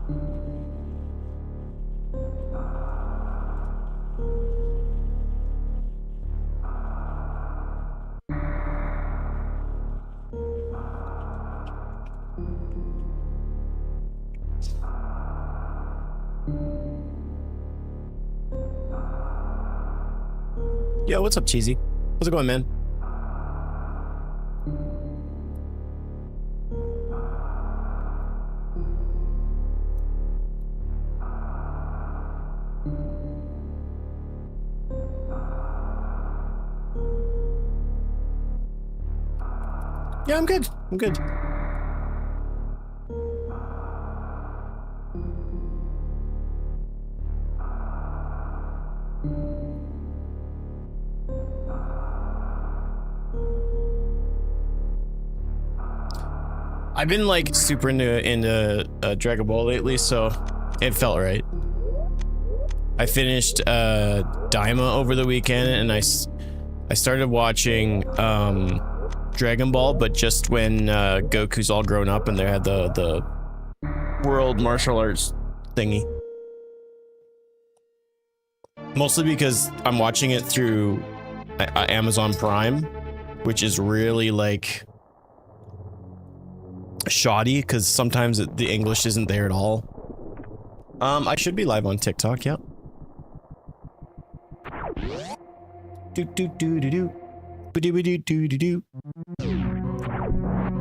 Yo, what's up, Cheesy? How's it going, man? Yeah, I'm good. I'm good. I've been like super into Dragon Ball lately, so it felt right. I finished Daima over the weekend, and I started watching Dragon Ball, but just when Goku's all grown up and they had the world martial arts thingy. Mostly because I'm watching it through Amazon Prime, which is really like shoddy because sometimes the English isn't there at all. I should be live on TikTok, yeah.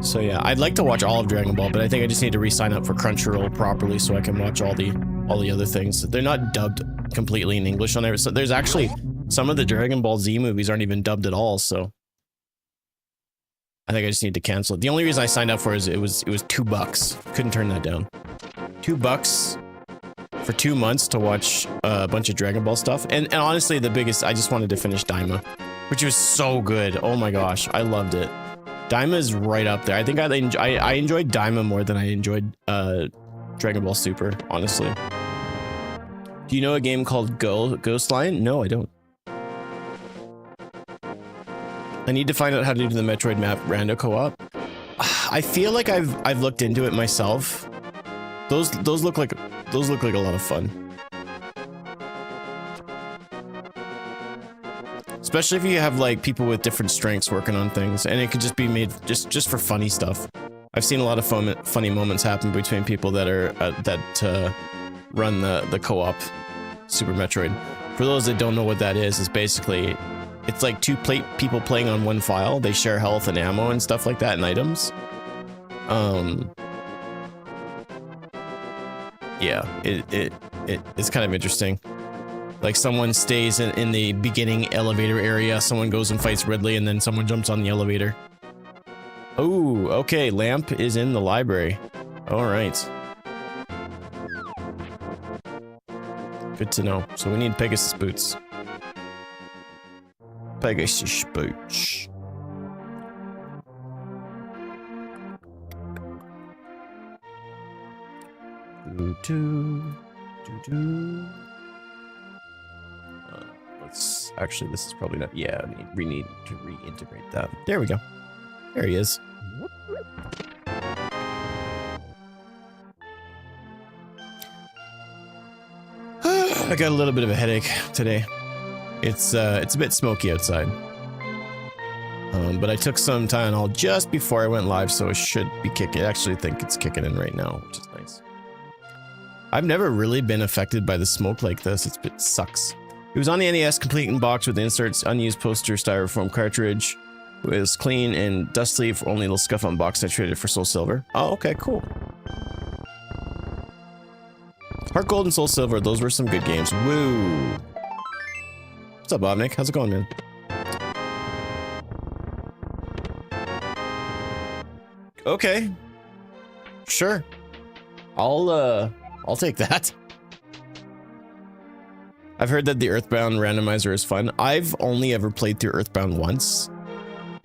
So yeah, I'd like to watch all of Dragon Ball, but I think I just need to re-sign up for Crunchyroll properly so I can watch all the other things. They're not dubbed completely in English on there. So there's actually some of the Dragon Ball Z movies aren't even dubbed at all, so I think I just need to cancel it. The only reason I signed up for it is it was $2. Couldn't turn that down. $2 for 2 months to watch a bunch of Dragon Ball stuff. And honestly, the biggest, I just wanted to finish Daima, which was so good. Oh my gosh, I loved it. Daima is right up there. I think I enjoyed Daima more than I enjoyed Dragon Ball Super, honestly. Do you know a game called Ghostline? No, I don't. I need to find out how to do the Metroid map rando co-op. I feel like I've looked into it myself. Those look like a lot of fun. Especially if you have like people with different strengths working on things, and it could just be made just for funny stuff. I've seen a lot of funny moments happen between people that are run the co-op Super Metroid. For those that don't know what that is basically it's like two people playing on one file. They share health and ammo and stuff like that and items. Yeah, it's kind of interesting. Like someone stays in the beginning elevator area, someone goes and fights Ridley, and then someone jumps on the elevator. Oh, okay, Lamp is in the library. All right. Good to know. So we need Pegasus boots. Pegasus boots. Let's actually, this is probably not. Yeah, we need to reintegrate that. There we go. There he is. I got a little bit of a headache today. It's a bit smoky outside. But I took some Tylenol just before I went live, so it should be kicking. I actually think it's kicking in right now, which is nice. I've never really been affected by the smoke like this. It sucks. It was on the NES, complete in box with inserts, unused poster, styrofoam cartridge. It was clean and dusty for only a little scuff on box. I traded for Soul Silver. Oh, okay, cool. Heart Gold and Soul Silver, those were some good games. Woo! What's up, Bobnik? How's it going, man? Okay. Sure. I'll take that. I've heard that the Earthbound randomizer is fun. I've only ever played through Earthbound once.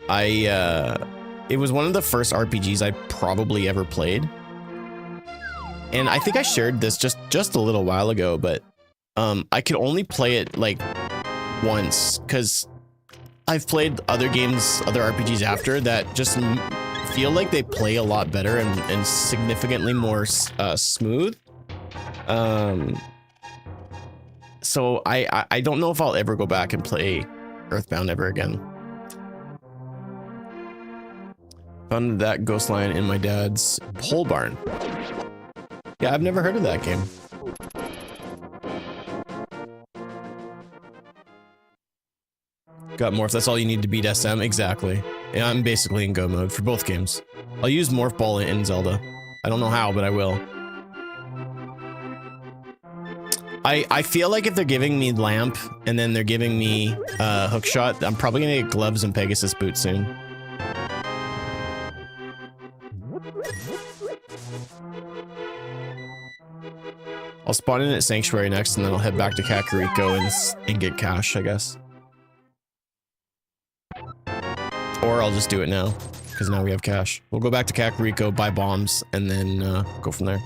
It was one of the first RPGs I probably ever played. And I think I shared this just a little while ago, but I could only play it like once because I've played other games, other RPGs after that just feel like they play a lot better and significantly more smooth. So I don't know if I'll ever go back and play Earthbound ever again. Found that ghost lion in my dad's pole barn. Yeah, I've never heard of that game. Got Morph, that's all you need to beat SM, exactly. Yeah, I'm basically in go mode for both games. I'll use Morph Ball in Zelda. I don't know how, but I will. I feel like if they're giving me Lamp and then they're giving me Hookshot, I'm probably gonna get Gloves and Pegasus Boots soon. I'll spawn in at Sanctuary next and then I'll head back to Kakariko and get cash, I guess. Or I'll just do it now, because now we have cash. We'll go back to Kakariko, buy bombs, and then go from there.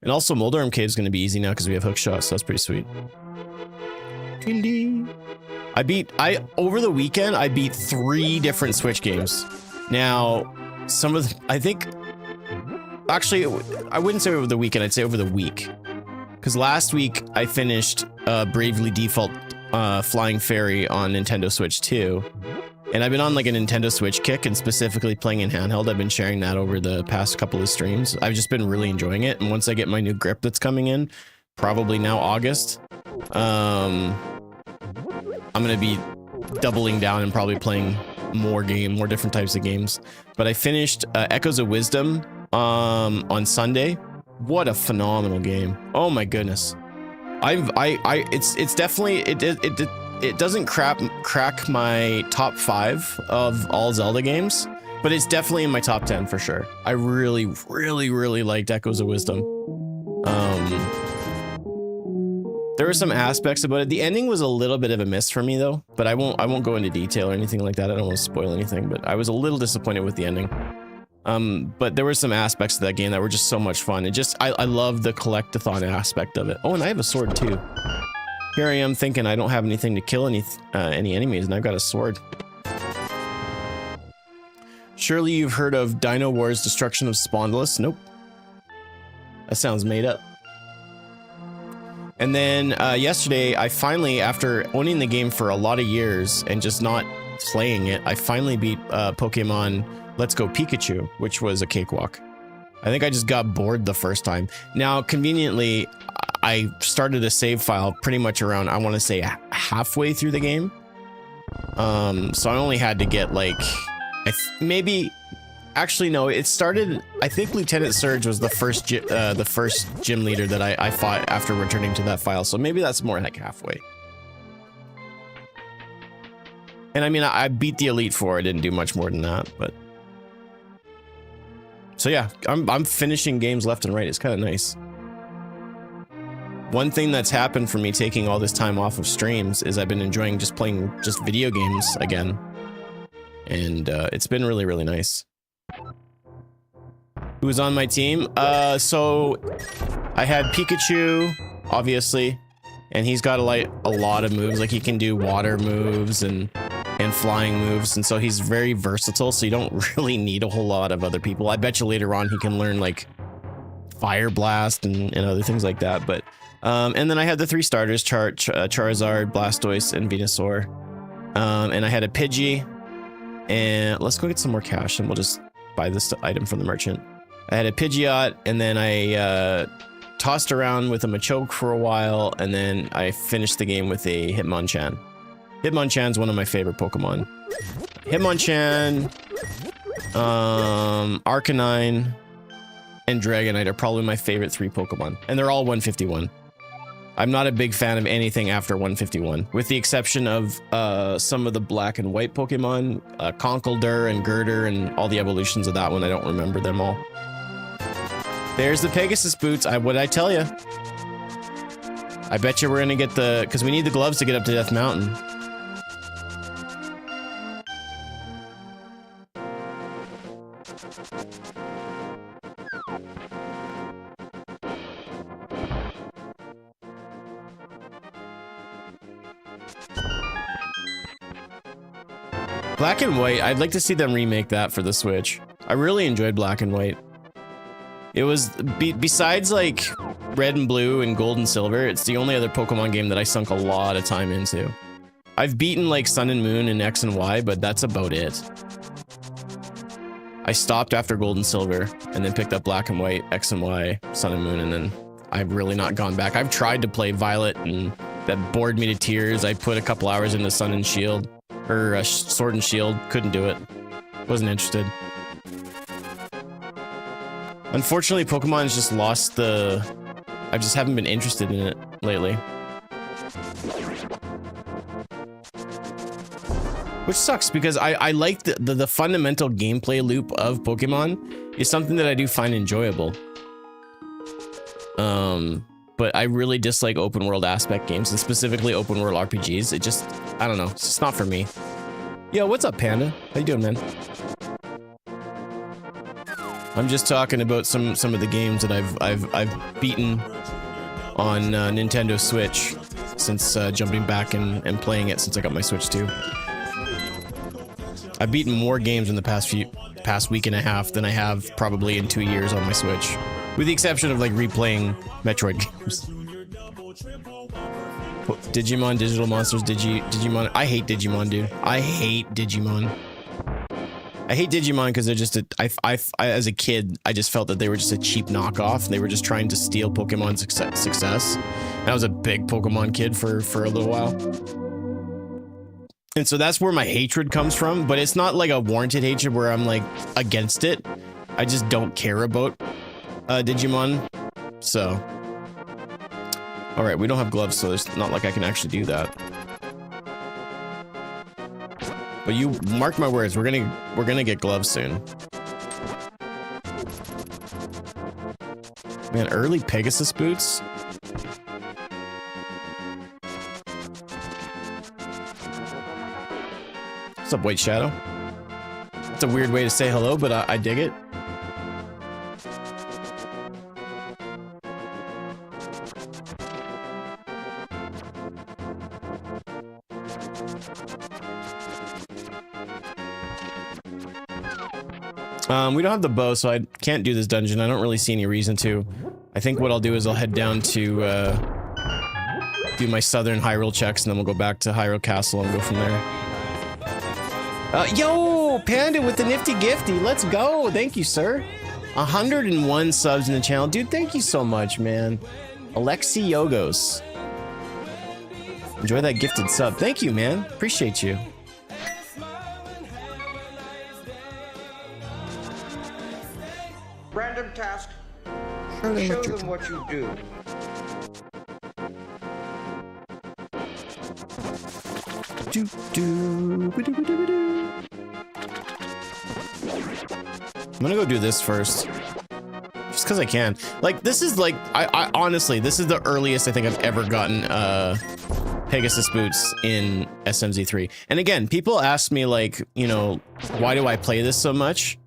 And also, Moldarm Cave is going to be easy now because we have Hookshot, so that's pretty sweet. Over the weekend, I beat 3 different Switch games. Now, I think, actually, I wouldn't say over the weekend, I'd say over the week. Because last week, I finished Bravely Default Flying Fairy on Nintendo Switch 2. And I've been on like a Nintendo Switch kick, and specifically playing in handheld. I've been sharing that over the past couple of streams. I've just been really enjoying it. And once I get my new grip that's coming in, probably now August, I'm going to be doubling down and probably playing more different types of games. But I finished Echoes of Wisdom on Sunday. What a phenomenal game. Oh my goodness. It's definitely, it doesn't crack my top 5 of all Zelda games, but it's definitely in my top 10 for sure. I really, really, really liked Echoes of Wisdom. There were some aspects about it. The ending was a little bit of a miss for me though, but I won't go into detail or anything like that. I don't want to spoil anything, but I was a little disappointed with the ending. But there were some aspects of that game that were just so much fun. I love the collectathon aspect of it. Oh, and I have a sword too. Here I am thinking I don't have anything to kill any enemies, and I've got a sword. Surely you've heard of Dino Wars Destruction of Spondylus? Nope. That sounds made up. And then yesterday, I finally, after owning the game for a lot of years and just not playing it, I finally beat Pokemon Let's Go Pikachu, which was a cakewalk. I think I just got bored the first time. Now, conveniently, I started a save file pretty much around, I want to say, halfway through the game. So I only had to get like, actually no, it started, I think Lieutenant Surge was the first gym leader that I fought after returning to that file. So maybe that's more like halfway. And I mean, I beat the Elite Four. I didn't do much more than that, but. So yeah, I'm finishing games left and right. It's kind of nice. One thing that's happened for me taking all this time off of streams is I've been enjoying just playing video games again. And it's been really, really nice. Who's on my team? So I had Pikachu, obviously, and he's got a lot of moves. Like he can do water moves and flying moves, and so he's very versatile, so you don't really need a whole lot of other people. I bet you later on he can learn like Fire Blast and other things like that. But and then I had the 3 starters, Charizard, Blastoise, and Venusaur. And I had a Pidgey, and let's go get some more cash and we'll just buy this item from the merchant. I had a Pidgeot, and then I tossed around with a Machoke for a while, and then I finished the game with a Hitmonchan. Hitmonchan's one of my favorite Pokemon. Hitmonchan, Arcanine, and Dragonite are probably my favorite 3 Pokemon, and they're all 151. I'm not a big fan of anything after 151, with the exception of some of the black and white Pokemon, Conkeldurr and Girder, and all the evolutions of that one. I don't remember them all. There's the Pegasus boots. What'd I tell you? I bet you we're gonna get because we need the gloves to get up to Death Mountain. Black and White, I'd like to see them remake that for the Switch. I really enjoyed Black and White. It was, besides like Red and Blue and Gold and Silver, it's the only other Pokemon game that I sunk a lot of time into. I've beaten like Sun and Moon and X and Y, but that's about it. I stopped after Gold and Silver and then picked up Black and White, X and Y, Sun and Moon, and then I've really not gone back. I've tried to play Violet and that bored me to tears. I put a couple hours into Sun and Shield, or Sword and Shield, couldn't do it. Wasn't interested. Unfortunately, Pokemon has just lost the... I just haven't been interested in it lately. Which sucks, because I like the fundamental gameplay loop of Pokemon is something that I do find enjoyable. But I really dislike open world aspect games, and specifically open world RPGs. It just, I don't know, it's just not for me. Yo, what's up, Panda? How you doing, man? I'm just talking about some of the games that I've beaten on Nintendo Switch since jumping back and playing it since I got my Switch 2. I've beaten more games in the past week and a half than I have probably in 2 years on my Switch, with the exception of like replaying Metroid games. Digimon, Digital Monsters, Digimon. I hate Digimon, dude. I hate Digimon. I hate Digimon because they're just I as a kid, I just felt that they were just a cheap knockoff. They were just trying to steal Pokemon's success. And I was a big Pokemon kid for a little while. And so that's where my hatred comes from, but it's not like a warranted hatred where I'm like against it. I just don't care about Digimon. So, all right, we don't have gloves, so it's not like I can actually do that. But you mark my words, we're gonna get gloves soon. Man, early Pegasus boots. What's up, White Shadow? It's a weird way to say hello, but I dig it. We don't have the bow, so I can't do this dungeon. I don't really see any reason to. I think what I'll do is I'll head down to do my southern Hyrule checks, and then we'll go back to Hyrule Castle and go from there. Yo, Panda with the nifty gifty. Let's go. Thank you, sir. 101 subs in the channel. Dude, thank you so much, man. Alexi Yogos. Enjoy that gifted sub. Thank you, man. Appreciate you. Random task. Show them what you do. I'm gonna go do this first. Just because I can. Like, this is like, I honestly, this is the earliest I think I've ever gotten Pegasus boots in SMZ3. And again, people ask me like, you know, why do I play this so much?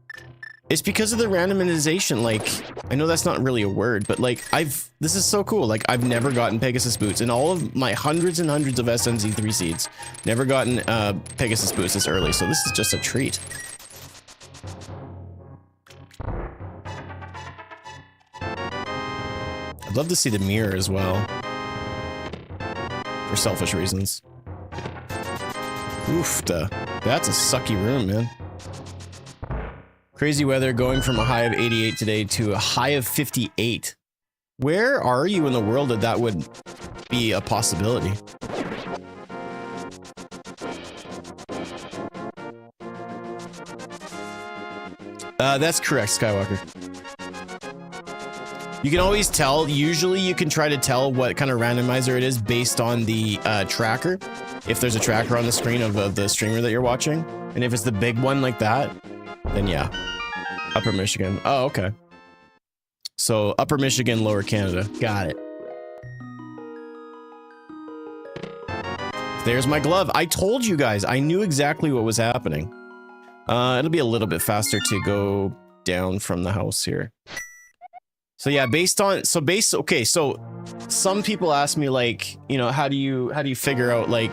It's because of the randomization. Like, I know that's not really a word, but like, this is so cool. Like, I've never gotten Pegasus boots in all of my hundreds and hundreds of SMZ3 seeds. Never gotten Pegasus boots this early, so this is just a treat. I'd love to see the mirror as well. For selfish reasons. Oof, that's a sucky room, man. Crazy weather, going from a high of 88 today to a high of 58. Where are you in the world that would be a possibility? That's correct, Skywalker. You can always tell, usually you can try to tell what kind of randomizer it is based on the tracker. If there's a tracker on the screen of the streamer that you're watching. And if it's the big one like that, then yeah. Upper Michigan. Oh, okay. So Upper Michigan, Lower Canada. Got it. There's my glove. I told you guys. I knew exactly what was happening. It'll be a little bit faster to go down from the house here. So yeah, okay, so some people ask me like, you know, how do you figure out like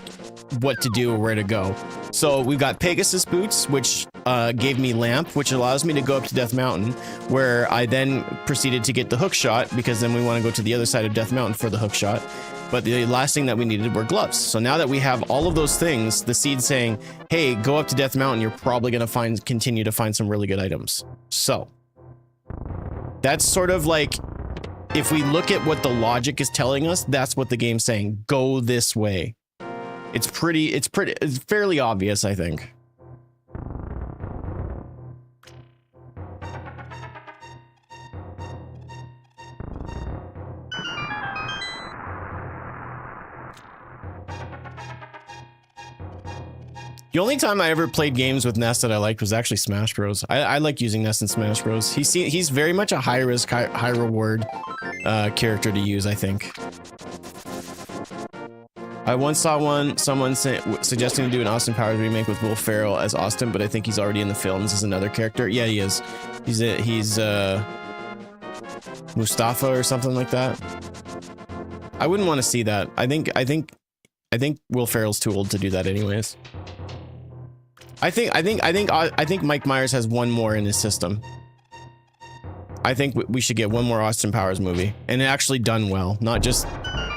what to do or where to go? So we've got Pegasus boots, which gave me Lamp, which allows me to go up to Death Mountain, where I then proceeded to get the hook shot, because then we want to go to the other side of Death Mountain for the hook shot. But the last thing that we needed were gloves. So now that we have all of those things, the seed saying, hey, go up to Death Mountain, you're probably going to continue to find some really good items. So that's sort of like, if we look at what the logic is telling us, that's what the game's saying. Go this way. It's fairly obvious, I think. The only time I ever played games with Ness that I liked was actually Smash Bros. I like using Ness in Smash Bros. He's very much a high risk, high reward character to use, I think. I once saw someone suggesting to do an Austin Powers remake with Will Ferrell as Austin, but I think he's already in the films as another character. Yeah, he is. He's Mustafa or something like that. I wouldn't want to see that. I think Will Ferrell's too old to do that anyways. I think Mike Myers has one more in his system. I think we should get one more Austin Powers movie, and actually done well, not just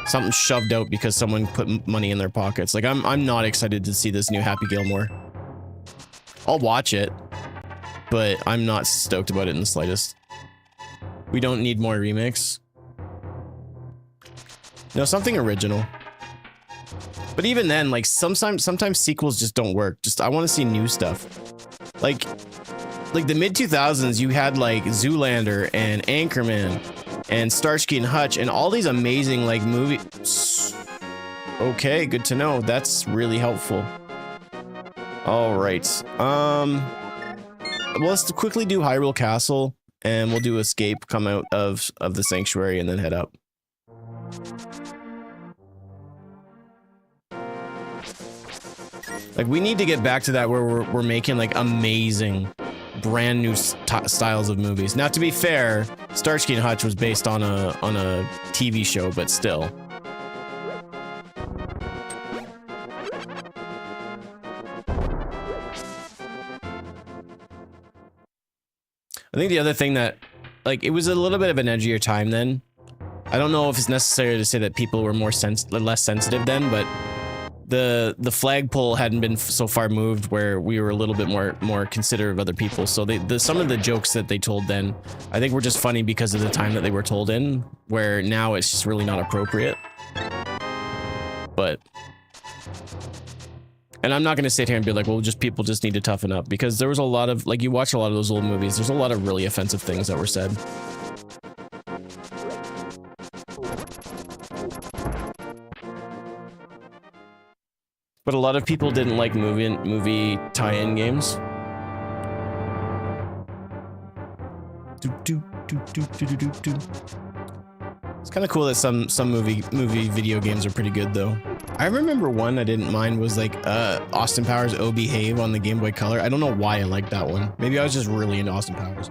something shoved out because someone put money in their pockets. Like, I'm not excited to see this new Happy Gilmore. I'll watch it, but I'm not stoked about it in the slightest. We don't need more remakes. No, something original. But even then, like, sometimes sequels just don't work. I want to see new stuff. Like the mid-2000s, you had like Zoolander and Anchorman and Starsky and Hutch and all these amazing like movies. Okay, good to know. That's really helpful. All right. Let's quickly do Hyrule Castle, and we'll do Escape, come out of the Sanctuary, and then head up. Like, we need to get back to that where we're making like amazing, brand new styles of movies. Now, to be fair, Starsky and Hutch was based on a TV show, but still. I think the other thing that, like, it was a little bit of an edgier time then. I don't know if it's necessary to say that people were less sensitive then, but the flagpole hadn't been so far moved where we were a little bit more considerate of other people. So some of the jokes that they told then, I think were just funny because of the time that they were told in, where now it's just really not appropriate. But, and I'm not going to sit here and be like, well, people just need to toughen up, because there was a lot of, like, you watch a lot of those old movies, there's a lot of really offensive things that were said. But a lot of people didn't like movie tie-in games. It's kind of cool that some movie video games are pretty good though. I remember one I didn't mind was like Austin Powers Oh Behave on the Game Boy Color. I don't know why I liked that one. Maybe I was just really into Austin Powers.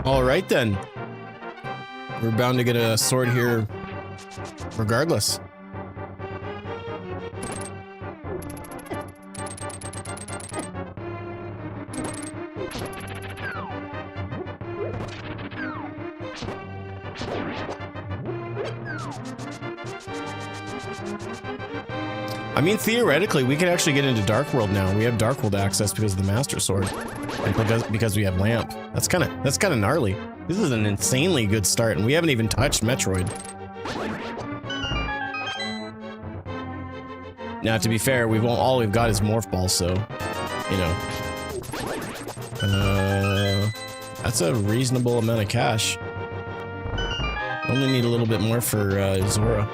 All right, then. We're bound to get a sword here regardless. I mean, theoretically, we could actually get into Dark World now. We have Dark World access because of the Master Sword, and because we have Lamp. That's kind of gnarly. This is an insanely good start, and we haven't even touched Metroid. Now, to be fair, all we've got is Morph Balls, so you know. That's a reasonable amount of cash. Only need a little bit more for Zora.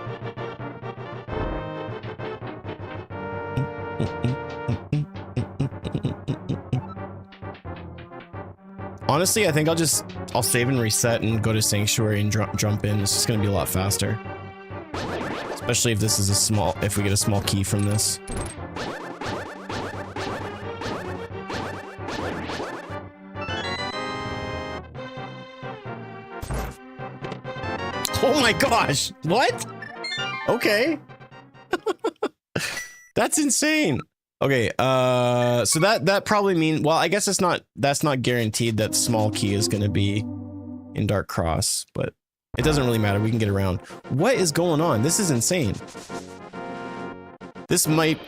Honestly, I think I'll save and reset and go to Sanctuary and jump in. It's just gonna be a lot faster. Especially if this is if we get a small key from this. Oh my gosh. What? Okay. That's insane. Okay, so that probably means, well, I guess that's not guaranteed that small key is gonna be in Dark Cross, but it doesn't really matter. We can get around. What is going on? This is insane. This might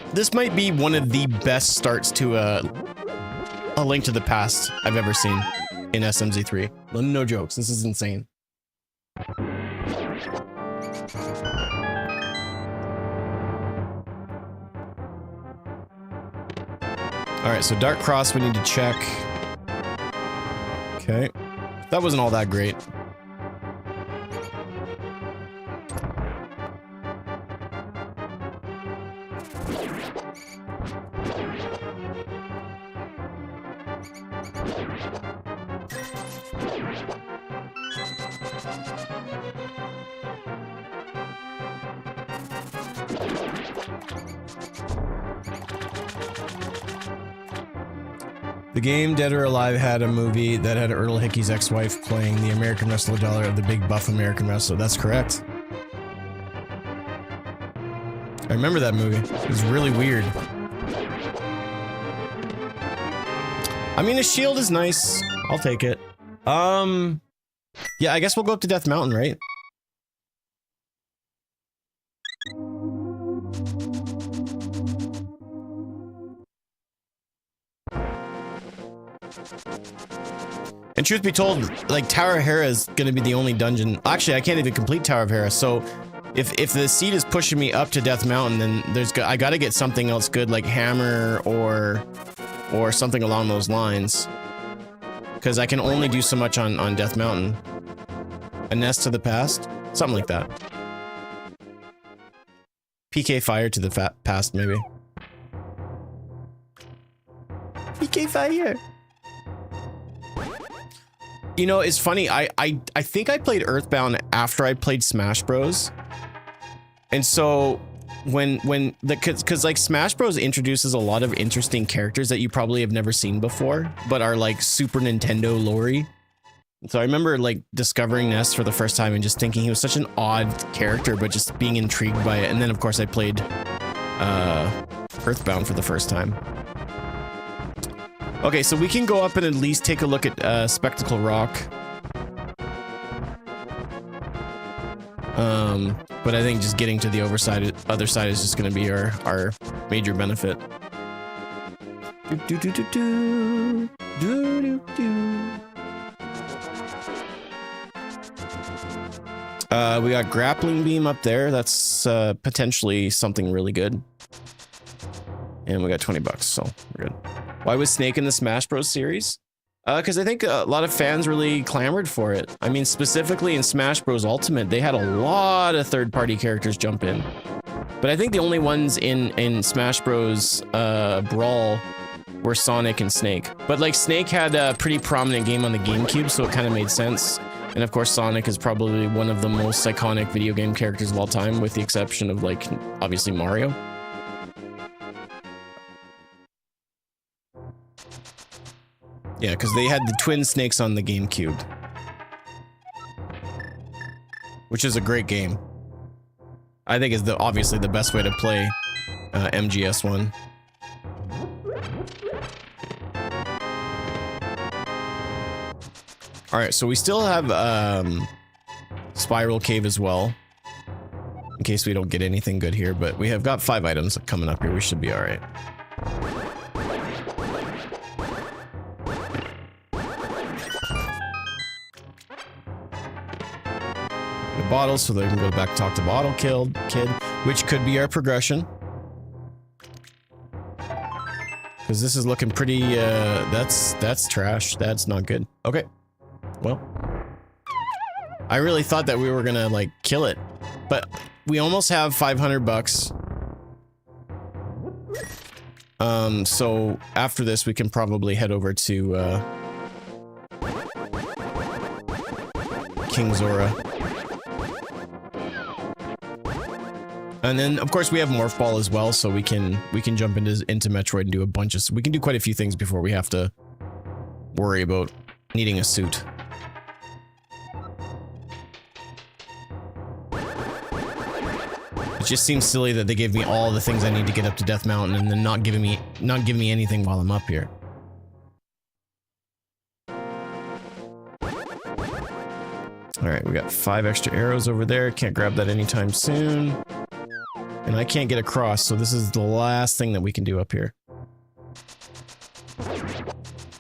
be one of the best starts to a Link to the Past I've ever seen in SMZ3. No jokes. This is insane. All right, so Dark Cross we need to check. Okay. That wasn't all that great. The game Dead or Alive had a movie that had Earl Hickey's ex-wife playing the American Wrestler Dollar of the big buff American wrestler. That's correct. I remember that movie. It was really weird. I mean, a shield is nice. I'll take it. Yeah, I guess we'll go up to Death Mountain, right? And truth be told, like, Tower of Hera is gonna be the only dungeon. Actually, I can't even complete Tower of Hera, so if the seed is pushing me up to Death Mountain, then I gotta get something else good, like Hammer or something along those lines. Because I can only do so much on Death Mountain. A Nest to the Past? Something like that. PK Fire to the past, maybe. PK Fire! You know, it's funny, I think I played Earthbound after I played Smash Bros. And so cause like Smash Bros introduces a lot of interesting characters that you probably have never seen before, but are like Super Nintendo lore-y. So I remember like discovering Ness for the first time and just thinking he was such an odd character, but just being intrigued by it. And then of course I played Earthbound for the first time. Okay, so we can go up and at least take a look at Spectacle Rock. But I think just getting to the other side is just going to be our major benefit. We got Grappling Beam up there. That's potentially something really good. And we got 20 bucks, so we're good. Why was Snake in the Smash Bros series? Because I think a lot of fans really clamored for it. I mean, specifically in Smash Bros Ultimate, they had a lot of third-party characters jump in. But I think the only ones in Smash Bros Brawl were Sonic and Snake. But like Snake had a pretty prominent game on the GameCube, so it kind of made sense. And of course, Sonic is probably one of the most iconic video game characters of all time, with the exception of like, obviously Mario. Yeah, because they had the twin snakes on the GameCube. Which is a great game. I think is obviously the best way to play MGS1. Alright, so we still have Spiral Cave as well. In case we don't get anything good here, but we have got 5 items coming up here. We should be alright. Bottles, so they can go back and talk to Bottle Kid, which could be our progression. Because this is looking pretty, that's trash. That's not good. Okay. Well. I really thought that we were gonna, like, kill it. But we almost have 500 bucks. So after this, we can probably head over to, King Zora. And then, of course, we have Morph Ball as well, so we can jump into Metroid and do a bunch of... We can do quite a few things before we have to worry about needing a suit. just seems silly that they gave me all the things I need to get up to Death Mountain and then not giving me anything while I'm up here. Alright, we got 5 extra arrows over there. Can't grab that anytime soon. And I can't get across, so this is the last thing that we can do up here.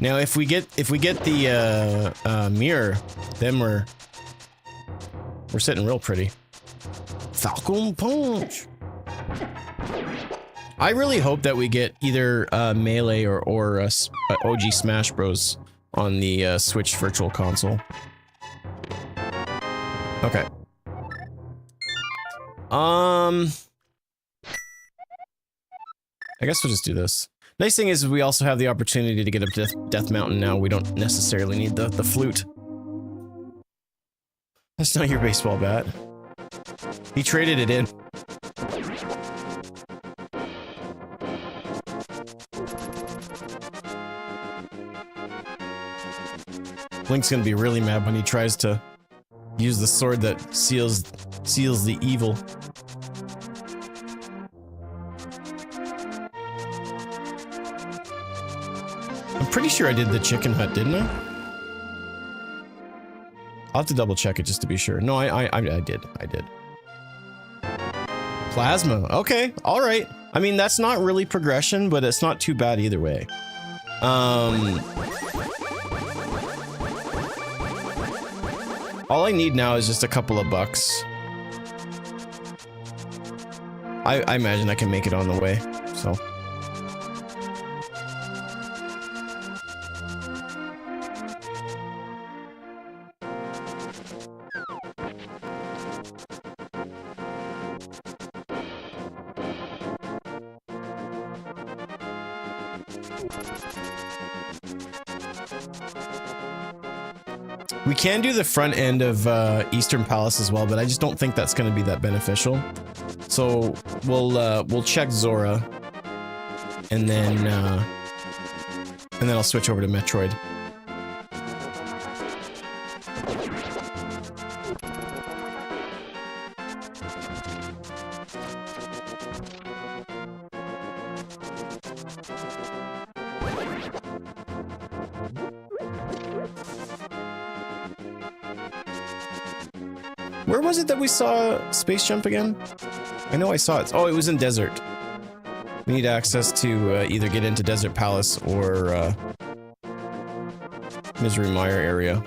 Now, if we get the mirror, then we're sitting real pretty. Falcon Punch. I really hope that we get either Melee or OG Smash Bros on the Switch Virtual Console. Okay. I guess we'll just do this. Nice thing is we also have the opportunity to get up to Death Mountain now. We don't necessarily need the flute. That's not your baseball bat. He traded it in. Link's gonna be really mad when he tries to use the sword that seals the evil. I'm pretty sure I did the chicken hut, didn't I? I'll have to double check it just to be sure. No, I did. Plasma. Okay, all right. I mean, that's not really progression, but it's not too bad either way. All I need now is just a couple of bucks. I imagine I can make it on the way, so. We can do the front end of Eastern Palace as well, but I just don't think that's going to be that beneficial. So we'll check Zora, and then I'll switch over to Metroid. Where was it that we saw Space Jump again? I know I saw it. Oh, it was in Desert. We need access to either get into Desert Palace or Misery Mire area.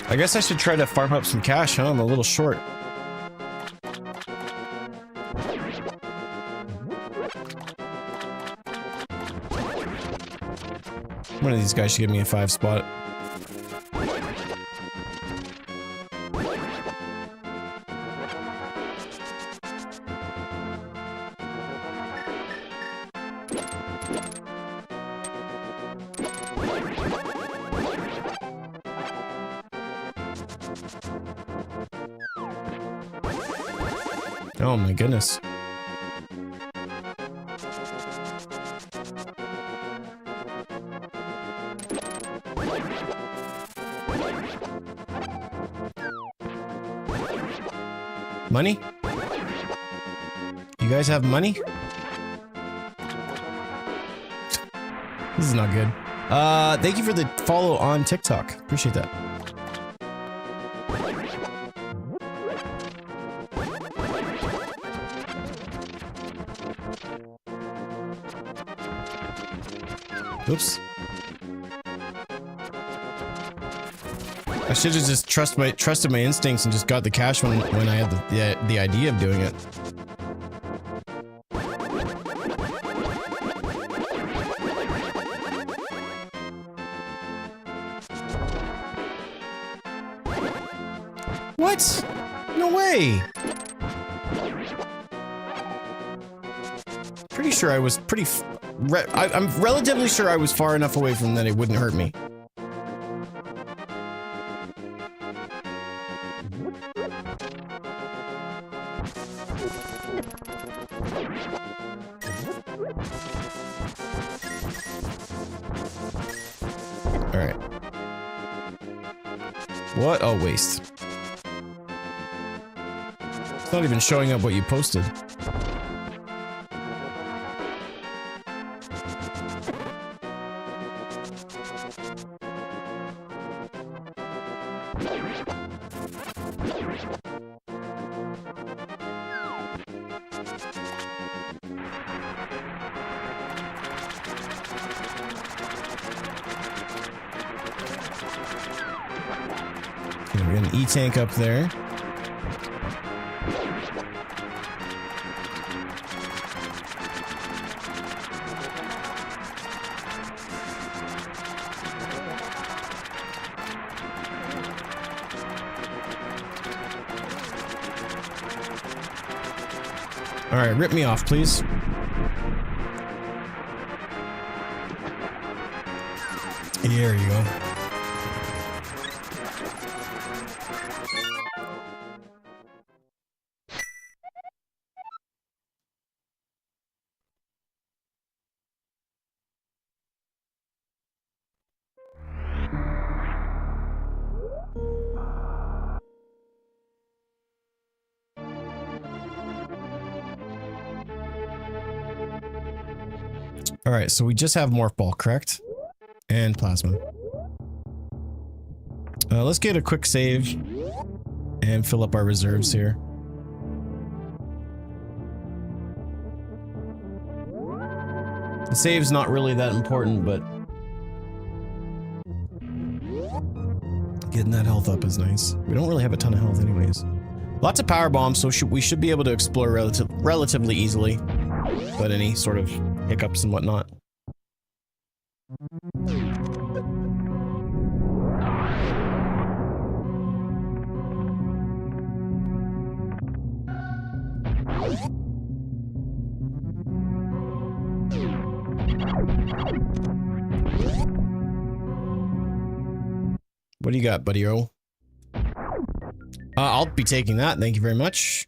I guess I should try to farm up some cash, huh? I'm a little short. One of these guys should give me a 5 spot. Oh my goodness. Money? You guys have money? This is not good. Thank you for the follow on TikTok. Appreciate that. Oops. I should have just trusted my instincts and just got the cash when I had the idea of doing it. What? No way. Pretty sure I was I'm relatively sure I was far enough away from that it wouldn't hurt me. Alright. What? Oh, waste. It's not even showing up what you posted. Okay, we got an E-tank up there. All right, rip me off, please. There you go. All right, so we just have Morph Ball, correct? And Plasma. Let's get a quick save and fill up our reserves here. The save's not really that important, but getting that health up is nice. We don't really have a ton of health anyways. Lots of power bombs, so we should be able to explore relatively easily. But any sort of hiccups and whatnot. What do you got, buddy-o? I'll be taking that, thank you very much.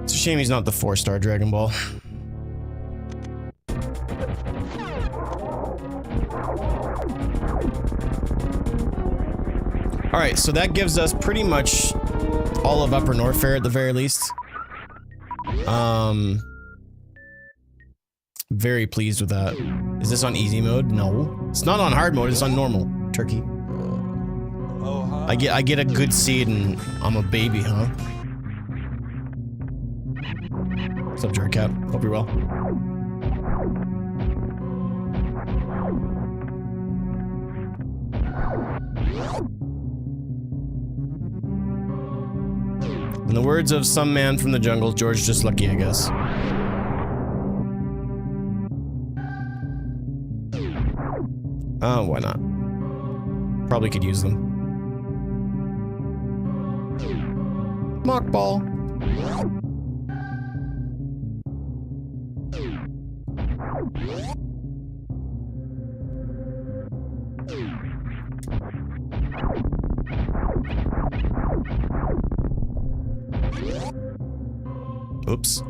It's a shame he's not the 4-star Dragon Ball. Alright, so that gives us pretty much all of Upper Norfair at the very least. Very pleased with that. Is this on easy mode? No. It's not on hard mode, it's on normal. Turkey. Oh, hi. I get a good seed and I'm a baby, huh? What's up, Jerk Cap? Hope you're well. In the words of some man from the jungle, George just lucky, I guess. Oh, why not? Probably could use them. Mock ball. Oops.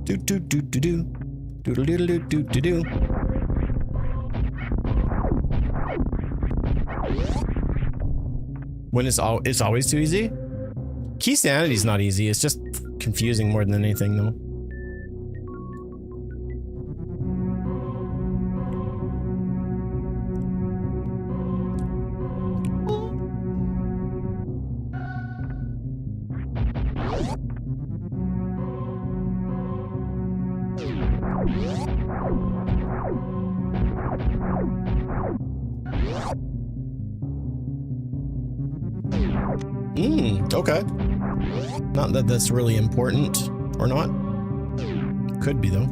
Do do do do do. Doodle doodle doo doo doo doo. When it's always too easy? Key Sanity's not easy, it's just confusing more than anything though. Okay. Not that that's really important, or not. Could be, though.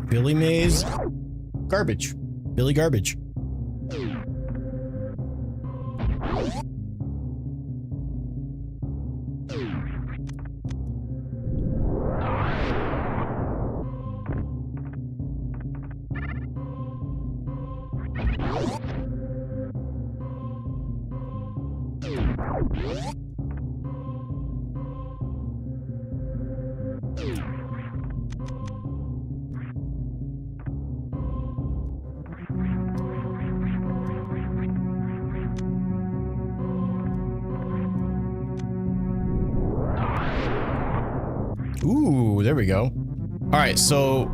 Billy Mays. Garbage. Billy Garbage. Ooh, there we go. All right, so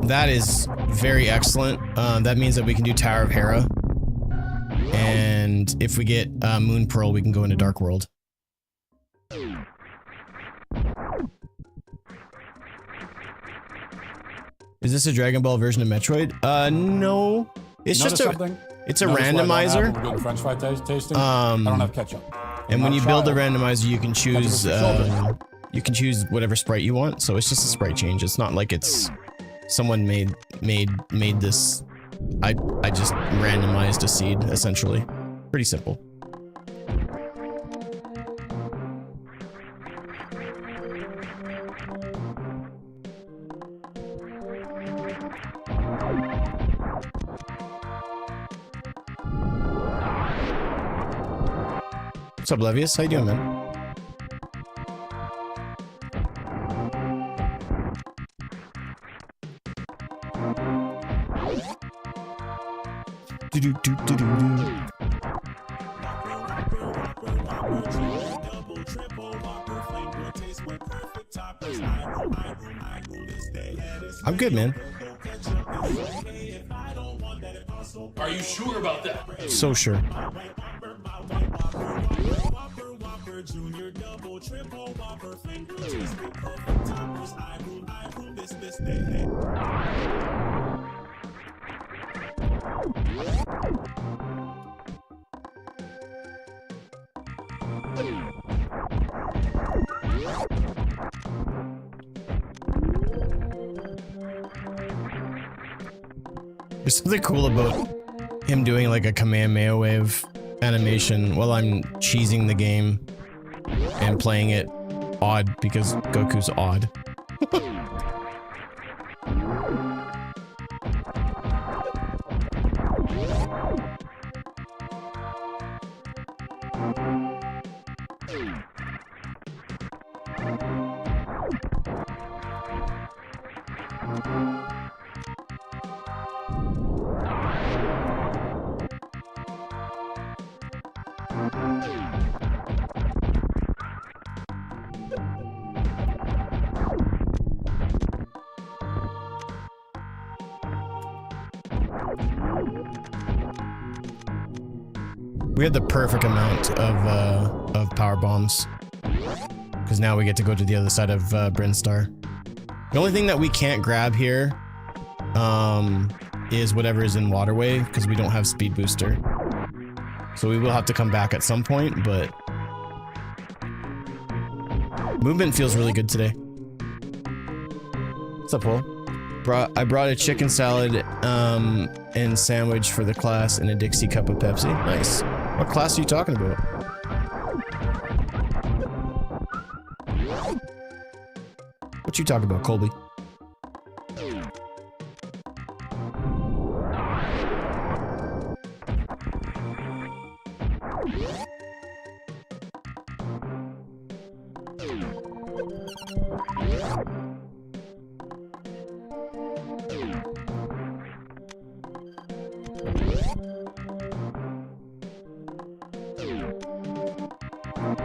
that is very excellent. That means that we can do Tower of Hera. And if we get Moon Pearl, we can go into Dark World. Is this a Dragon Ball version of Metroid? No. It's just a randomizer. We're doing French fry tasting. I don't have ketchup. And when you build the randomizer, you can choose whatever sprite you want. So it's just a sprite change. It's not like it's someone made this. I just randomized a seed essentially. Pretty simple. What's up, Levius? How you doing, man? I'm good, man. Are you sure about that? So sure. There's something cool about him doing like a Kamehameha wave animation while I'm cheesing the game and playing it odd because Goku's odd. We had the perfect amount of power bombs, because now we get to go to the other side of Brinstar. The only thing that we can't grab here is whatever is in Waterway, because we don't have speed booster. So we will have to come back at some point, but movement feels really good today. What's up, Paul? I brought a chicken salad and sandwich for the class and a Dixie cup of Pepsi. Nice. What class are you talking about? What you talking about, Colby?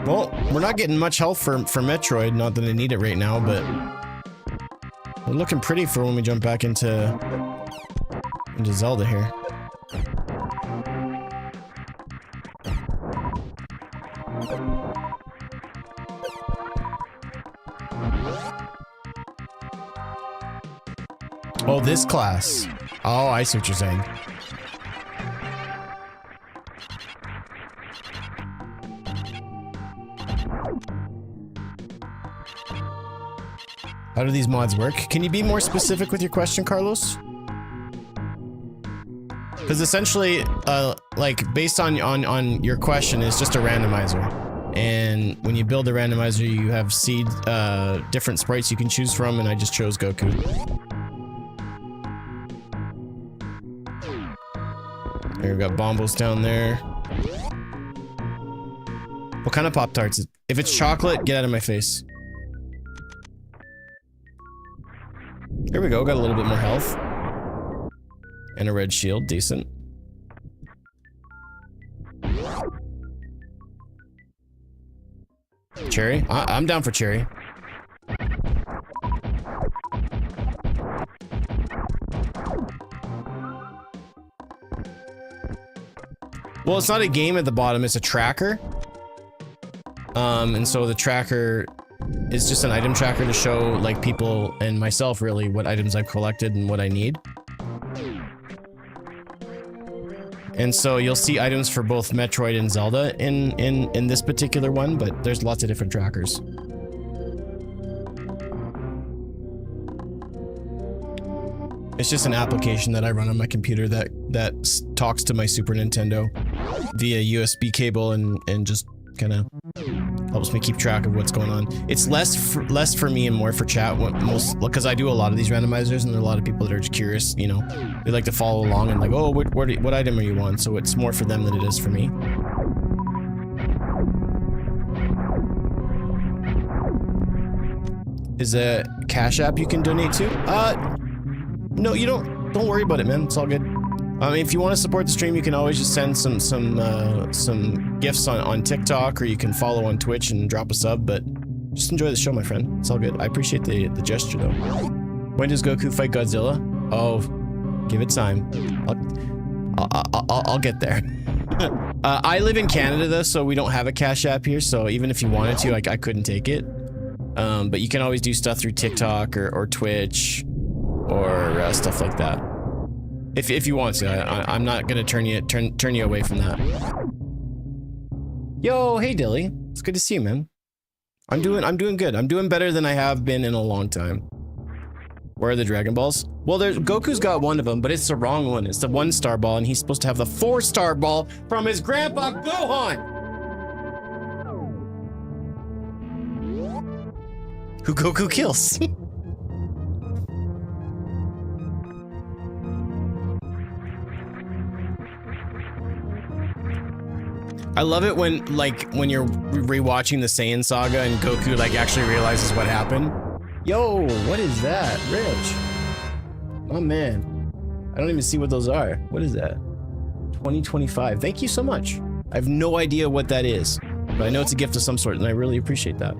Well, we're not getting much health for Metroid, not that I need it right now, but we're looking pretty for when we jump back into Zelda here. Oh, this class. Oh, I see what you're saying. How do these mods work? Can you be more specific with your question, Carlos? Because essentially, like based on your question, is just a randomizer, and when you build a randomizer, you have different sprites you can choose from, and I just chose Goku. There we got Bombos down there. What kind of Pop-Tarts? If it's chocolate, get out of my face. Here we go, got a little bit more health. And a red shield, decent. Cherry? I'm down for cherry. Well, it's not a game at the bottom, it's a tracker. And so the tracker is just an item tracker to show, like, people and myself, really, what items I've collected and what I need. And so you'll see items for both Metroid and Zelda in this particular one, but there's lots of different trackers. It's just an application that I run on my computer that talks to my Super Nintendo via USB cable and just kind of helps me keep track of what's going on. It's less for me and more for chat, because I do a lot of these randomizers, and there are a lot of people that are just curious, you know, they like to follow along and like, oh, what item are you on? So it's more for them than it is for me. Is a Cash App you can donate to? No, you don't worry about it, man. It's all good. If you want to support the stream, you can always just send some gifts on TikTok, or you can follow on Twitch and drop a sub, but just enjoy the show, my friend. It's all good. I appreciate the gesture, though. When does Goku fight Godzilla? Oh, give it time. I'll get there. I live in Canada, though, so we don't have a Cash App here, so even if you wanted to, I couldn't take it. But you can always do stuff through TikTok or Twitch or stuff like that. If you want to, I'm not gonna turn you away from that. Yo, hey Dilly, it's good to see you, man. I'm doing good. I'm doing better than I have been in a long time. Where are the Dragon Balls? Well, Goku's got one of them, but it's the wrong one. It's the 1-star ball, and he's supposed to have the 4-star ball from his grandpa Gohan, who Goku kills. I love it when you're rewatching the Saiyan saga and Goku like actually realizes what happened. Yo, what is that, Rich? Oh man, I don't even see what those are. What is that? 2025. Thank you so much. I have no idea what that is, but I know it's a gift of some sort, and I really appreciate that.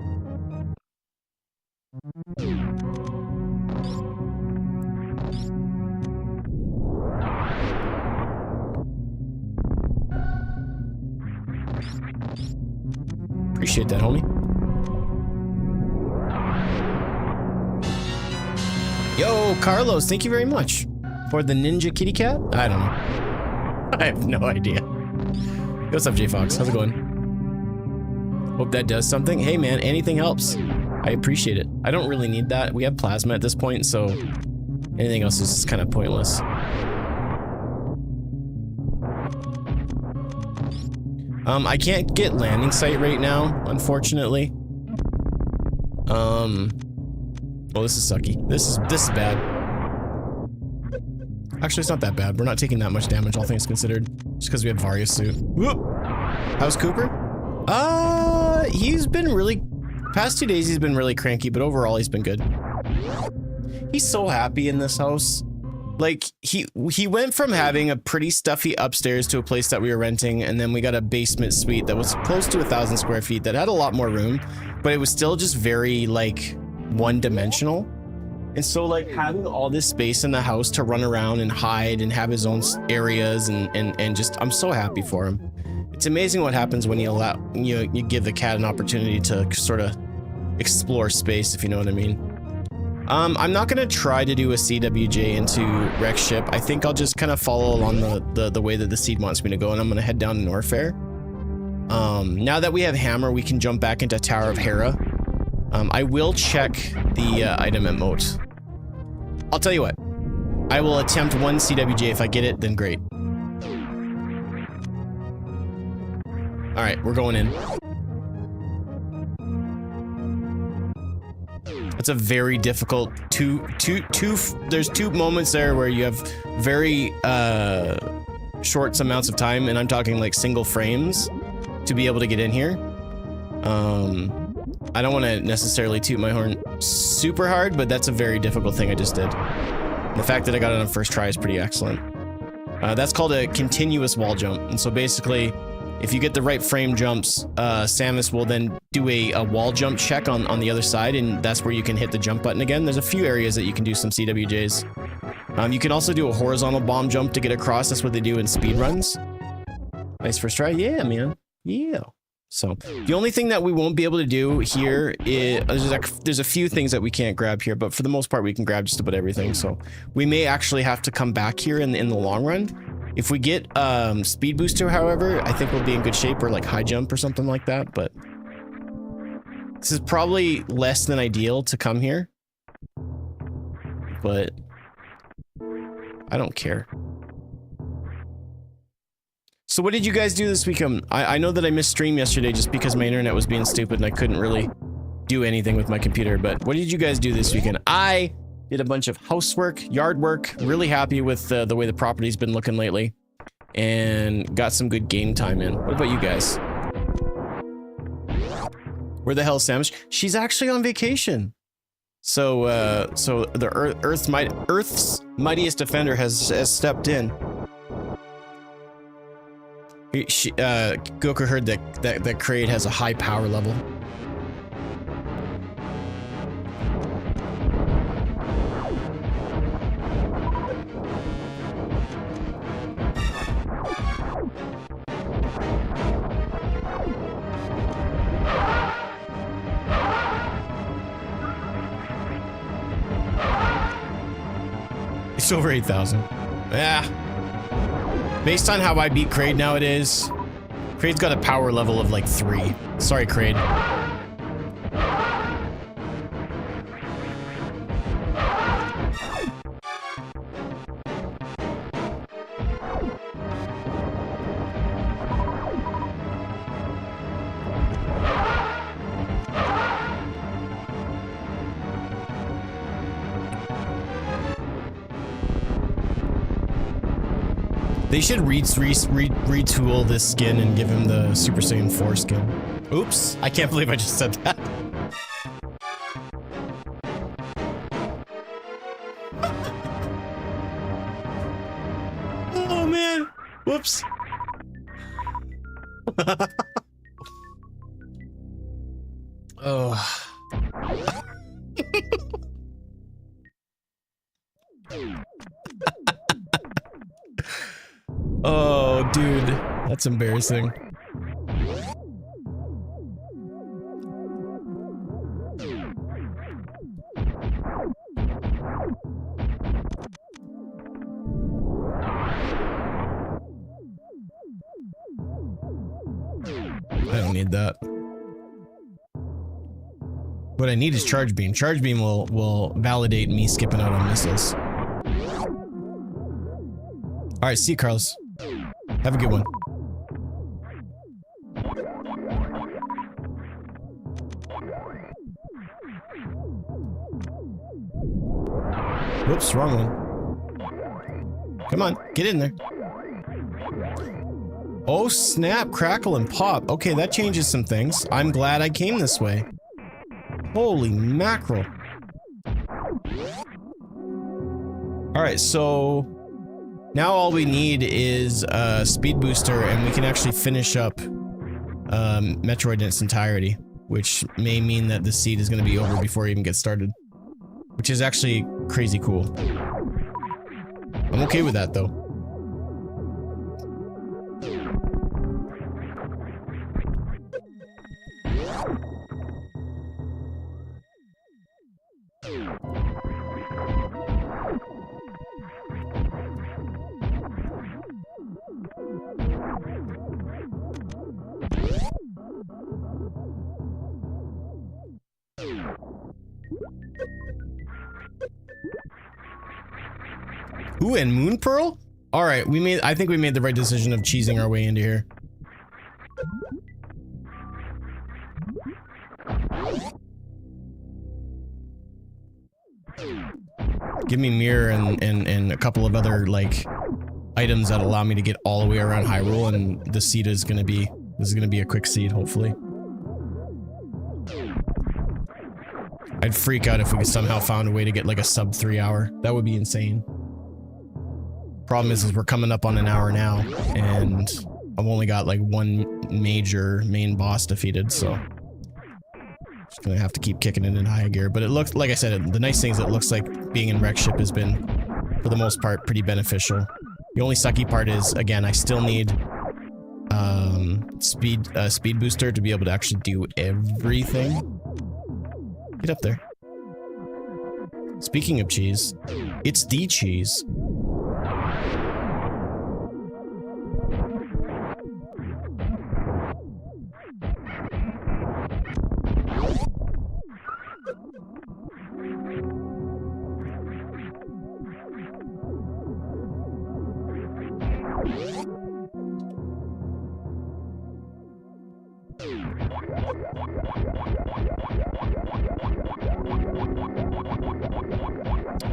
Appreciate that, homie. Yo, Carlos, thank you very much for the ninja kitty cat. I don't know. I have no idea. What's up, J Fox? How's it going? Hope that does something. Hey, man, anything helps. I appreciate it. I don't really need that. We have plasma at this point, so anything else is just kind of pointless. I can't get landing site right now, unfortunately. Oh, this is sucky. This is bad. Actually, it's not that bad. We're not taking that much damage, all things considered, just because we have Varia's suit. Whoop. How's Cooper? He's been really, past 2 days he's been really cranky, but overall he's been good. He's so happy in this house. Like, he went from having a pretty stuffy upstairs to a place that we were renting, and then we got a basement suite that was close to 1,000 square feet that had a lot more room, but it was still just very, like, one-dimensional. And so, like, having all this space in the house to run around and hide and have his own areas and just, I'm so happy for him. It's amazing what happens when you give the cat an opportunity to sort of explore space, if you know what I mean. I'm not gonna try to do a CWJ into Rex Ship. I think I'll just kind of follow along the way that the seed wants me to go, and I'm gonna head down to Norfair. Now that we have Hammer, we can jump back into Tower of Hera. I will check the item emote. I'll tell you what. I will attempt one CWJ. If I get it, then great. All right, we're going in. It's a very difficult there's two moments there where you have very short amounts of time, and I'm talking like single frames to be able to get in here. I don't want to necessarily toot my horn super hard, but that's a very difficult thing I just did. The fact that I got it on first try is pretty excellent. That's called a continuous wall jump, and so basically, if you get the right frame jumps, Samus will then do a wall jump check on the other side, and that's where you can hit the jump button again. There's a few areas that you can do some CWJs. You can also do a horizontal bomb jump to get across. That's what they do in speedruns. Nice first try. Yeah, man. Yeah. So, the only thing that we won't be able to do here is, there's a few things that we can't grab here, but for the most part, we can grab just about everything. So, we may actually have to come back here in the long run. If we get speed booster, however, I think we'll be in good shape, or like high jump or something like that, but this is probably less than ideal to come here, but I don't care. So what did you guys do this weekend? I know that I missed stream yesterday just because my internet was being stupid and I couldn't really do anything with my computer, but what did you guys do this weekend? I did a bunch of housework, yard work, really happy with the way the property's been looking lately, and got some good game time in. What about you guys? Where the hell is Samus? She's actually on vacation. So, so the Earth's mightiest defender has stepped in. Goku heard that Kraid has a high power level. It's over 8,000. Yeah. Based on how I beat Kraid nowadays, Kraid's got a power level of like 3. Sorry, Kraid. They should retool this skin and give him the Super Saiyan 4 skin. Oops, I can't believe I just said that. Oh man, whoops. Oh. Oh, dude, that's embarrassing. I don't need that. What I need is Charge Beam. Charge Beam will validate me skipping out on missiles. Alright, see you, Carlos. Have a good one. Whoops, wrong one. Come on, get in there. Oh snap, crackle, and pop. Okay, that changes some things. I'm glad I came this way. Holy mackerel. Alright, so now all we need is a speed booster, and we can actually finish up Metroid in its entirety, which may mean that the seed is going to be over before it even gets started, which is actually crazy cool. I'm okay with that, though. Ooh, and Moon Pearl? All right, I think we made the right decision of cheesing our way into here. Give me mirror and a couple of other like items that allow me to get all the way around Hyrule, and the seed is gonna be a quick seed, hopefully. I'd freak out if we somehow found a way to get like a sub 3 hour. That would be insane. Problem is we're coming up on an hour now, and I've only got like one major main boss defeated, so just gonna have to keep kicking it in high gear. But it looks, like I said, the nice thing is it looks like being in wreck ship has been, for the most part, pretty beneficial. The only sucky part is, again, I still need speed booster to be able to actually do everything. Get up there. Speaking of cheese, it's the cheese.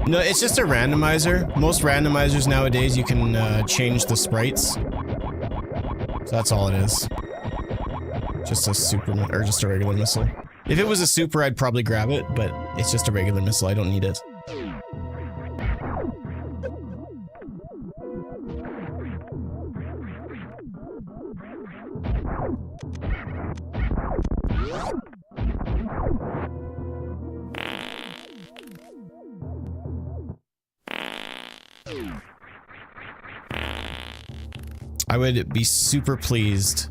No, it's just a randomizer. Most randomizers nowadays, you can change the sprites. So that's all it is. Just a super, or just a regular missile. If it was a super, I'd probably grab it, but it's just a regular missile. I don't need it. I would be super pleased.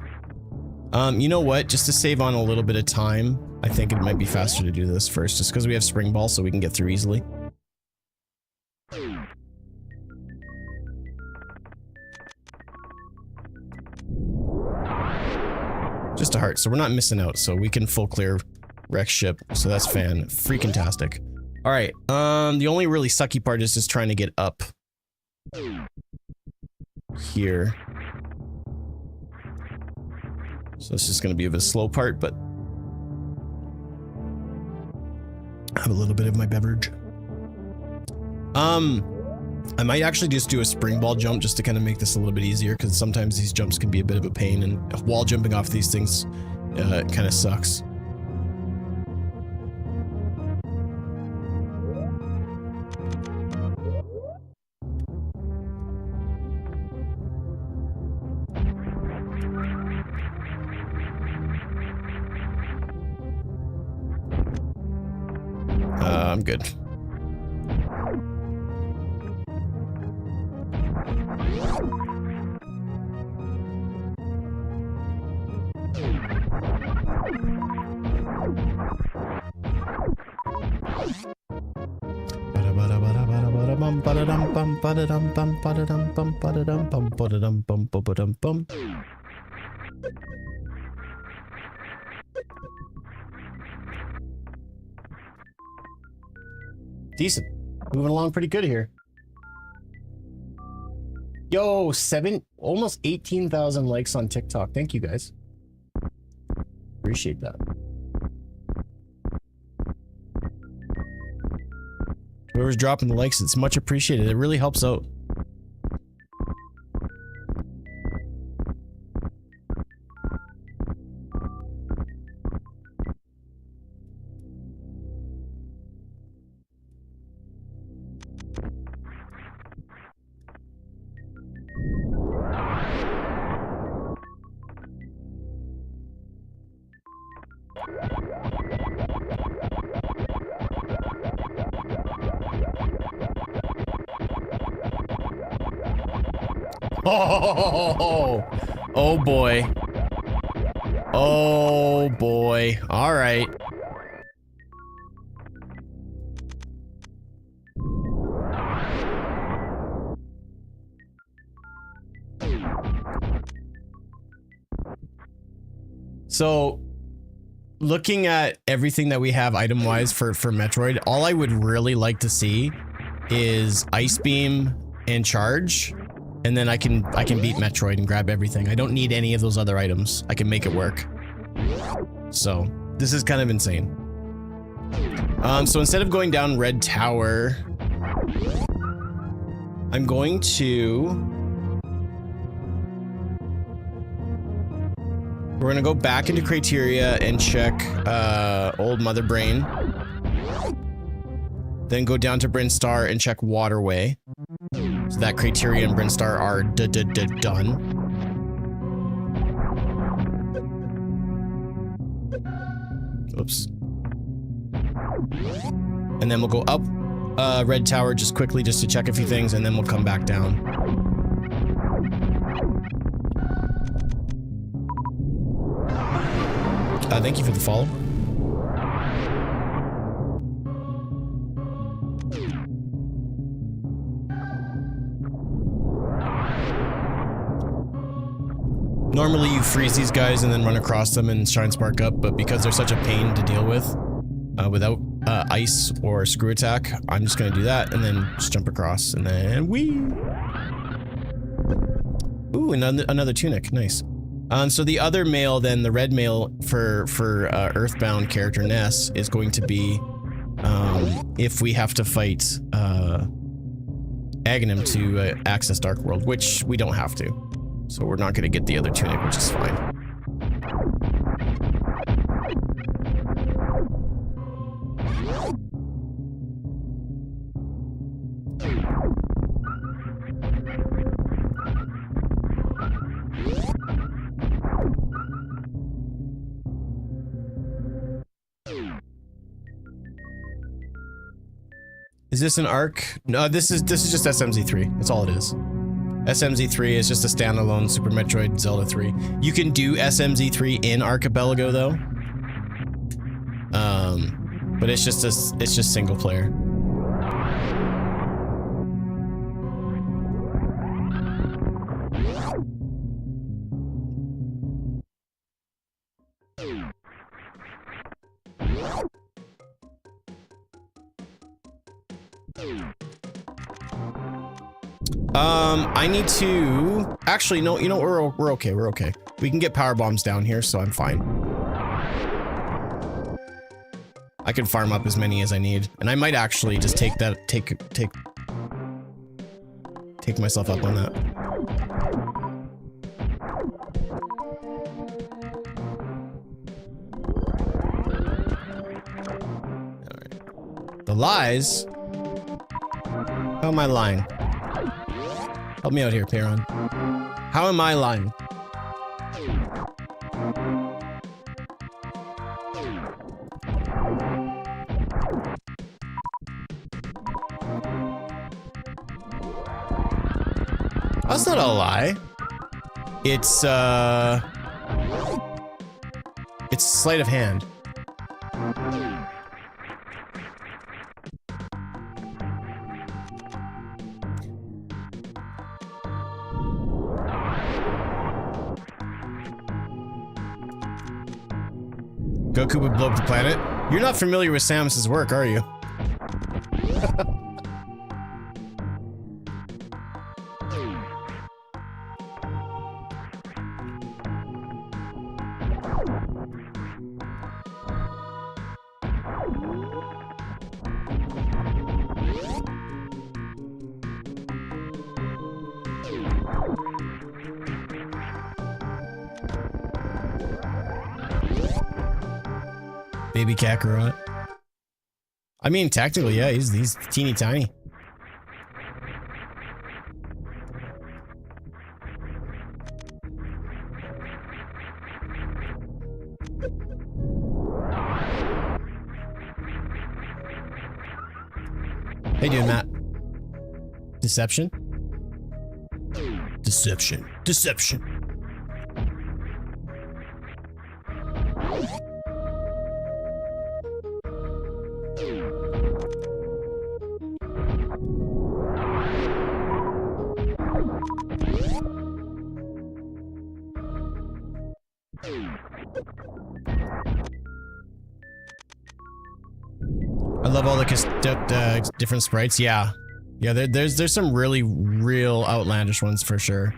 You know what? Just to save on a little bit of time, I think it might be faster to do this first, just because we have Spring Ball, so we can get through easily. Just a heart, so we're not missing out, so we can full clear wreck ship, so that's freaking-tastic. All right, the only really sucky part is just trying to get up here. So it's just going to be a bit slow part, but I have a little bit of my beverage. I might actually just do a spring ball jump just to kind of make this a little bit easier, because sometimes these jumps can be a bit of a pain, and wall jumping off these things kind of sucks. I'm good. Decent. Moving along pretty good here. Yo, almost 18,000 likes on TikTok. Thank you guys. Appreciate that. Whoever's dropping the likes, it's much appreciated. It really helps out. Oh boy. Oh boy. All right. So, looking at everything that we have item-wise for Metroid, all I would really like to see is Ice Beam, and charge, and then I can beat Metroid and grab everything. I don't need any of those other items. I can make it work. So this is kind of insane. So instead of going down Red Tower, I'm going to... We're gonna go back into Criteria and check Old Mother Brain. Then go down to Brinstar and check Waterway. So that Criteria and Brinstar are done. Oops. And then we'll go up Red Tower just quickly just to check a few things, and then we'll come back down. Thank you for the follow. Normally you freeze these guys and then run across them and shine spark up, but because they're such a pain to deal with, without ice or screw attack, I'm just gonna do that and then just jump across and then whee! Ooh, another tunic, nice. So the other mail then, the red mail for Earthbound character Ness is going to be if we have to fight Aghanim to access Dark World, which we don't have to. So we're not going to get the other tunic, which is fine. Is this an arc? No, this is just SMZ3. That's all it is. SMZ3 is just a standalone Super Metroid Zelda 3. You can do SMZ3 in Archipelago though. But it's just single player. I need to... Actually, no, you know, we're okay, we're okay. We can get power bombs down here, so I'm fine. I can farm up as many as I need. And I might actually just take myself up on that. Alright. The lies? How am I lying? Help me out here, Perron. How am I lying? That's not a lie. It's sleight of hand. Goku would blow up the planet. You're not familiar with Samus's work, are you? Baby Kakarot. I mean, technically, yeah, he's teeny tiny. How you doing, Matt? Deception? Deception. Deception. I love all the different sprites. Yeah, Yeah, there's some really real outlandish ones for sure.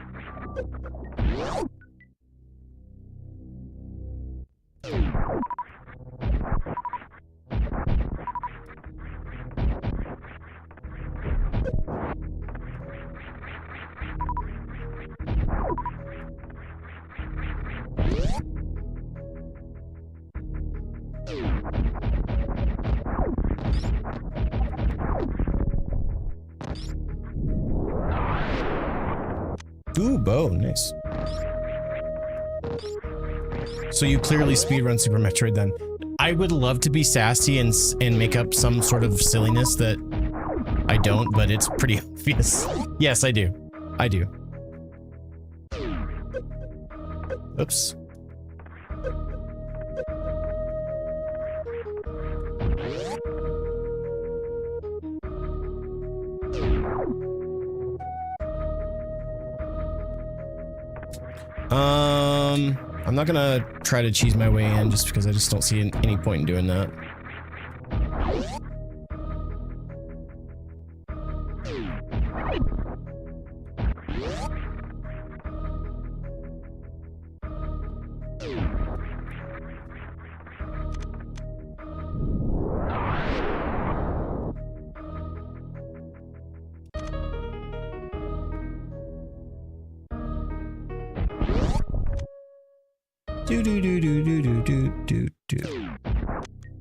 Ooh, bow, nice. So you clearly speedrun Super Metroid then. I would love to be sassy and make up some sort of silliness that I don't, but it's pretty obvious. Yes, I do. I do. Oops. I'm not gonna try to cheese my way in just because I just don't see any point in doing that.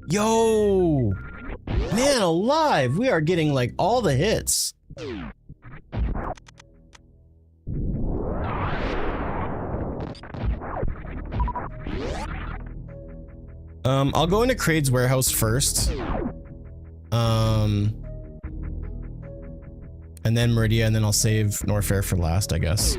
Yo! Man alive! We are getting like all the hits. I'll go into Kraid's warehouse first. And then Meridia, and then I'll save Norfair for last, I guess.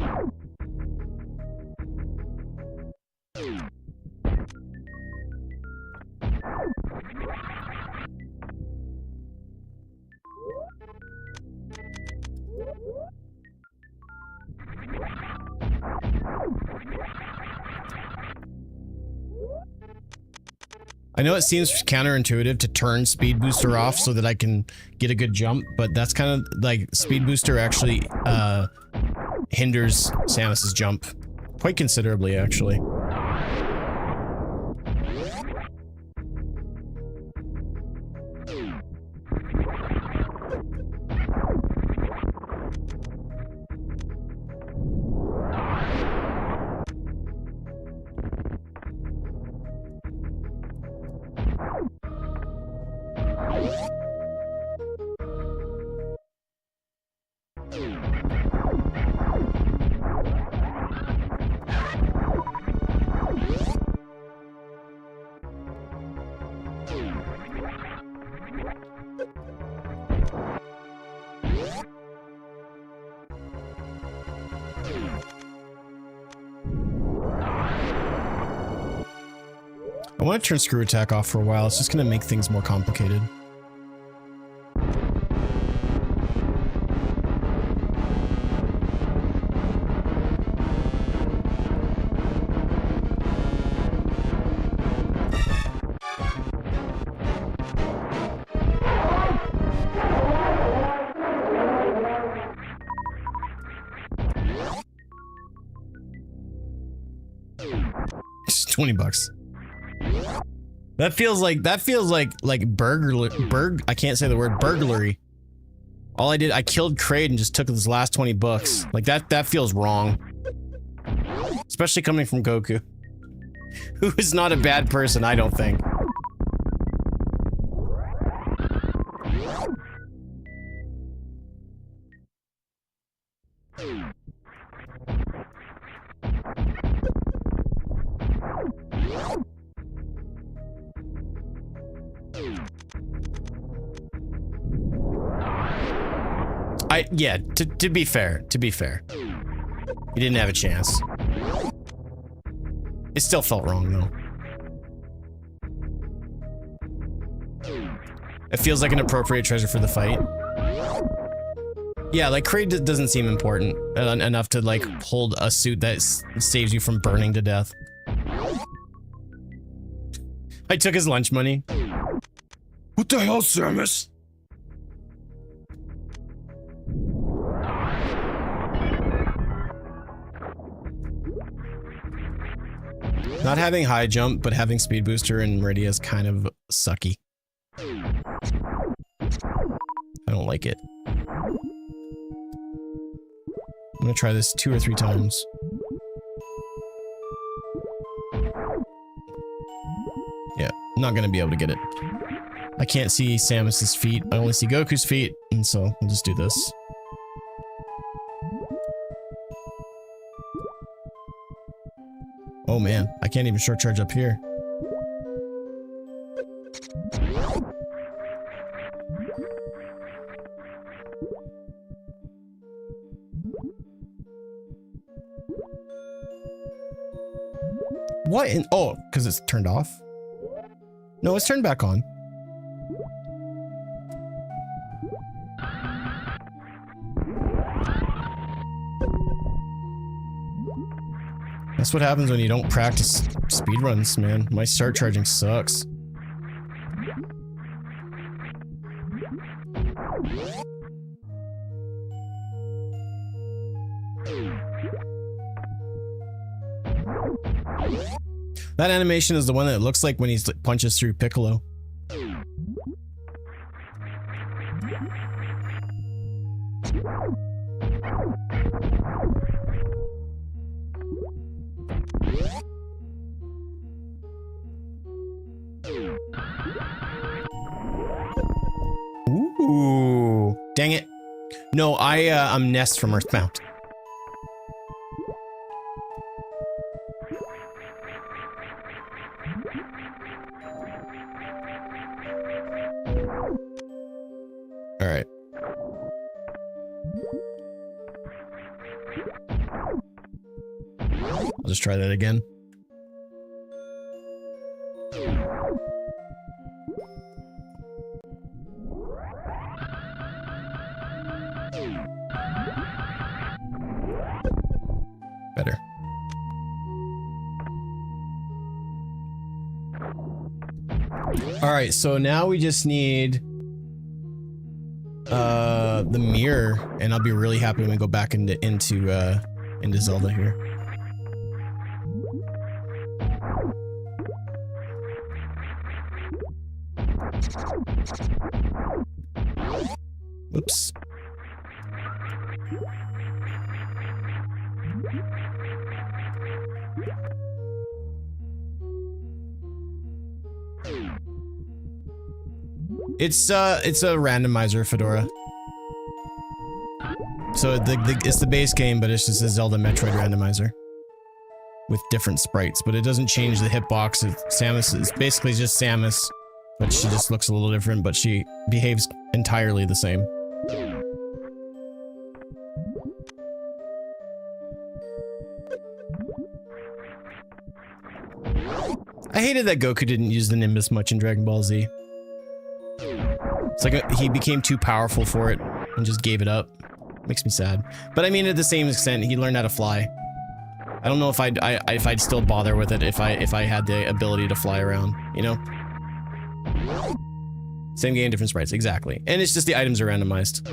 I know it seems counterintuitive to turn Speed Booster off so that I can get a good jump, but that's kind of like Speed Booster actually hinders Samus's jump quite considerably, actually. I want to turn Screw Attack off for a while. It's just going to make things more complicated. Just $20. That feels like I can't say the word burglary. All I did, I killed Kraid and just took his last 20 bucks. Like that feels wrong. Especially coming from Goku. Who is not a bad person, I don't think. Yeah, to be fair, he didn't have a chance. It still felt wrong though. It feels like an appropriate treasure for the fight. Yeah, like Kraid doesn't seem important enough to like hold a suit that saves you from burning to death. I took his lunch money. What the hell, Samus? Not having high jump, but having speed booster in Meridia is kind of sucky. I don't like it. I'm gonna try this 2 or 3 times. Yeah, I'm not gonna be able to get it. I can't see Samus's feet. I only see Goku's feet, and so we'll just do this. Oh man, I can't even short charge up here. What in— oh, because it's turned off? No, it's turned back on. That's what happens when you don't practice speedruns, man. My start charging sucks. That animation is the one that looks like when he punches through Piccolo. Ooh, dang it. No, I'm Nest from Earthbound. All right. I'll just try that again. Better. All right, so now we just need the mirror, and I'll be really happy when we go back into Zelda here. Oops. It's a randomizer, Fedora. So it's the base game, but it's just a Zelda Metroid randomizer with different sprites, but it doesn't change the hitbox. Samus is basically just Samus, but she just looks a little different, but she behaves entirely the same. I hated that Goku didn't use the Nimbus much in Dragon Ball Z. It's like he became too powerful for it and just gave it up. Makes me sad. But I mean, at the same extent, he learned how to fly. I don't know if I'd still bother with it if I had the ability to fly around, you know? Same game, different sprites, exactly. And it's just the items are randomized.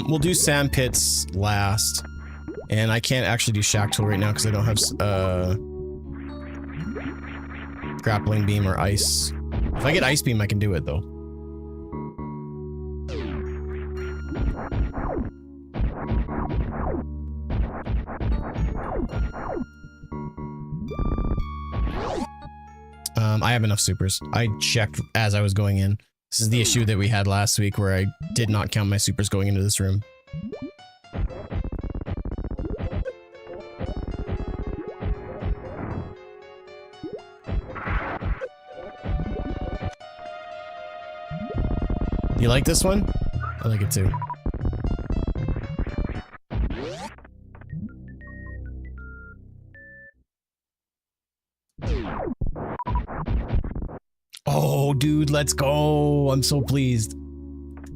We'll do Sand Pits last. And I can't actually do Shack Tool right now because I don't have, Grappling Beam or Ice. If I get Ice Beam, I can do it, though. I have enough supers. I checked as I was going in. This is the issue that we had last week where I did not count my supers going into this room. You like this one? I like it too. Oh, dude, let's go. I'm so pleased.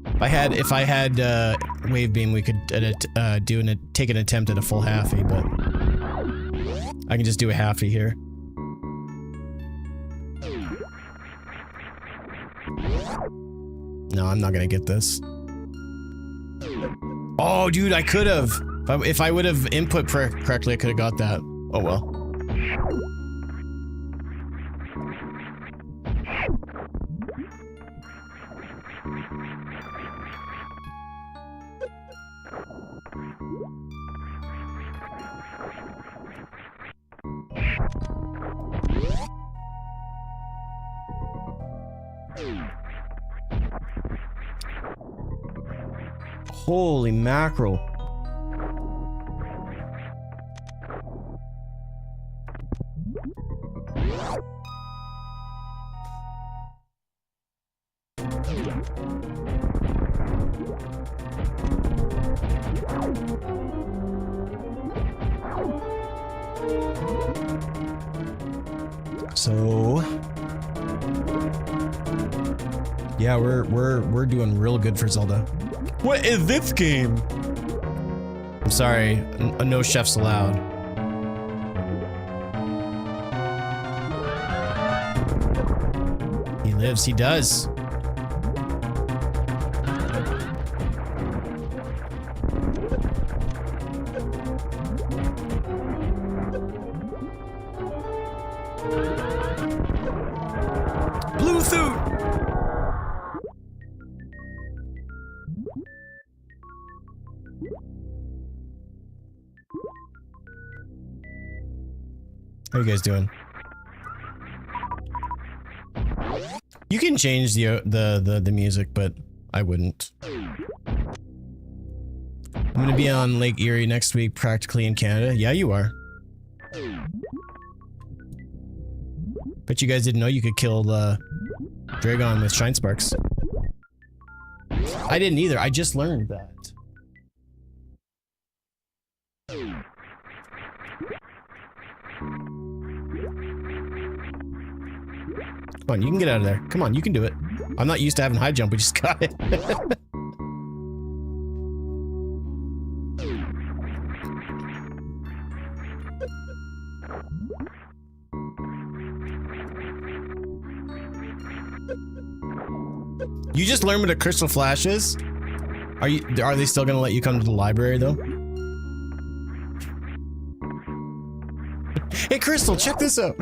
If I had wave beam, we could take an attempt at a full halfie, but I can just do a halfie here. No, I'm not gonna get this. Oh, dude, I could have. If I would have input correctly, I could have got that. Oh well. Holy mackerel. So yeah, we're doing real good for Zelda. What is this game? I'm sorry, no chefs allowed. He lives, he does. Blue suit! How you guys doing? You can change the music, but I wouldn't. I'm gonna be on Lake Erie next week, practically in Canada. Yeah, you are. Bet you guys didn't know you could kill Dragon with Shine Sparks. I didn't either. I just learned that. Come on, you can get out of there. Come on, you can do it. I'm not used to having high jump, we just got it. You just learned what a crystal flash is? Are they still gonna let you come to the library though? Hey Crystal, check this out.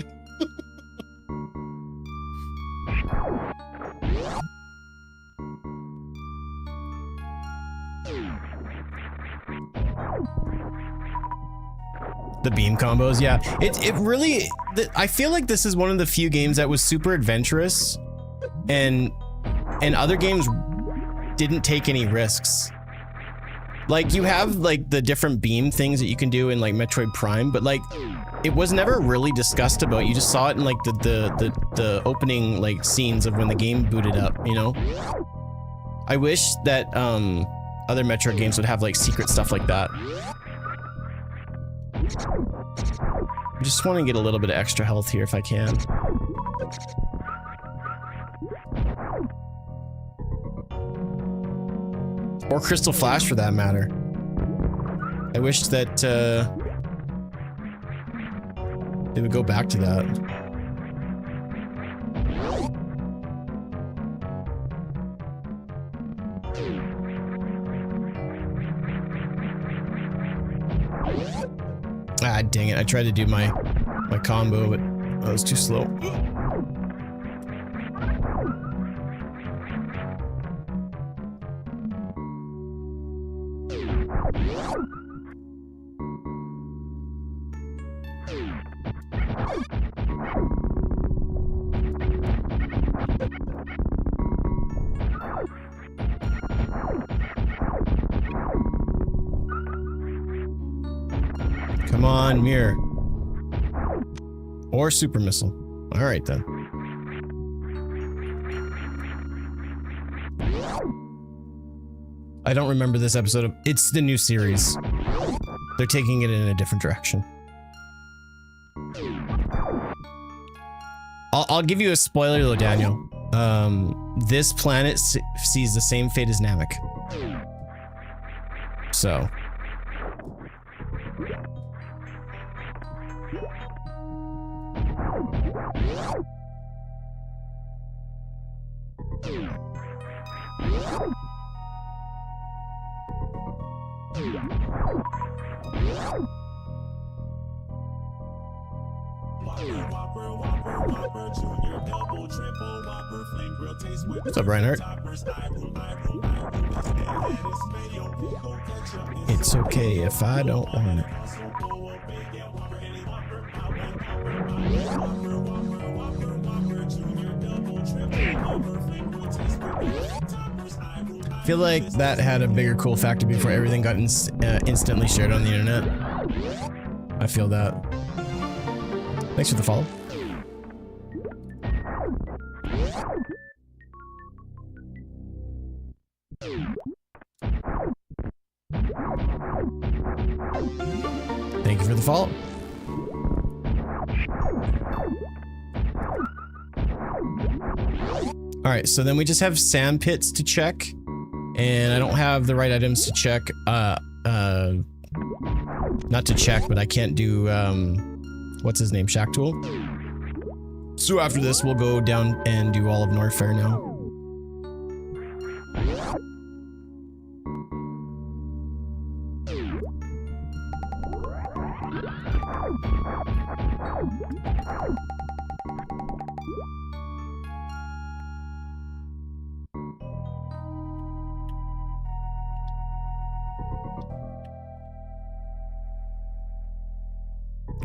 The beam combos, yeah. It really, I feel like this is one of the few games that was super adventurous and other games didn't take any risks. Like you have like the different beam things that you can do in like Metroid Prime, but like it was never really discussed about. You just saw it in like the opening like scenes of when the game booted up, you know? I wish that other Metroid games would have like secret stuff like that. I just want to get a little bit of extra health here if I can. Or Crystal Flash for that matter. I wish that they would go back to that. Ah, dang it. I tried to do my combo, but that was too slow. Come on, mirror. Or super missile. All right then. I don't remember this episode of. It's the new series. They're taking it in a different direction. I'll give you a spoiler though, Daniel. This planet sees the same fate as Namek. So. What's up, Reinhardt? It's okay if I don't want it. I feel like that had a bigger cool factor before everything got instantly shared on the internet. I feel that. Thanks for the follow. Thank you for the follow. Alright, so then we just have sand pits to check. And I don't have the right items to check. Not to check, but I can't do, what's his name? Shack Tool? So after this, we'll go down and do all of Norfair now.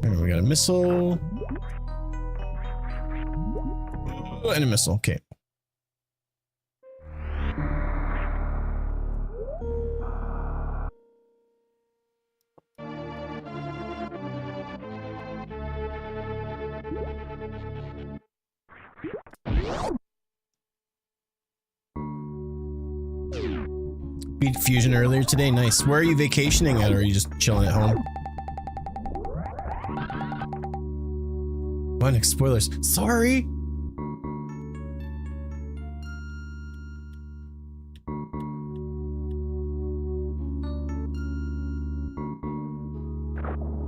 And we got a missile. And a missile, okay. Beat Fusion earlier today, nice. Where are you vacationing at, or are you just chilling at home? Oh, next spoilers. Sorry.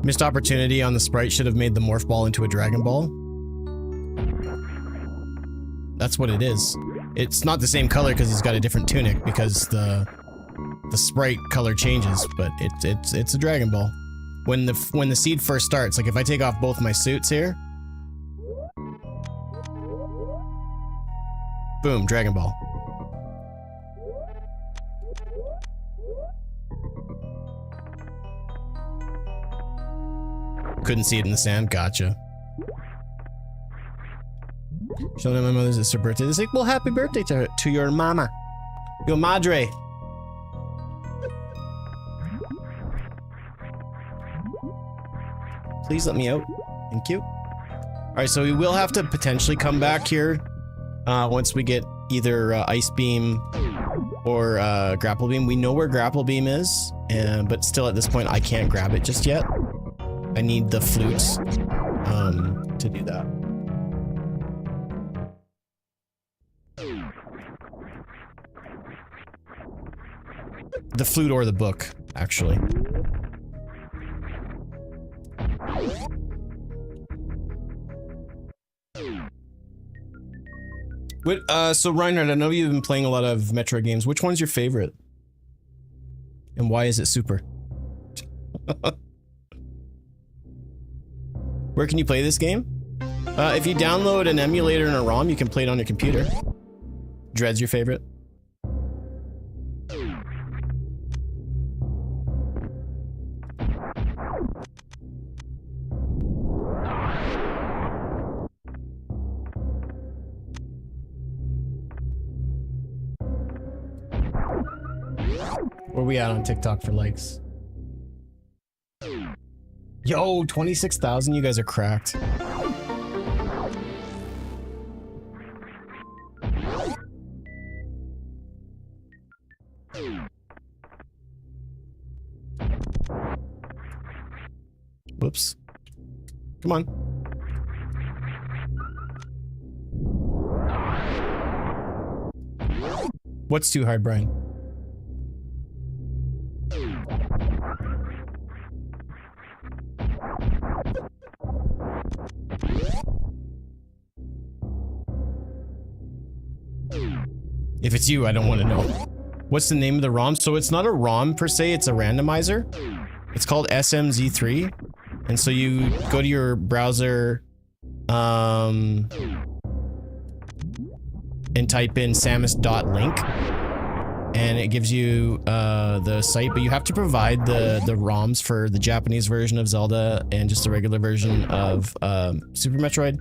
Missed opportunity on the sprite. Should have made the morph ball into a Dragon Ball. That's what it is. It's not the same color because he's got a different tunic because the sprite color changes, but it's a Dragon Ball. When the seed first starts, like if I take off both my suits here, boom, Dragon Ball. Couldn't see it in the sand. Gotcha. Showing my mother's it's her birthday. It's like, well, happy birthday to your mama. Your madre. Please let me out. Thank you. Alright, so we will have to potentially come back here once we get either Ice Beam or Grapple Beam. We know where Grapple Beam is, but still at this point I can't grab it just yet. I need the flutes to do that. The flute or the book, actually. What, so Reinhardt, I know you've been playing a lot of Metro games. Which one's your favorite? And why is it super? Where can you play this game? If you download an emulator and a ROM, you can play it on your computer. Dread's your favorite? Where we at on TikTok for likes? Yo, 26,000. You guys are cracked. Whoops. Come on. What's too hard, Brian? If it's you, I don't want to know. What's the name of the ROM? So it's not a ROM per se, it's a randomizer. It's called SMZ3. And so you go to your browser and type in samus.link and it gives you the site, but you have to provide the ROMs for the Japanese version of Zelda and just the regular version of Super Metroid.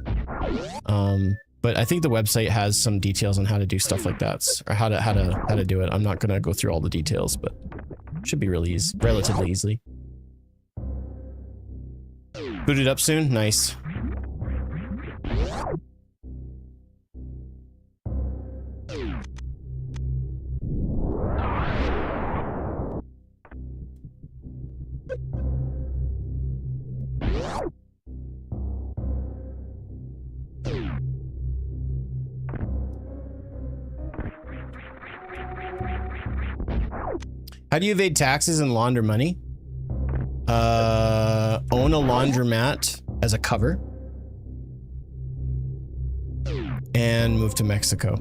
But I think the website has some details on how to do stuff like that, or how to do it. I'm not gonna go through all the details, but should be really easy, relatively easily. Booted up soon? Nice. How do you evade taxes and launder money? Own a laundromat as a cover. And move to Mexico.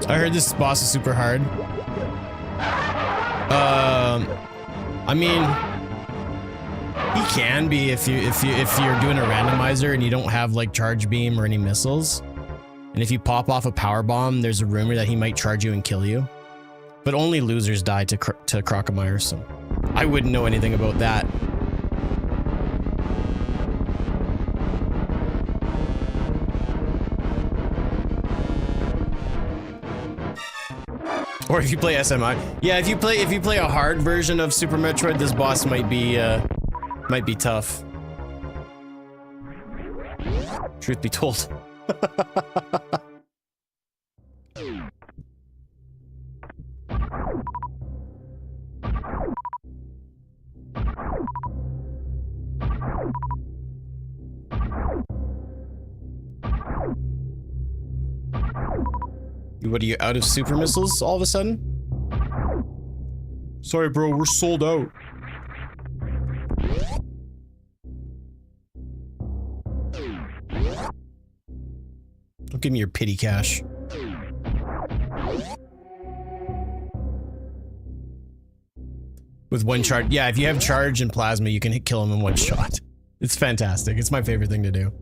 I heard this boss is super hard. I mean, he can be if you're doing a randomizer and you don't have like charge beam or any missiles. And if you pop off a power bomb, there's a rumor that he might charge you and kill you. But only losers die to Crocomire, so I wouldn't know anything about that. Or if you play SMI. Yeah, if you play a hard version of Super Metroid, this boss might be tough. Truth be told. What are you, out of super missiles all of a sudden? Sorry, bro, we're sold out. Don't give me your pity cash. With one charge. Yeah, if you have charge and plasma, you can kill him in one shot. It's fantastic. It's my favorite thing to do.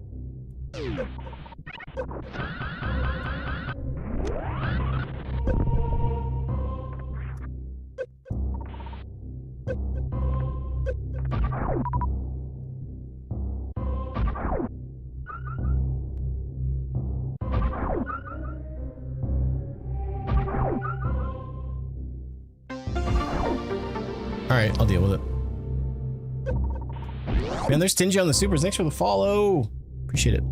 Alright, I'll deal with it. Man, there's Stingy on the supers. Thanks for the follow. Appreciate it.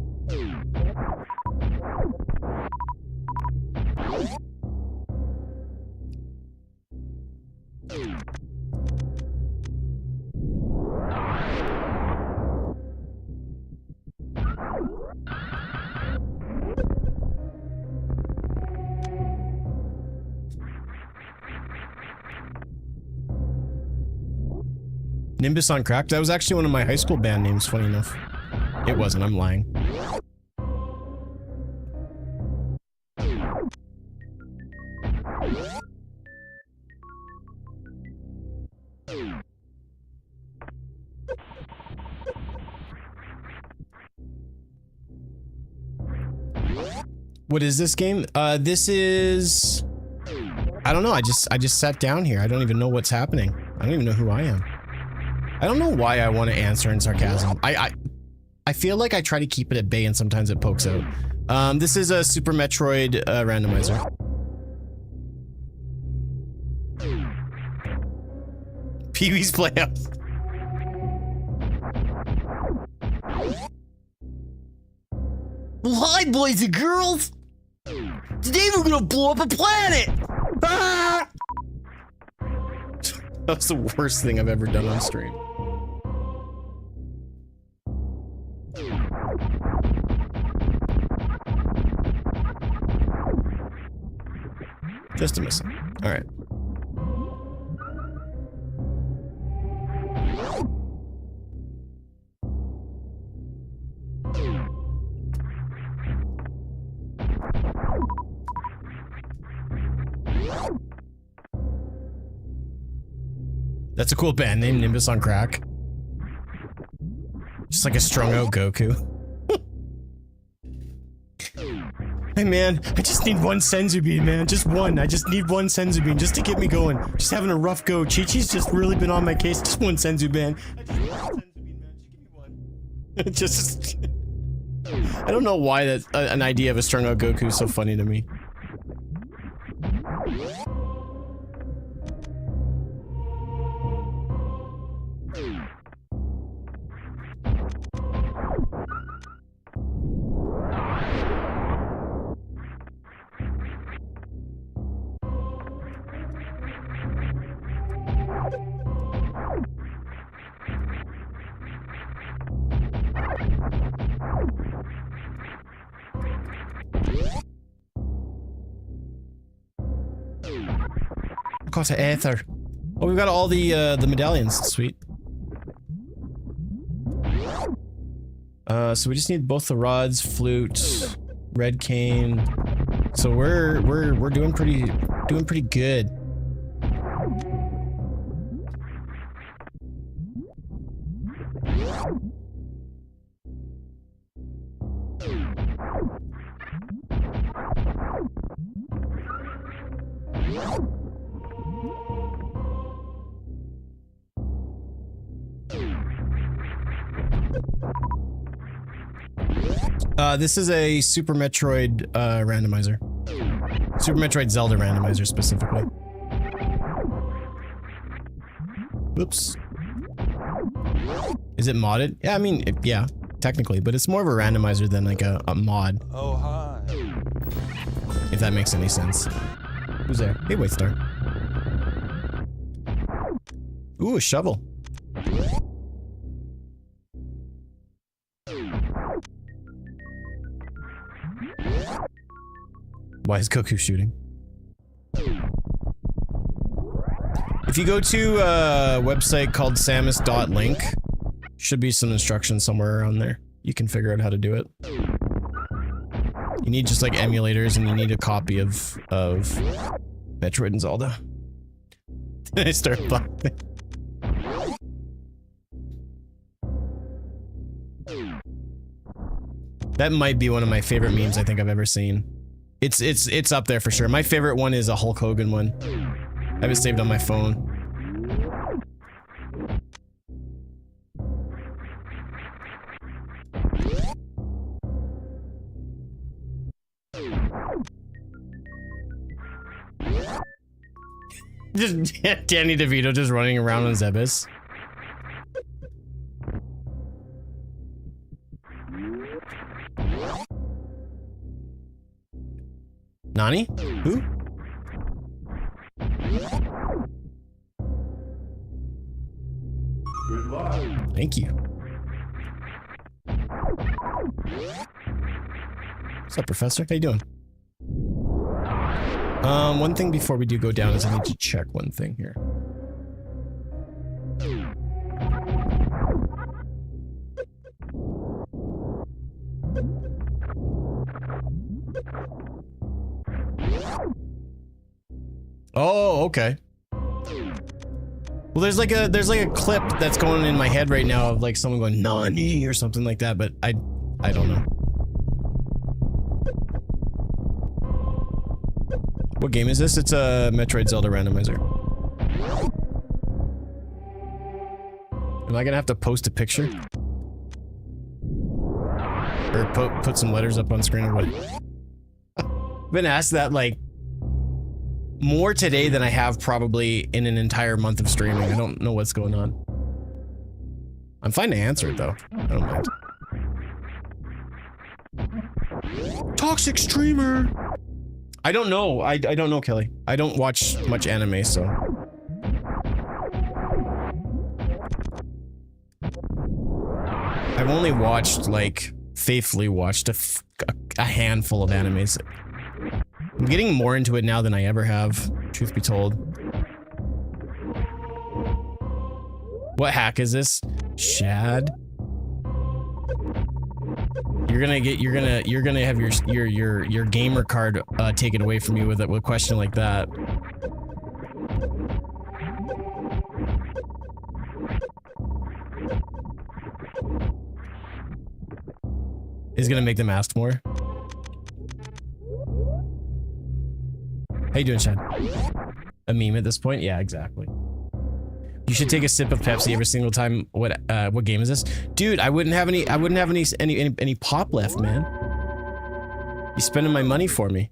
Nimbus on Crack? That was actually one of my high school band names, funny enough. It wasn't, I'm lying. What is this game? This is... I don't know, I just sat down here. I don't even know what's happening. I don't even know who I am. I don't know why I want to answer in sarcasm. I feel like I try to keep it at bay and sometimes it pokes out. This is a Super Metroid randomizer. Pee-wee's Playhouse. Well, hi, boys and girls! Today we're gonna blow up a planet! Ah! That's the worst thing I've ever done on stream. Just a missile. Alright. That's a cool band name, Nimbus on Crack. Just like a strung out Goku. Hey man, I just need one Senzu bean, man. Just one. I just need one Senzu bean just to get me going. Just having a rough go. Chi-Chi's just really been on my case. Just one Senzu bean. I just need one Senzu bean, man. Just give me one. Just... I don't know why that an idea of a strung out Goku is so funny to me. Got to Aether. Oh, we've got all the medallions. Sweet. So we just need both the rods, flute, red cane. So we're doing pretty good. This is a Super Metroid randomizer. Super Metroid Zelda randomizer specifically. Oops. Is it modded? Yeah, I mean, yeah, technically, but it's more of a randomizer than like a mod. Oh, hi. If that makes any sense. Who's there? Hey, White Star. Ooh, a shovel. Why is Goku shooting? If you go to a website called samus.link, should be some instructions somewhere around there. You can figure out how to do it. You need just like emulators and you need a copy of Metroid and Zelda. Then I start laughing. That might be one of my favorite memes I think I've ever seen. It's up there for sure. My favorite one is a Hulk Hogan one. I have it saved on my phone. Just Danny DeVito just running around on Zebus. Nani? Who? Good luck. Thank you. What's up, Professor? How you doing? One thing before we do go down is I need to check one thing here. Oh, okay. Well, there's like a clip that's going in my head right now of like someone going "Nani" or something like that, but I don't know. What game is this? It's a Metroid Zelda randomizer. Am I gonna have to post a picture? Or put some letters up on screen or what? I've been asked that like more today than I have probably in an entire month of streaming. I don't know what's going on. I'm fine to answer it though. I don't mind. Toxic streamer. I don't know. I don't know, Kelly. I don't watch much anime, so. I've only watched like faithfully watched a handful of animes. I'm getting more into it now than I ever have, truth be told. What hack is this? Shad? You're gonna have your gamer card taken away from you with a question like that. Is gonna make them ask more. How you doing, Shad? A meme at this point? Yeah, exactly. You should take a sip of Pepsi every single time. What game is this? Dude, I wouldn't have any pop left, man. You're spending my money for me.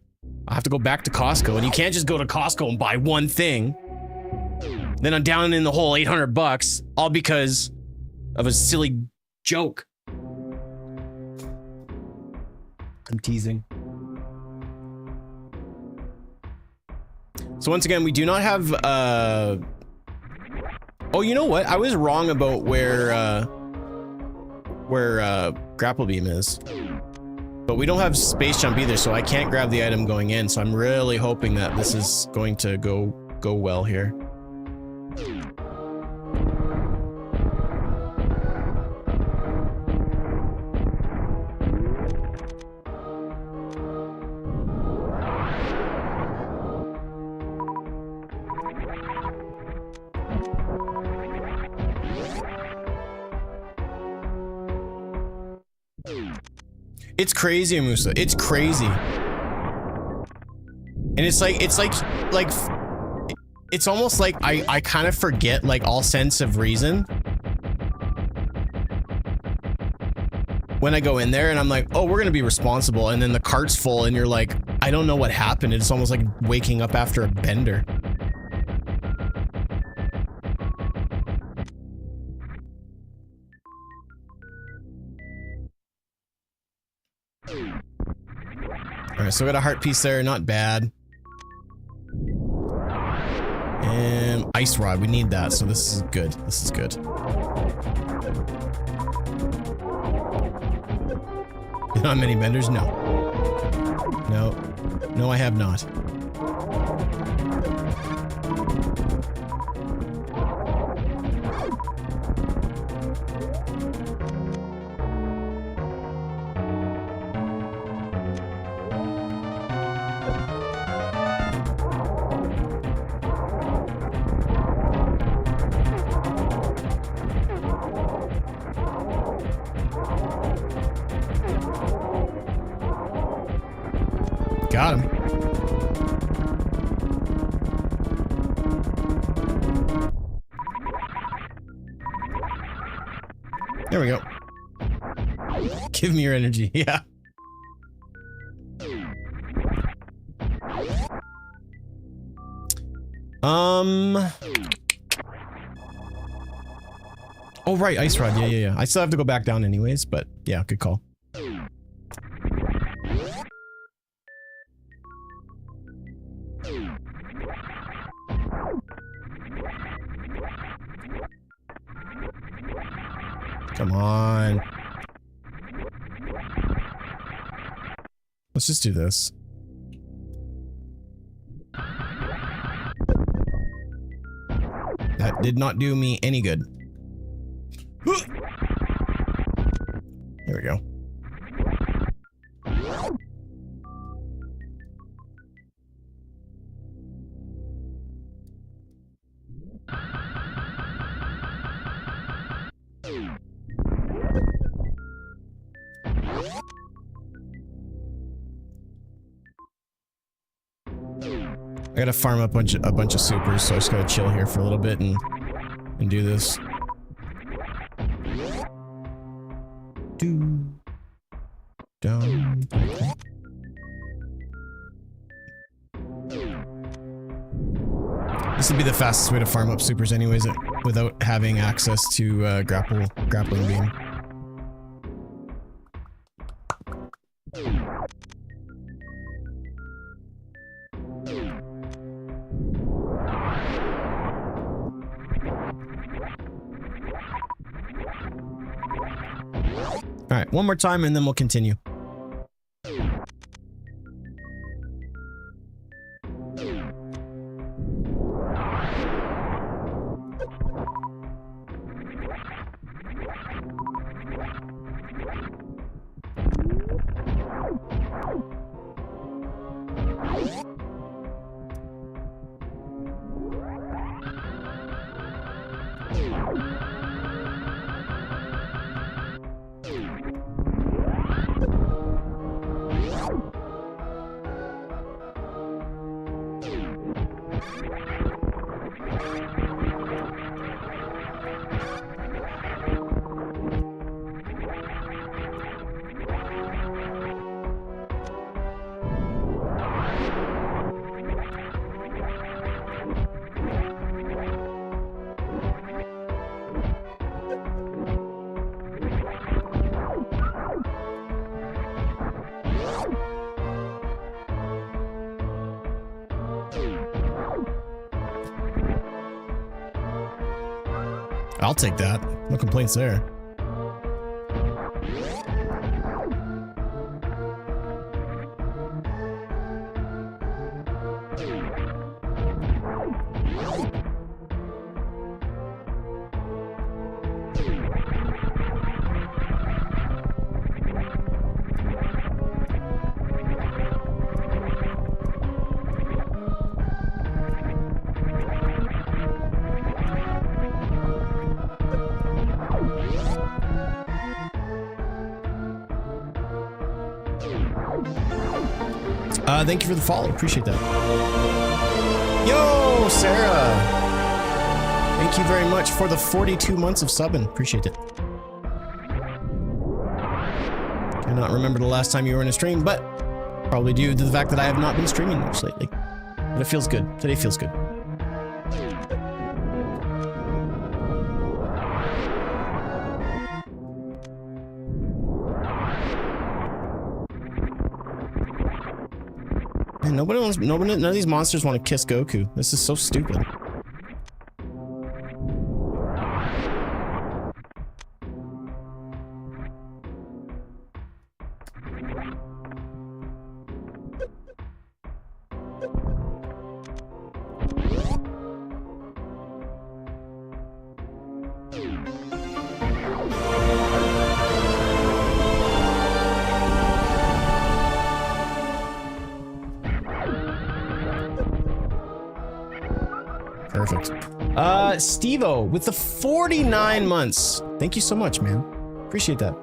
I have to go back to Costco, and you can't just go to Costco and buy one thing. Then I'm down in the hole $800, all because of a silly joke. I'm teasing. So once again, we do not have, oh, you know what? I was wrong about where grapple beam is. But we don't have space jump either, so I can't grab the item going in, so I'm really hoping that this is going to go well here. It's crazy, Musa. It's crazy. And it's almost like I kind of forget like all sense of reason when I go in there and I'm like, oh, we're gonna be responsible, and then the cart's full and you're like, I don't know what happened. It's almost like waking up after a bender. Alright, so we got a heart piece there, not bad. And ice rod, we need that, so this is good. This is good. You don't have many benders? No. No. No, I have not. Got him. There we go. Give me your energy. Yeah. Oh, right. Ice rod. Yeah. I still have to go back down anyways, but yeah, good call. Come on. Let's just do this. That did not do me any good. There we go. I gotta farm up a bunch of supers, so I just gotta chill here for a little bit and do this. Down. This would be the fastest way to farm up supers anyways, without having access to grappling beam. All right, one more time and then we'll continue. I'll take that. No complaints there. Thank you for the follow. Appreciate that. Yo, Sarah. Thank you very much for the 42 months of subbing. Appreciate it. Cannot remember the last time you were in a stream, but probably due to the fact that I have not been streaming much lately. But it feels good. Today feels good. None of these monsters want to kiss Goku. This is so stupid. Perfect. Steve-O with the 49 months. Thank you so much, man. Appreciate that.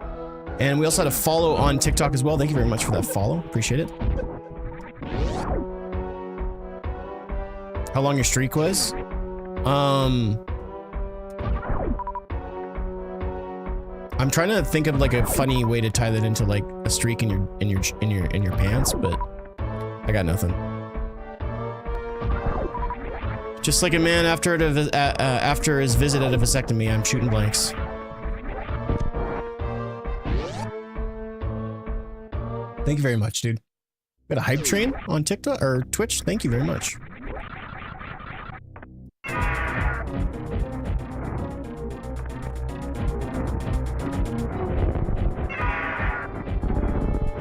And we also had a follow on TikTok as well. Thank you very much for that follow. Appreciate it. How long your streak was? I'm trying to think of like a funny way to tie that into like a streak in your pants, but I got nothing. Just like a man after his visit at a vasectomy, I'm shooting blanks. Thank you very much, dude. Got a hype train on TikTok or Twitch? Thank you very much.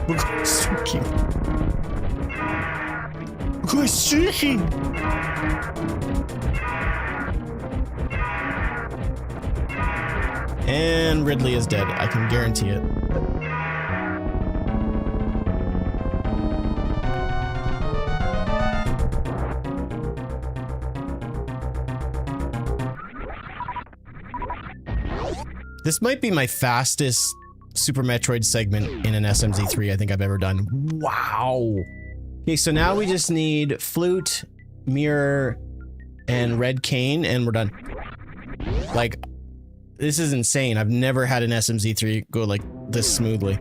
Look, so cute. Who's streaking? And Ridley is dead. I can guarantee it. This might be my fastest Super Metroid segment in an SMZ3 I think I've ever done. Wow. Okay, so now we just need flute, mirror, and red cane, and we're done. Like, this is insane. I've never had an SMZ3 go like this smoothly.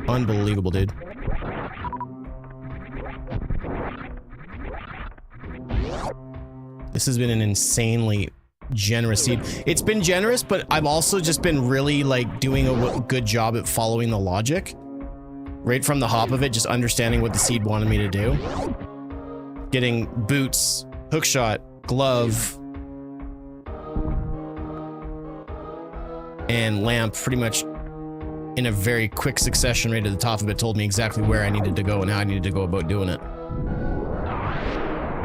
Unbelievable, dude. This has been an insanely generous seed. It's been generous, but I've also just been really like doing a good job at following the logic. Right from the hop of it, just understanding what the seed wanted me to do. Getting boots, hookshot, glove, and lamp pretty much in a very quick succession right at the top of it. Told me exactly where I needed to go and how I needed to go about doing it.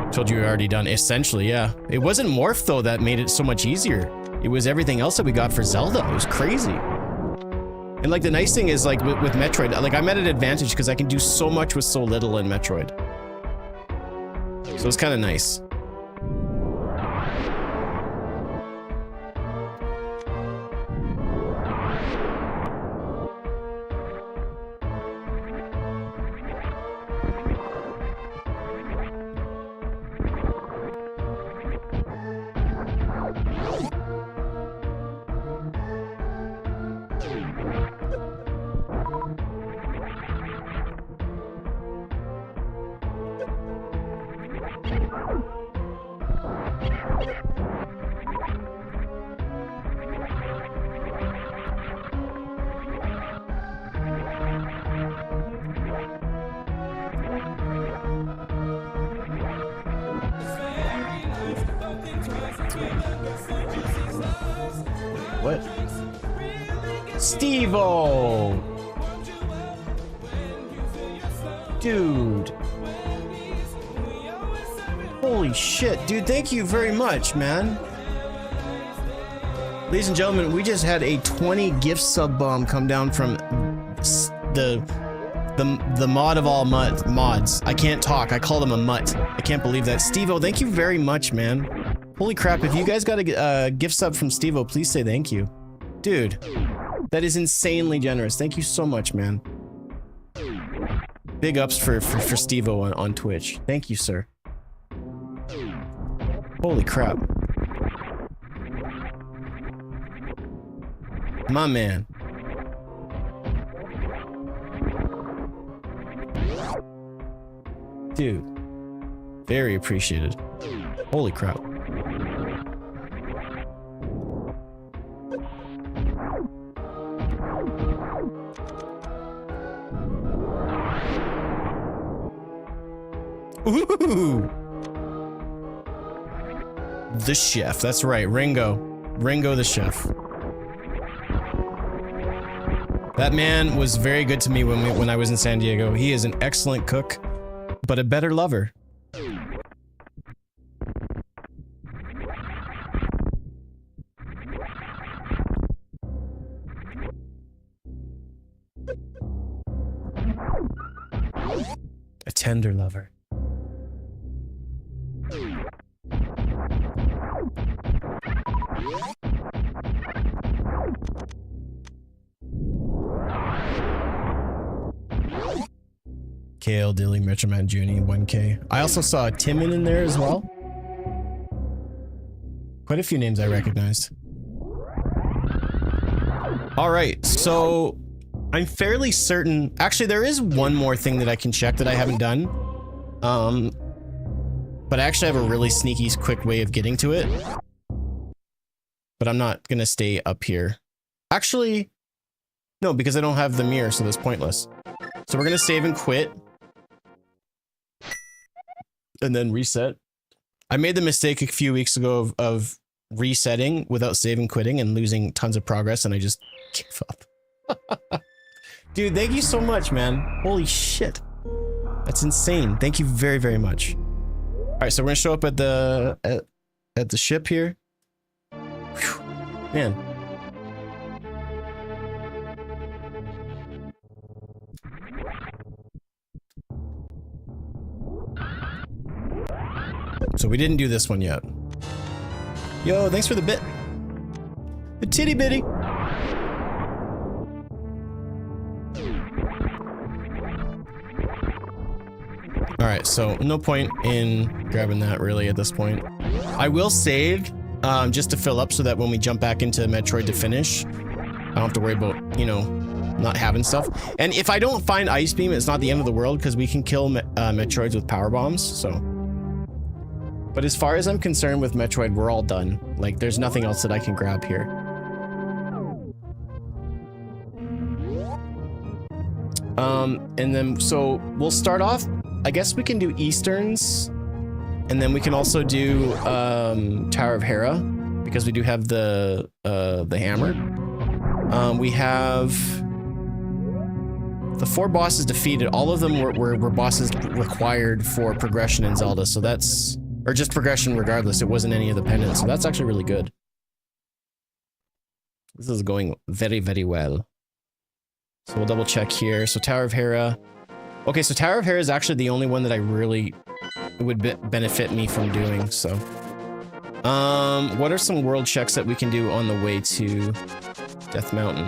Told you we already done, essentially, yeah. It wasn't Morph, though, that made it so much easier. It was everything else that we got for Zelda. It was crazy. And, like, the nice thing is, like, with Metroid, like, I'm at an advantage because I can do so much with so little in Metroid. So it's kind of nice. What? Steve-O! Dude. Holy shit, dude, thank you very much, man. Ladies and gentlemen, we just had a 20 gift sub bomb come down from the mod of all mods. I can't talk, I called him a mutt. I can't believe that. Steve-O, thank you very much, man. Holy crap, if you guys got a gift sub from Steve-O, please say thank you. Dude, that is insanely generous. Thank you so much, man. Big ups for Steve-O on Twitch. Thank you, sir. Holy crap. My man. Dude. Very appreciated. Holy crap. Ooh. The chef, that's right, Ringo. Ringo the chef. That man was very good to me when I was in San Diego. He is an excellent cook, but a better lover. A tender lover. Kale, Dilly, Metroman, Junie, 1K. I also saw Timon in there as well. Quite a few names I recognized. Alright, so I'm fairly certain... Actually, there is one more thing that I can check that I haven't done. But I actually have a really sneaky, quick way of getting to it. But I'm not gonna stay up here. Actually, no, because I don't have the mirror, so that's pointless. So we're gonna save and quit. And then reset. I made the mistake a few weeks ago of resetting without saving, quitting, and losing tons of progress, and I just gave up. Dude, thank you so much, man. Holy shit. That's insane. Thank you very, very much. Alright, so we're gonna show up at the ship here. Whew. Man. So we didn't do this one yet. Yo, thanks for the bit. The titty bitty. right, so no point in grabbing that really at this point. I will save just to fill up so that when we jump back into Metroid to finish, I don't have to worry about, you know, not having stuff. And if I don't find Ice Beam, it's not the end of the world because we can kill Metroids with power bombs, so. But as far as I'm concerned with Metroid, we're all done. Like, there's nothing else that I can grab here. And then, so we'll start off, I guess we can do Easterns, and then we can also do Tower of Hera, because we do have the hammer. We have the 4 bosses defeated. All of them were bosses required for progression in Zelda, so that's, or just progression regardless. It wasn't any of the pendants, so that's actually really good. This is going very, very well. So we'll double check here. So Tower of Hera. Okay, so Tower of Hera is actually the only one that I really would benefit me from doing, so. What are some world checks that we can do on the way to Death Mountain?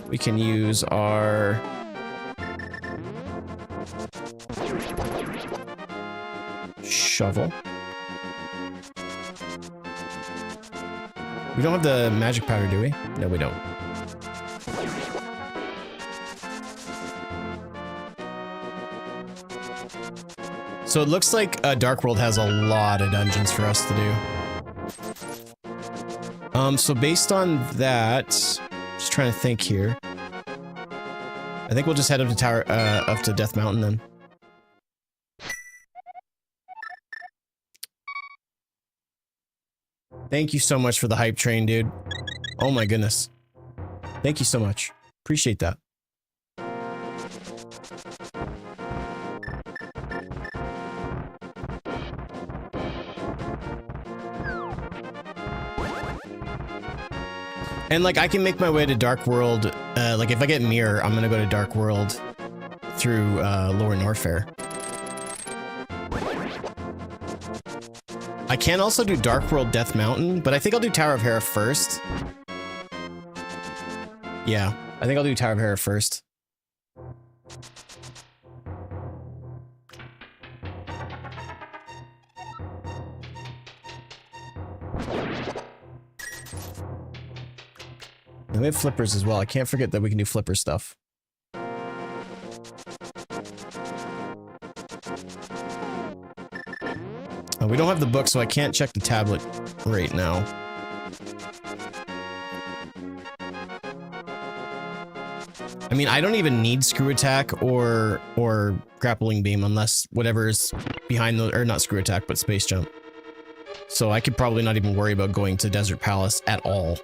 We can use our... shovel. We don't have the magic powder, do we? No, we don't. So it looks like Dark World has a lot of dungeons for us to do. So based on that, just trying to think here. I think we'll just head up to up to Death Mountain then. Thank you so much for the hype train, dude. Oh my goodness. Thank you so much. Appreciate that. And like, I can make my way to Dark World. Like if I get Mirror, I'm gonna go to Dark World through Lower Norfair. I can also do Dark World Death Mountain, but I think I'll do Tower of Hera first. Yeah, I think I'll do Tower of Hera first. And we have flippers as well. I can't forget that we can do flipper stuff. We don't have the book, so I can't check the tablet right now. I mean, I don't even need Screw Attack or Grappling Beam unless whatever's behind the, or not Screw Attack, but Space Jump. So I could probably not even worry about going to Desert Palace at all.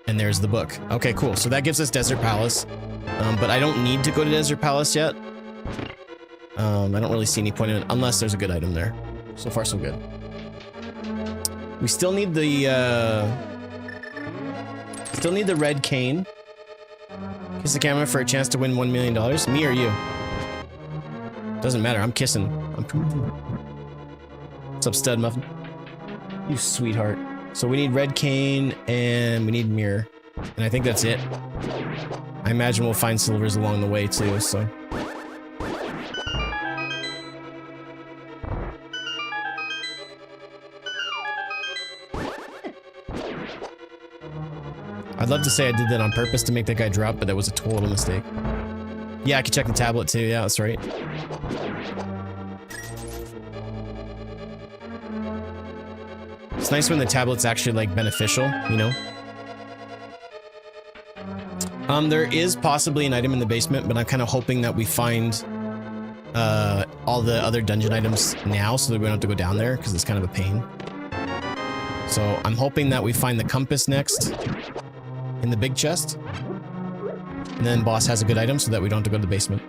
And there's the book. Okay, cool. So that gives us Desert Palace. But I don't need to go to Desert Palace yet. I don't really see any point in it unless there's a good item there. So far, so good. We still need the red cane. Kiss the camera for a chance to win $1 million. Me or you? Doesn't matter. I'm kissing. What's up, Stud Muffin? You sweetheart. So we need red cane and we need mirror. And I think that's it. I imagine we'll find silvers along the way too, so. I'd love to say I did that on purpose to make that guy drop, but that was a total mistake. Yeah, I can check the tablet too. Yeah, that's right. It's nice when the tablet's actually like beneficial, you know? There is possibly an item in the basement, but I'm kind of hoping that we find all the other dungeon items now so that we don't have to go down there because it's kind of a pain. So I'm hoping that we find the compass next in the big chest. And then boss has a good item so that we don't have to go to the basement.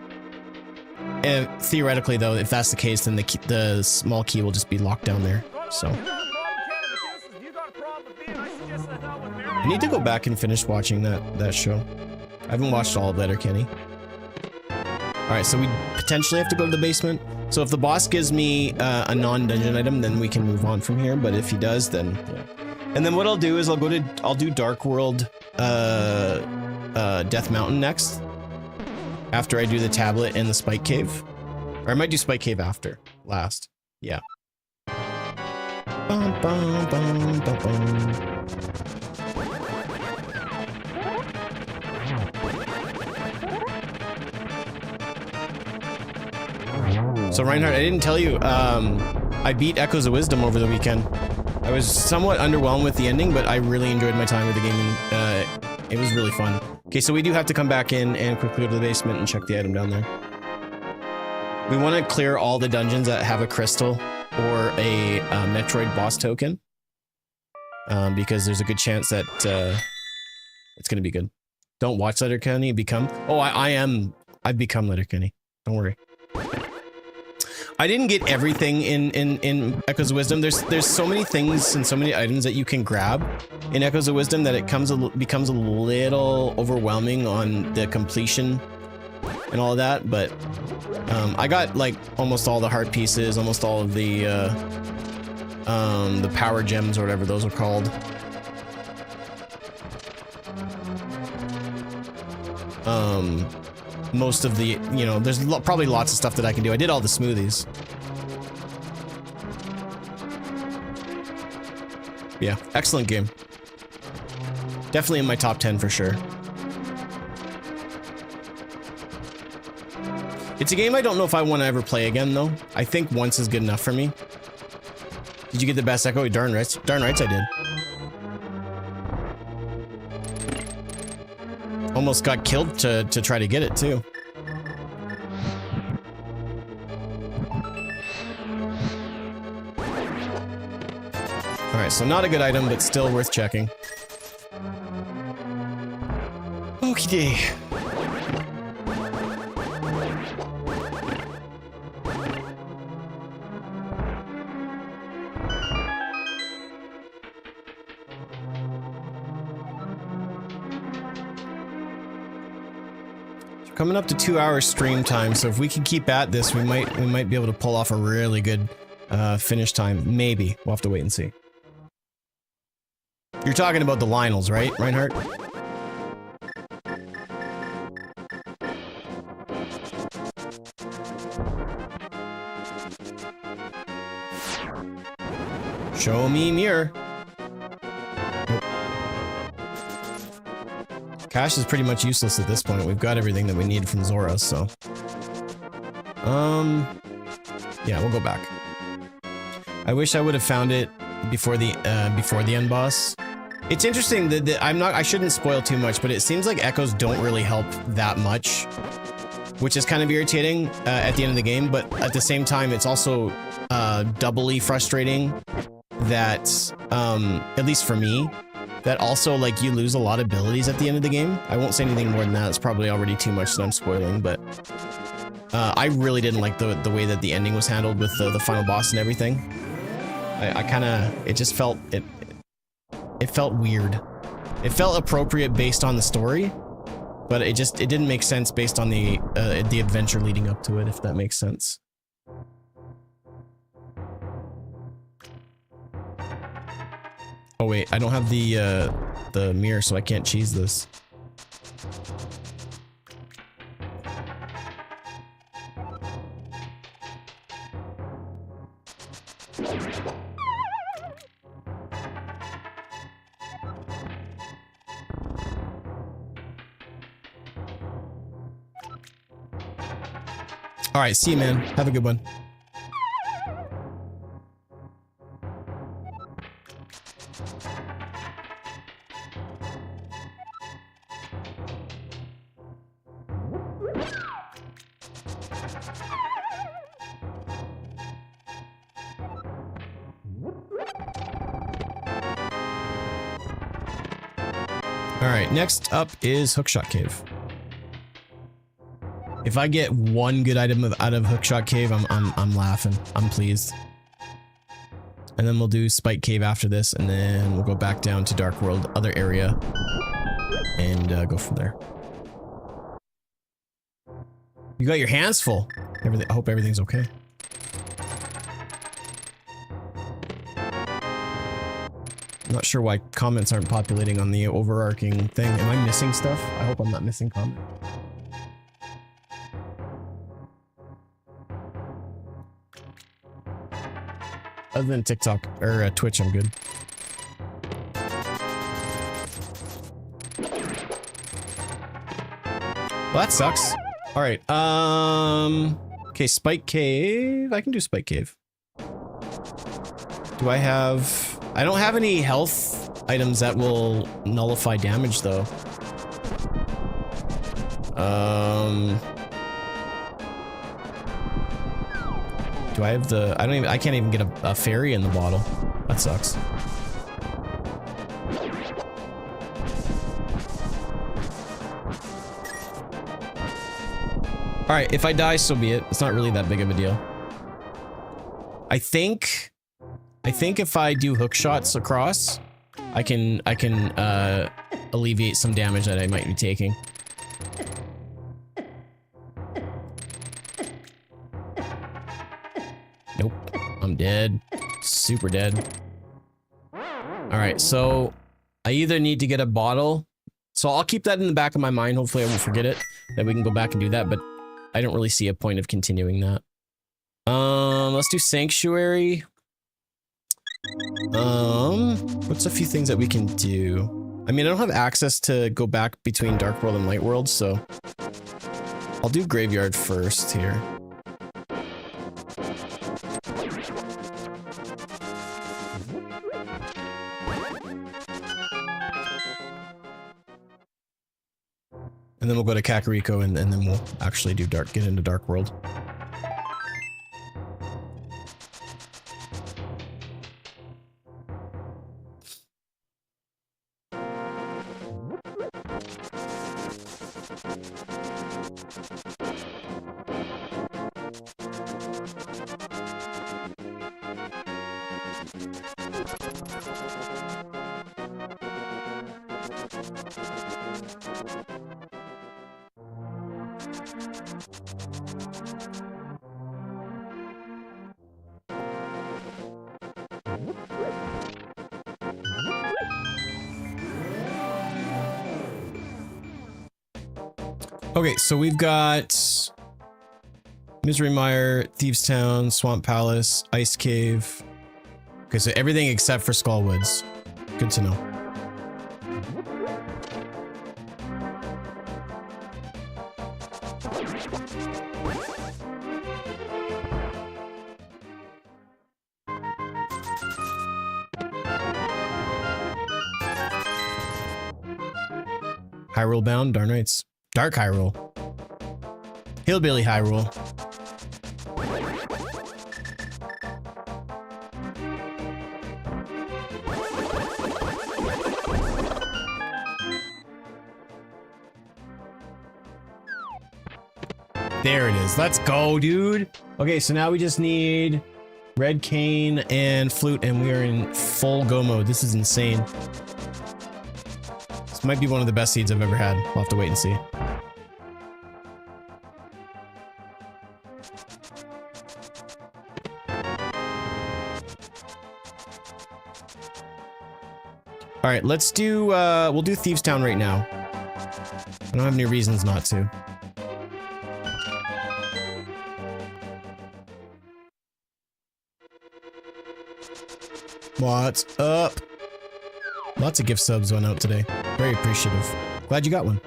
And theoretically though, if that's the case, then the small key will just be locked down there, so. I need to go back and finish watching that show. I haven't watched all of that, or Kenny. Alright, so we potentially have to go to the basement. So if the boss gives me a non-dungeon item, then we can move on from here. But if he does, then yeah. And then what I'll do is I'll do Dark World Death Mountain next. after I do the tablet and the spike cave. Or I might do spike cave after. Last. Yeah. Bum, bum, bum, bum, bum. So Reinhardt, I didn't tell you, I beat Echoes of Wisdom over the weekend. I was somewhat underwhelmed with the ending, but I really enjoyed my time with the game, and it was really fun. Okay, so we do have to come back in and quickly go to the basement and check the item down there. We want to clear all the dungeons that have a crystal or a Metroid boss token, because there's a good chance that it's going to be good. Don't watch Letterkenny, become... Oh, I've become Letterkenny. Don't worry. I didn't get everything in Echoes of Wisdom. There's so many things and so many items that you can grab in Echoes of Wisdom that it becomes a little overwhelming on the completion and all of that. But I got like almost all the heart pieces, almost all of the power gems or whatever those are called. Most of the, you know, there's probably lots of stuff that I can do. I did all the smoothies. Yeah, excellent game. Definitely in my top 10 for sure. It's a game I don't know if I want to ever play again, though. I think once is good enough for me. Did you get the best echo? Darn right. Darn rights I did. Almost got killed to try to get it, too. Alright, so not a good item, but still worth checking. Okie-day. Coming up to 2 hours stream time, so if we can keep at this, we might be able to pull off a really good finish time. Maybe. We'll have to wait and see. You're talking about the Lionels, right, Reinhardt? Show me mirror. Cash is pretty much useless at this point. We've got everything that we need from Zora, so... yeah, we'll go back. I wish I would have found it before the end boss. It's interesting that I shouldn't spoil too much, but it seems like echoes don't really help that much, which is kind of irritating at the end of the game, but at the same time, it's also doubly frustrating that, at least for me, that also, like, you lose a lot of abilities at the end of the game. I won't say anything more than that. It's probably already too much that I'm spoiling, but I really didn't like the way that the ending was handled with the final boss and everything. I kind of, it just felt, it felt weird. It felt appropriate based on the story, but it didn't make sense based on the adventure leading up to it, if that makes sense. Oh wait, I don't have the mirror, so I can't cheese this. All right, see you, man. Have a good one. Alright, next up is Hookshot Cave. If I get one good item out of Hookshot Cave, I'm laughing. I'm pleased. And then we'll do Spike Cave after this, and then we'll go back down to Dark World, other area, and go from there. You got your hands full. I hope everything's okay. I'm not sure why comments aren't populating on the overarching thing. Am I missing stuff? I hope I'm not missing comment. Other than TikTok or Twitch, I'm good. Well, that sucks. All right. Okay, Spike Cave. I can do Spike Cave. Do I have... I don't have any health items that will nullify damage, though. Do I have the... I can't even get a fairy in the bottle. That sucks. Alright, if I die, so be it. It's not really that big of a deal. I think if I do hook shots across, I can alleviate some damage that I might be taking. Nope. I'm dead. Super dead. Alright, so I either need to get a bottle. So I'll keep that in the back of my mind. Hopefully I won't forget it. That we can go back and do that, but I don't really see a point of continuing that. Let's do Sanctuary. What's a few things that we can do? I mean, I don't have access to go back between Dark World and Light World, so I'll do Graveyard first here. And then we'll go to Kakariko and then we'll actually do get into Dark World. Okay, so we've got Misery Mire, Thieves Town, Swamp Palace, Ice Cave. Okay, so everything except for Skull Woods. Good to know. Hyrule bound, darn rights. Dark Hyrule. Hillbilly Hyrule. There it is. Let's go, dude. Okay, so now we just need Red Cane and Flute, and we are in full go mode. This is insane. This might be one of the best seeds I've ever had. We'll have to wait and see. All right, let's do, we'll do Thieves Town right now. I don't have any reasons not to. What's up? Lots of gift subs went out today. Very appreciative. Glad you got one.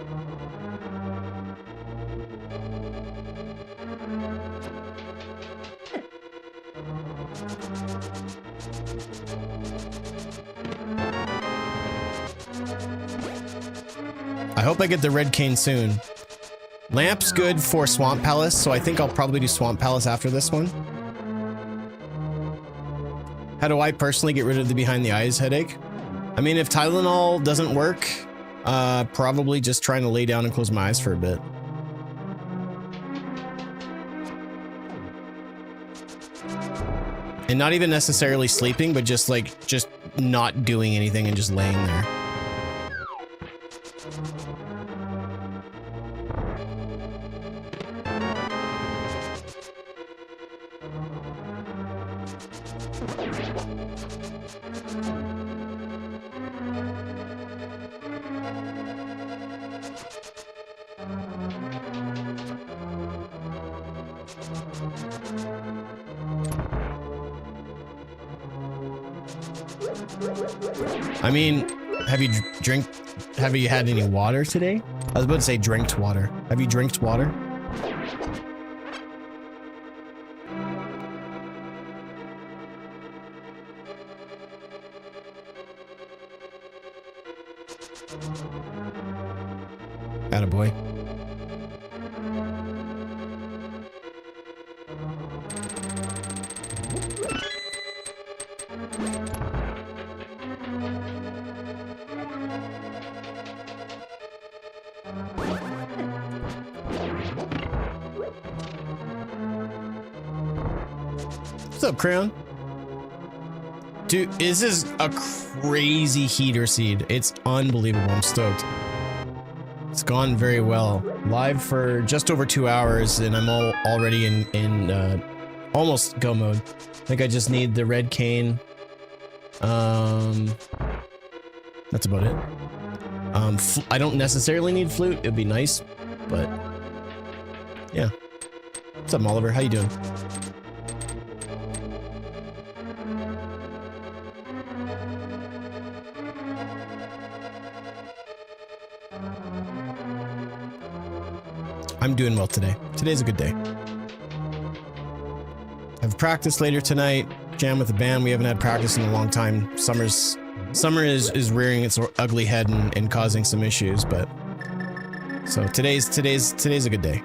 I hope I get the Red Cane soon. Lamp's good for Swamp Palace, so I think I'll probably do Swamp Palace after this one. How do I personally get rid of the behind the eyes headache? I mean, if Tylenol doesn't work, probably just trying to lay down and close my eyes for a bit. And not even necessarily sleeping, but just like, just not doing anything and just laying there. I mean, have you had any water today? I was about to say drinked water. Have you drinked water? Attaboy. What's up, Crayon? Dude, this is a crazy heater seed. It's unbelievable. I'm stoked. It's gone very well. Live for just over 2 hours, and I'm already in almost go mode. I think I just need the red cane. That's about it. I don't necessarily need flute. It'd be nice, but yeah. What's up, Oliver? How you doing? I'm doing well today. Today's a good day. I have practice later tonight. Jam with the band. We haven't had practice in a long time. Summer is rearing its ugly head and causing some issues, but so today's a good day.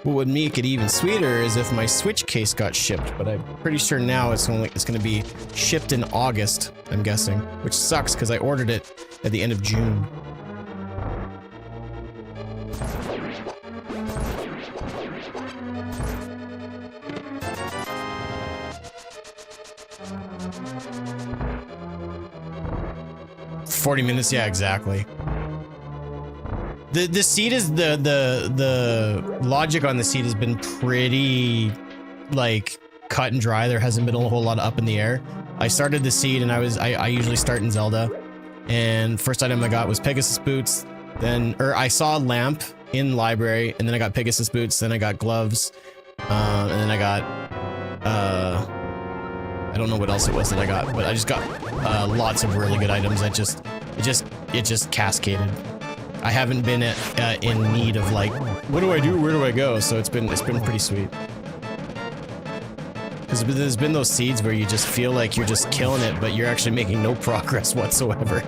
What would make it even sweeter is if my Switch case got shipped, but I'm pretty sure now it's going to be shipped in August, I'm guessing, which sucks because I ordered it at the end of June. $40 yeah, exactly. The seed is the logic on the seed has been pretty like cut and dry. There hasn't been a whole lot of up in the air. I started the seed and I usually start in Zelda, and first item I got was Pegasus boots. Then I saw a lamp in library, and then I got Pegasus boots. Then I got gloves, and then I got I don't know what else it was that I got, but I just got lots of really good items. It just cascaded. I haven't been in need of like, what do I do? Where do I go? So it's been pretty sweet. Because there's been those seeds where you just feel like you're just killing it, but you're actually making no progress whatsoever.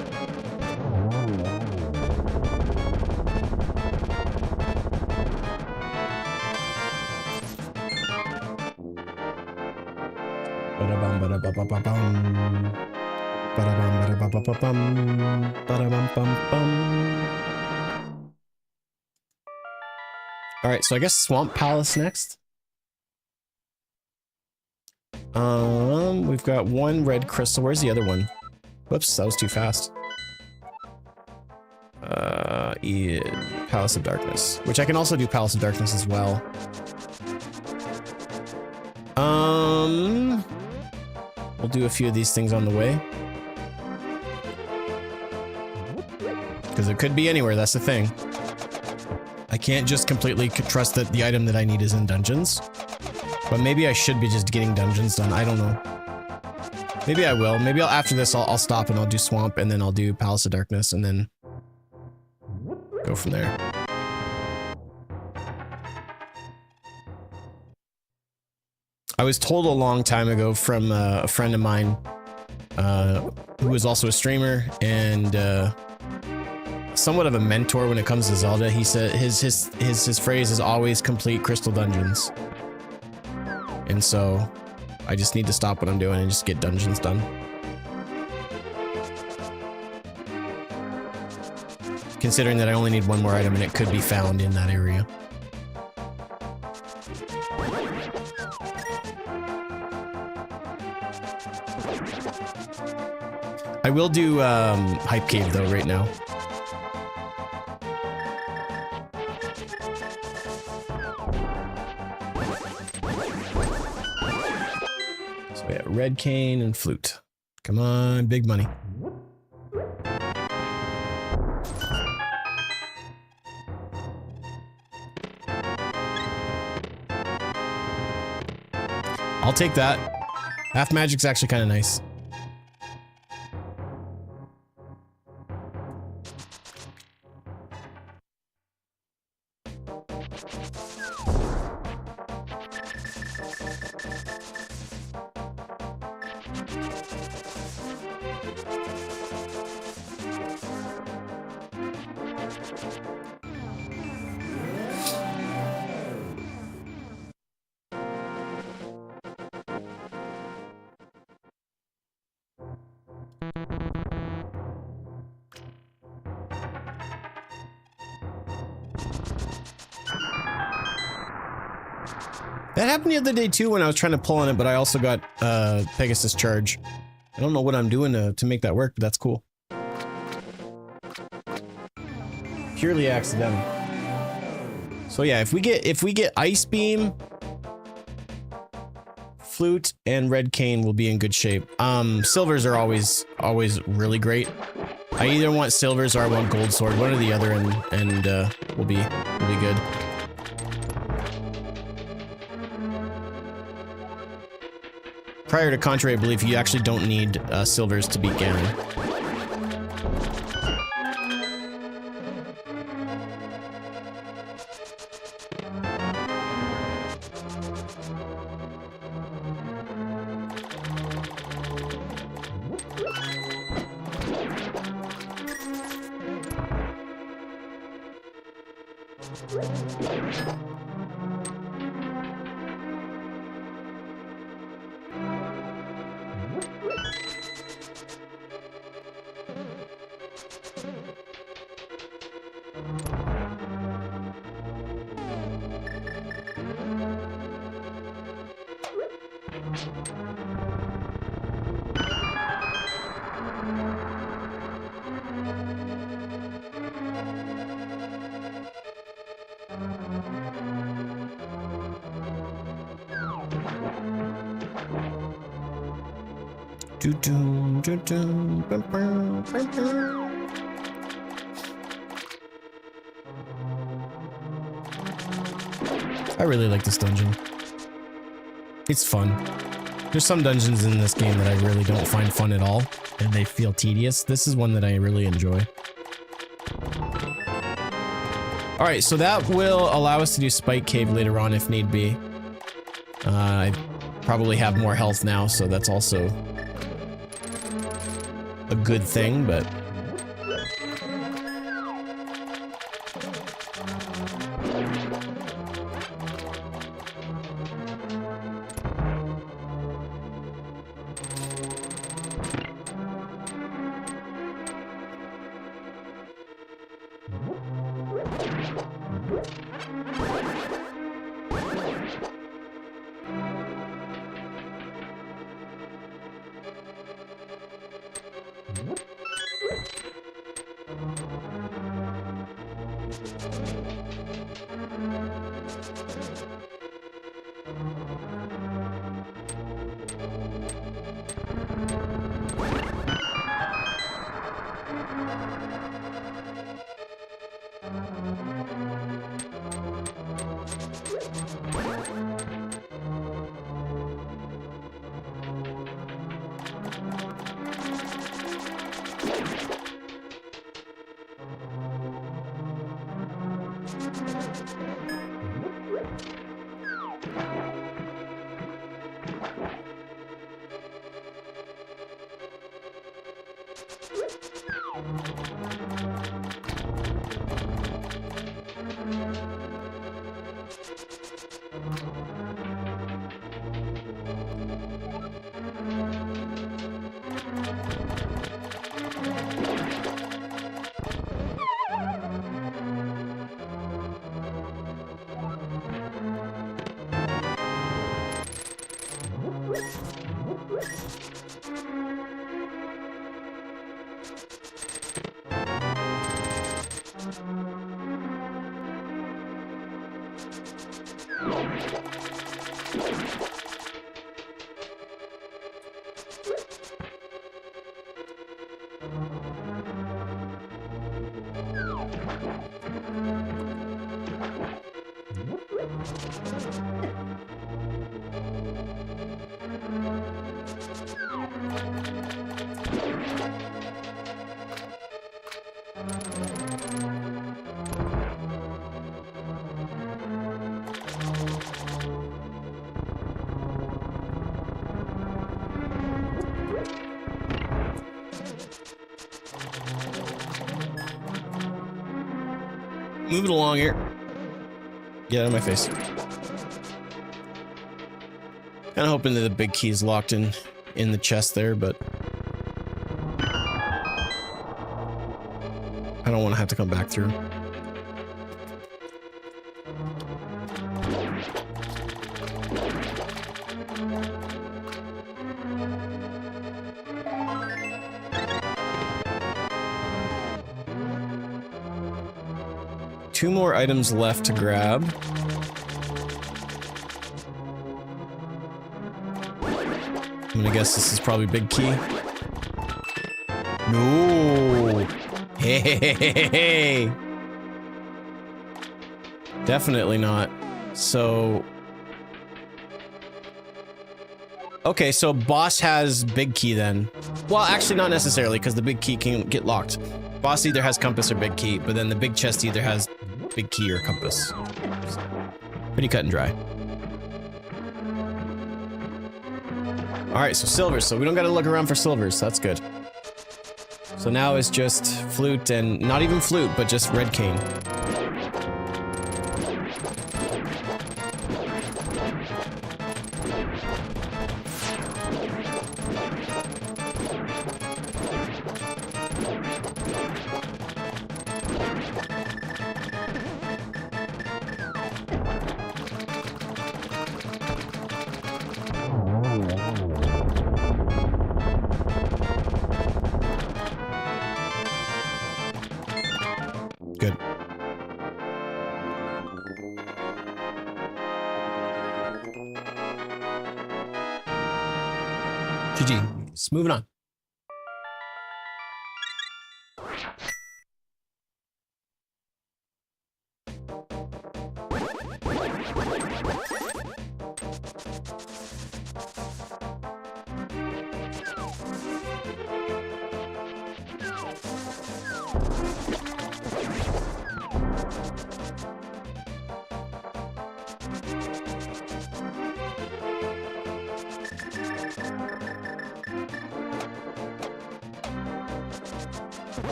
Ba-da-bum, ba-da-ba-ba-bum. Ba-da-bum, ba-da-ba-ba-bum. Ba-da-bum-bum-bum. All right, so I guess Swamp Palace next. We've got one red crystal. Where's the other one? Whoops, that was too fast. Yeah, Palace of Darkness, which I can also do Palace of Darkness as well. We'll do a few of these things on the way. Because it could be anywhere, that's the thing. I can't just completely trust that the item that I need is in dungeons. But maybe I should be just getting dungeons done, I don't know. Maybe I will. Maybe after this I'll stop and I'll do Swamp, and then I'll do Palace of Darkness, and then go from there. I was told a long time ago from a friend of mine who is also a streamer and somewhat of a mentor when it comes to Zelda. He said his phrase is always complete crystal dungeons. And so I just need to stop what I'm doing and just get dungeons done. Considering that I only need one more item and it could be found in that area. I will do Hype Cave though right now. So we got red cane and flute. Come on, big money. I'll take that. Half magic's actually kind of nice. That happened the other day too when I was trying to pull on it, but I also got Pegasus charge. I don't know what I'm doing to make that work, but that's cool. Purely accidental. So yeah, if we get Ice Beam, Flute, and Red Cane, we'll be in good shape. Silvers are always really great. I either want silvers or I want gold sword, one or the other, and we'll be good. Prior to Contrary, I believe you actually don't need silvers to beat Ganon. I really like this dungeon. It's fun. There's some dungeons in this game that I really don't find fun at all, and they feel tedious. This is one that I really enjoy. Alright, so that will allow us to do Spike Cave later on if need be. I probably have more health now, so that's also a good thing, but... move it along here. Get out of my face. Kind of hoping that the big key is locked in the chest there, but I don't want to have to come back through. Two more items left to grab. I'm gonna guess this is probably big key. No. Hey. Definitely not. So. Okay, so boss has big key then. Well, actually not necessarily, because the big key can get locked. Boss either has compass or big key, but then the big chest either has big key or compass. So, pretty cut and dry. Alright, so silvers. So we don't gotta look around for silvers. That's good. So now it's just flute and not even flute, but just red cane. Good. GG. Just moving on.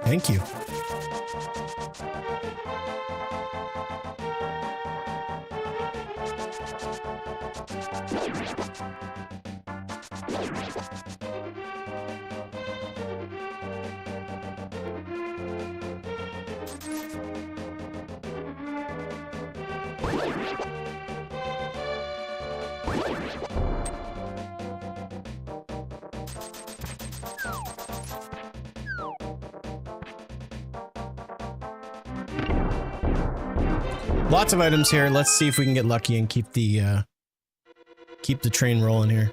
Thank you. Lots of items here. Let's see if we can get lucky and keep the train rolling here.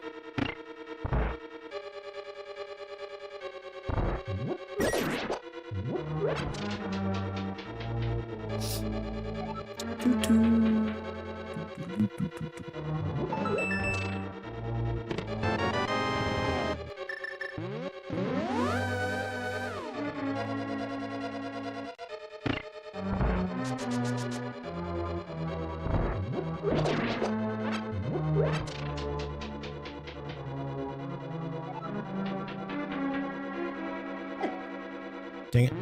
Dang it.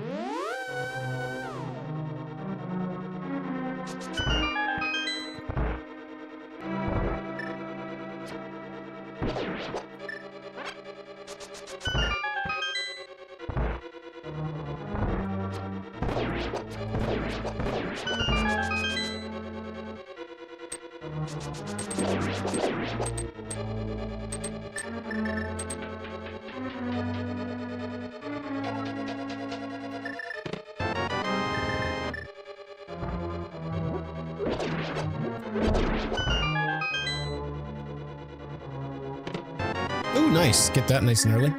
Oh, nice. Get that nice and early.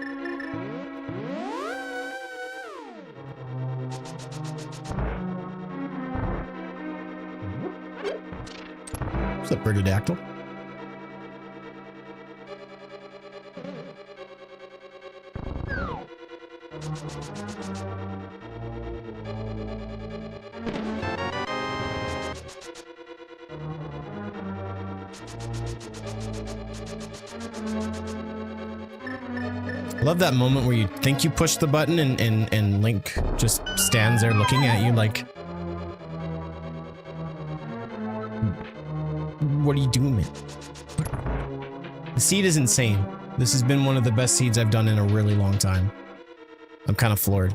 What's up, Birdodactyl? Love that moment where you think you push the button and Link just stands there looking at you like, what are you doing, man? The seed is insane. This has been one of the best seeds I've done in a really long time. I'm kind of floored.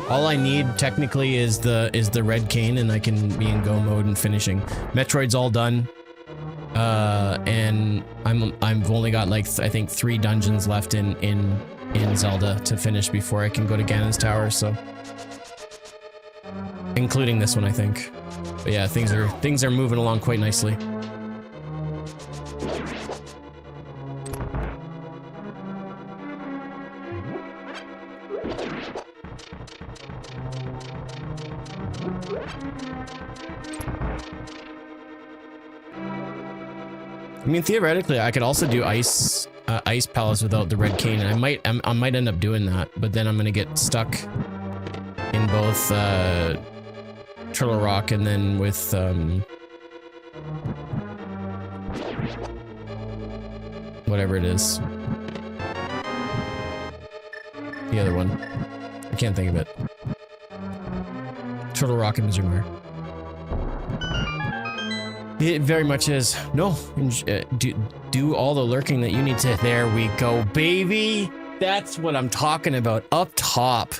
All I need technically is the red cane, and I can be in go mode and finishing. Metroid's all done, and I've only got like I think 3 dungeons left in Zelda to finish before I can go to Ganon's Tower. So, including this one, I think. But yeah, things are moving along quite nicely. I mean, theoretically, I could also do Ice Palace without the red cane, and I might end up doing that, but then I'm gonna get stuck in both Turtle Rock and then with whatever it is, the other one. I can't think of it. Turtle Rock and Misery Mire. It very much is. No, do all the lurking that you need to. There we go, baby. That's what I'm talking about. Up top.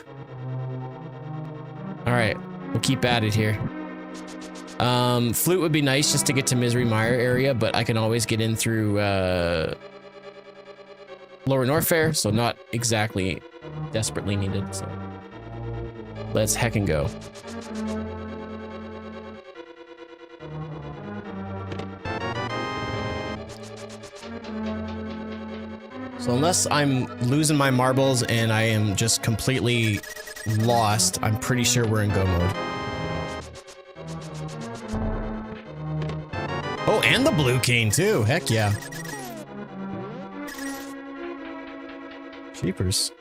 All right, we'll keep at it here. Flute would be nice just to get to Misery Mire area, but I can always get in through Lower Norfair, so not exactly desperately needed. So let's heckin' go. So unless I'm losing my marbles and I am just completely lost, I'm pretty sure we're in go mode. Oh, and the blue cane too. Heck yeah. Jeepers.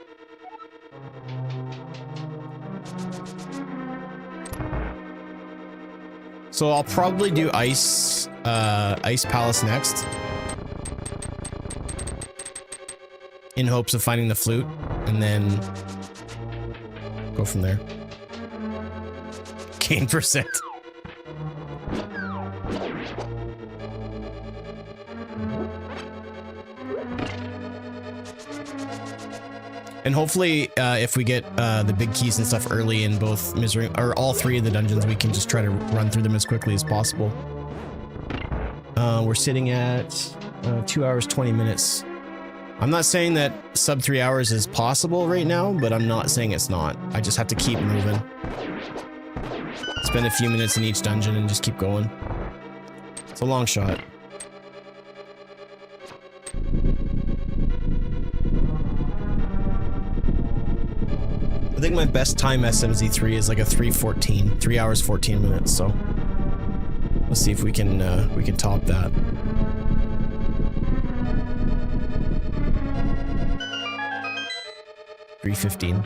So I'll probably do Ice Palace next, in hopes of finding the flute, and then go from there. Cane percent. And hopefully, if we get the big keys and stuff early in both Misery, or all 3 of the dungeons, we can just try to run through them as quickly as possible. We're sitting at 2 hours, 20 minutes. I'm not saying that sub 3 hours is possible right now, but I'm not saying it's not. I just have to keep moving. Spend a few minutes in each dungeon and just keep going. It's a long shot. I think my best time SMZ3 is like a 3:14, 3 hours 14 minutes. So let's see if we can top that. $3.15.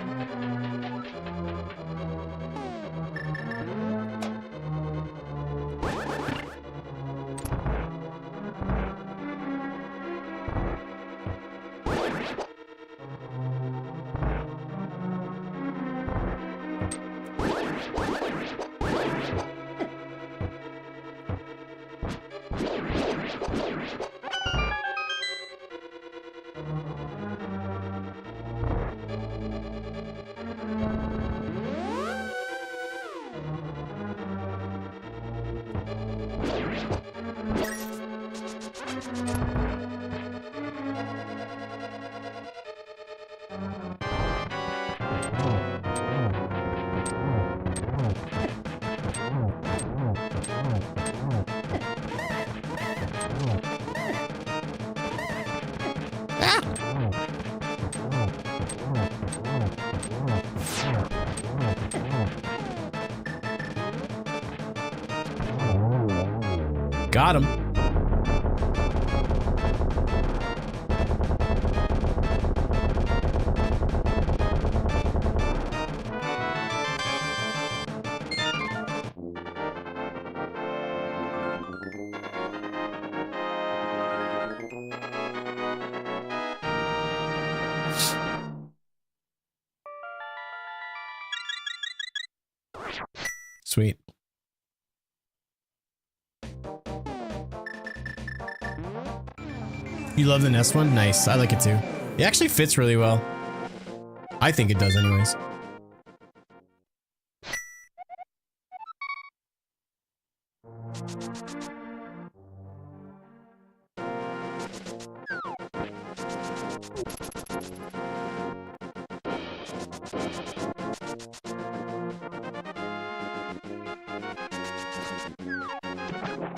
Got him. Sweet. You love the Nest one? Nice. I like it too. It actually fits really well. I think it does anyways.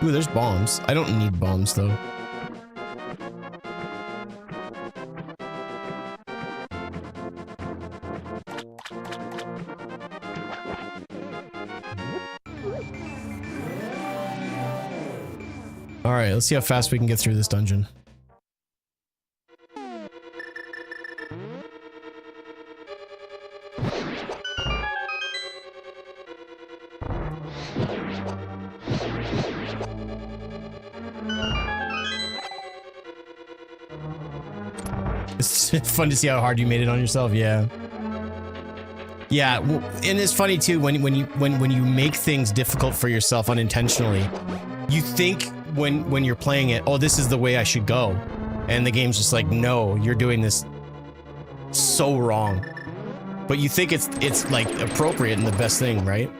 Ooh, there's bombs. I don't need bombs though. Alright, let's see how fast we can get through this dungeon. It's fun to see how hard you made it on yourself, yeah. Yeah, and it's funny too when you make things difficult for yourself unintentionally. You think when you're playing it, oh, this is the way I should go, and the game's just like, no, you're doing this so wrong. But you think it's like appropriate and the best thing, right?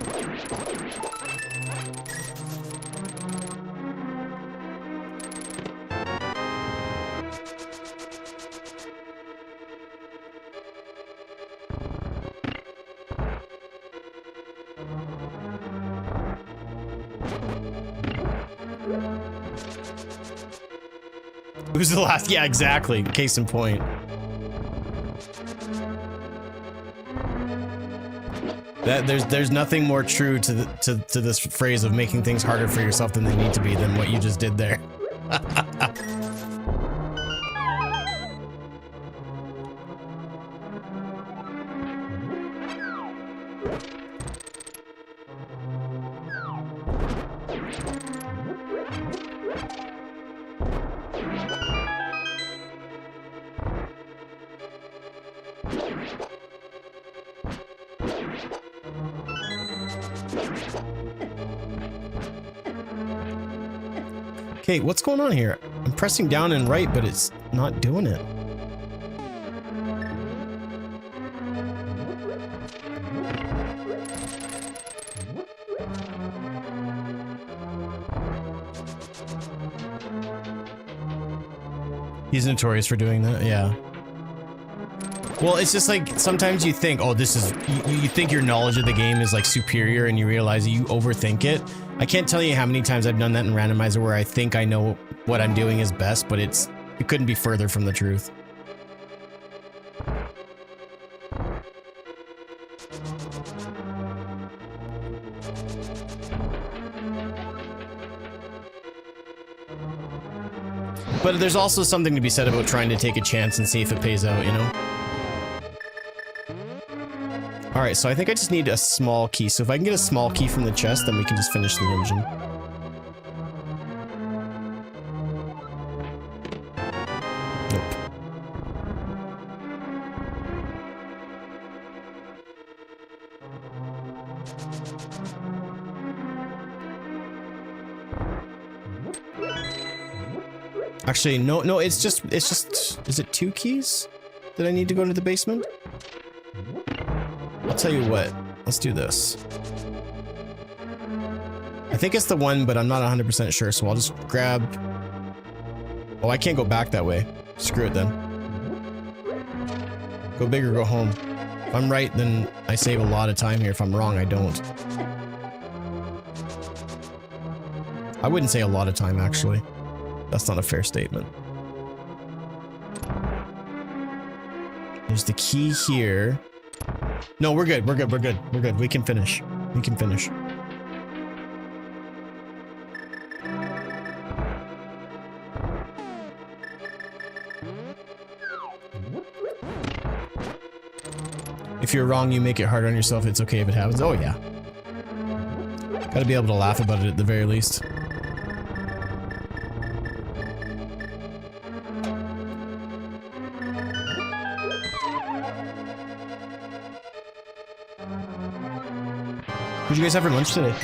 Who's the last? Yeah, exactly. Case in point. That there's nothing more true to this phrase of making things harder for yourself than they need to be than what you just did there. Okay, what's going on here? I'm pressing down and right, but it's not doing it. He's notorious for doing that, yeah. Well, it's just like, sometimes you think, oh, this is, you think your knowledge of the game is like superior and you realize that you overthink it. I can't tell you how many times I've done that in randomizer where I think I know what I'm doing is best, but it couldn't be further from the truth. But there's also something to be said about trying to take a chance and see if it pays out, you know? Alright, so I think I just need a small key. So if I can get a small key from the chest, then we can just finish the dungeon. Nope. Actually, no, it's just, is it 2 keys that I need to go to the basement? I'll tell you what, let's do this. I think it's the one, but I'm not 100% sure, so I'll just grab... Oh, I can't go back that way. Screw it then. Go big or go home. If I'm right, then I save a lot of time here. If I'm wrong, I don't. I wouldn't say a lot of time, actually. That's not a fair statement. There's the key here. No, we're good. We're good. We're good. We're good. We can finish. We can finish. If you're wrong, you make it hard on yourself. It's okay if it happens. Oh, yeah. Gotta be able to laugh about it at the very least. What'd you guys have for lunch today?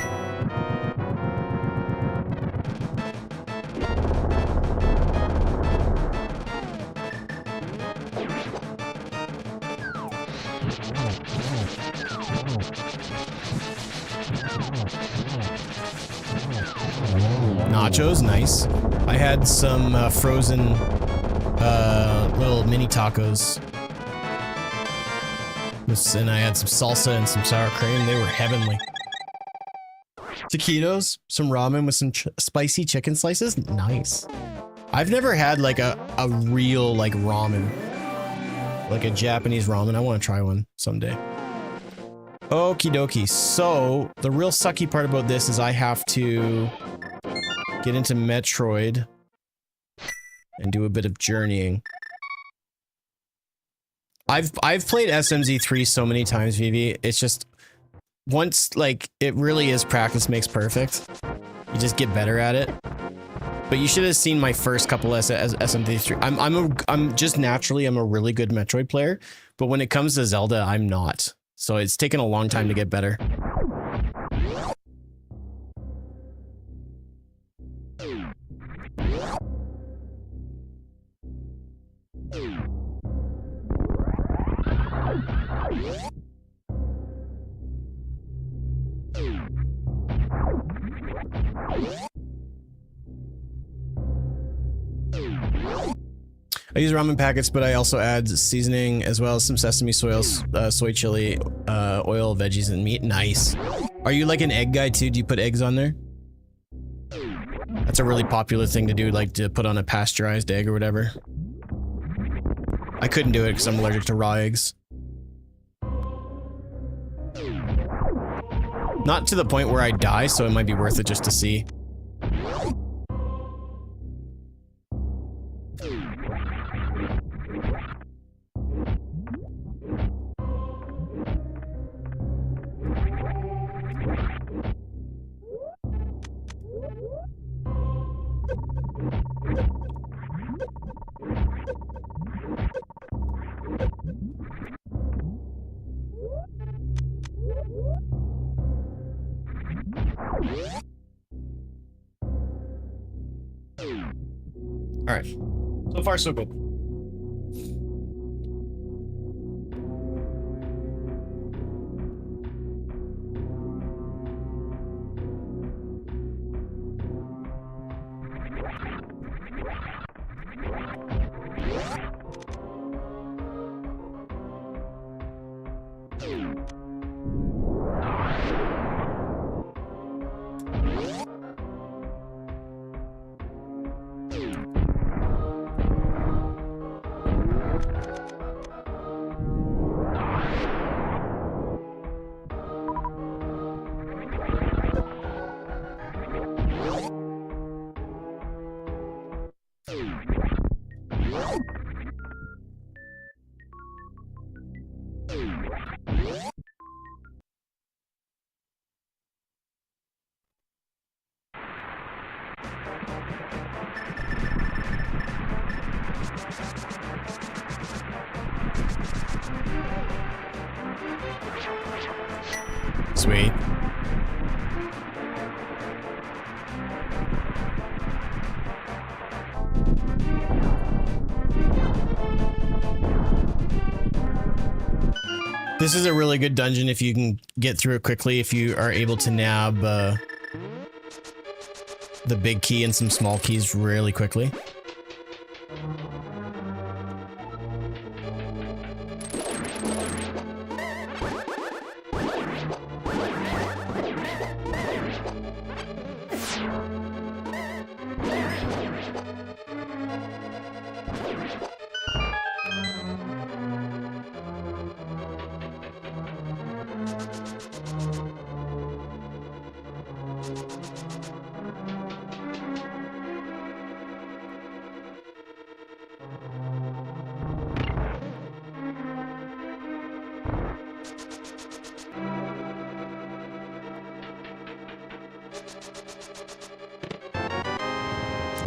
Nachos, nice. I had some frozen little mini tacos. And I had some salsa and some sour cream. They were heavenly. Taquitos, some ramen with some spicy chicken slices. Nice. I've never had like a real like ramen. Like a Japanese ramen. I want to try one someday. Okie dokie. So the real sucky part about this is I have to get into Metroid and do a bit of journeying. I've played SMZ3 so many times, Vivi. It's just once like it really is practice makes perfect. You just get better at it. But you should have seen my first couple SMZ3. I'm just naturally I'm a really good Metroid player, but when it comes to Zelda, I'm not. So it's taken a long time to get better. I use ramen packets, but I also add seasoning as well as some sesame soy chili, oil, veggies, and meat. Nice. Are you like an egg guy too? Do you put eggs on there? That's a really popular thing to do, like to put on a pasteurized egg or whatever. I couldn't do it because I'm allergic to raw eggs. Not to the point where I die, so it might be worth it just to see. All right, so far so good. Sweet. This is a really good dungeon if you can get through it quickly, if you are able to nab the big key and some small keys really quickly.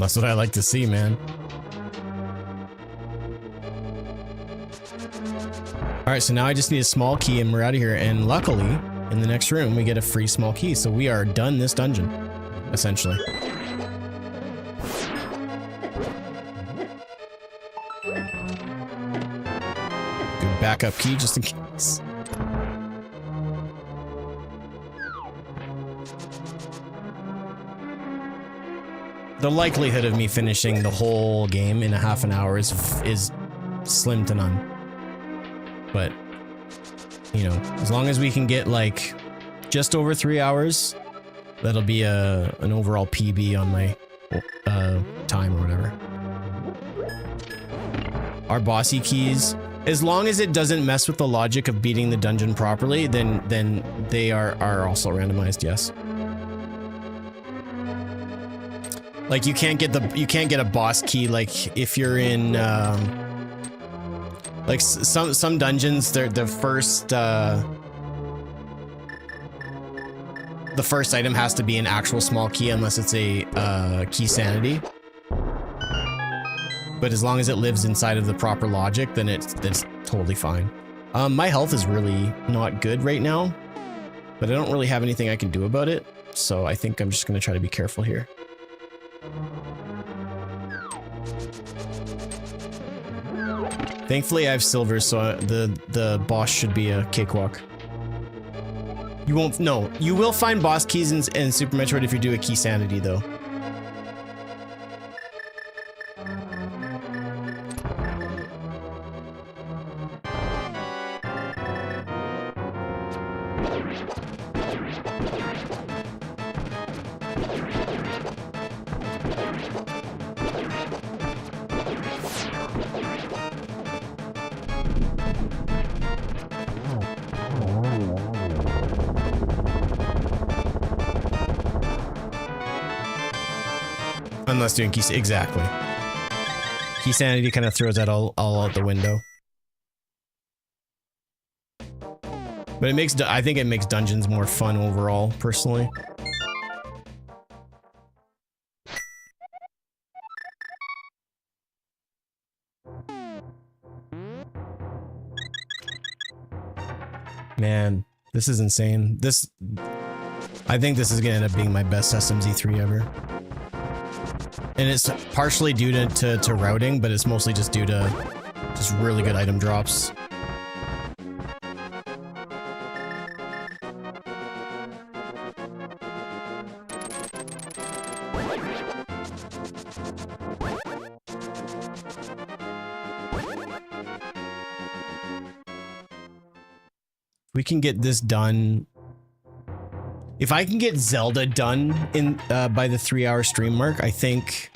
That's what I like to see, man. All right, so now I just need a small key and we're out of here. And luckily, in the next room, we get a free small key. So we are done this dungeon, essentially. Good backup key just in case. The likelihood of me finishing the whole game in a half an hour is slim to none. But, you know, as long as we can get like just over 3 hours, that'll be an overall PB on my time or whatever. Our bossy keys, as long as it doesn't mess with the logic of beating the dungeon properly, then they are also randomized, yes. Like you can't get a boss key like if you're in like some dungeons, the first item has to be an actual small key unless it's a key sanity. But as long as it lives inside of the proper logic, then it's totally fine. My health is really not good right now, but I don't really have anything I can do about it. So I think I'm just gonna try to be careful here. Thankfully I have silver, so the boss should be a cakewalk. You won't, no, you will find boss keys in Super Metroid if you do a key sanity though. Unless doing key, exactly. Key sanity kind of throws that all out the window. But it makes, I think it makes dungeons more fun overall, personally. Man, this is insane. I think this is gonna end up being my best SMZ3 ever. And it's partially due to routing, but it's mostly just due to just really good item drops. We can get this done. If I can get Zelda done in by the 3-hour stream mark, I think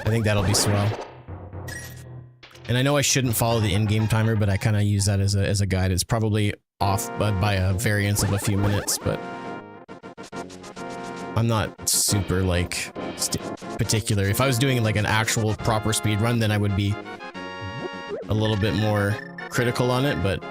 that'll be swell. And I know I shouldn't follow the in-game timer, but I kind of use that as a guide. It's probably off by a variance of a few minutes, but I'm not super like particular. If I was doing like an actual proper speed run, then I would be a little bit more critical on it, but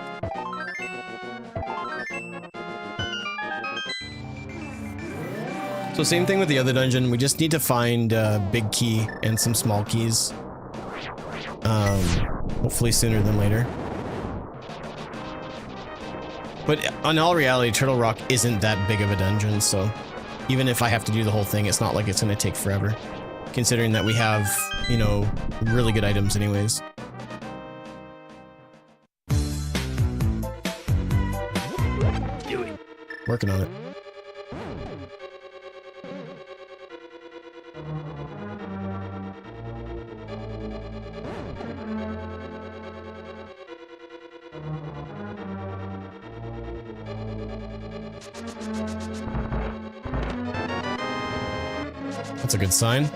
so same thing with the other dungeon. We just need to find a big key and some small keys. Hopefully sooner than later. But on all reality, Turtle Rock isn't that big of a dungeon, so even if I have to do the whole thing, it's not like it's going to take forever. Considering that we have, you know, really good items anyways. Working on it. That's a good sign.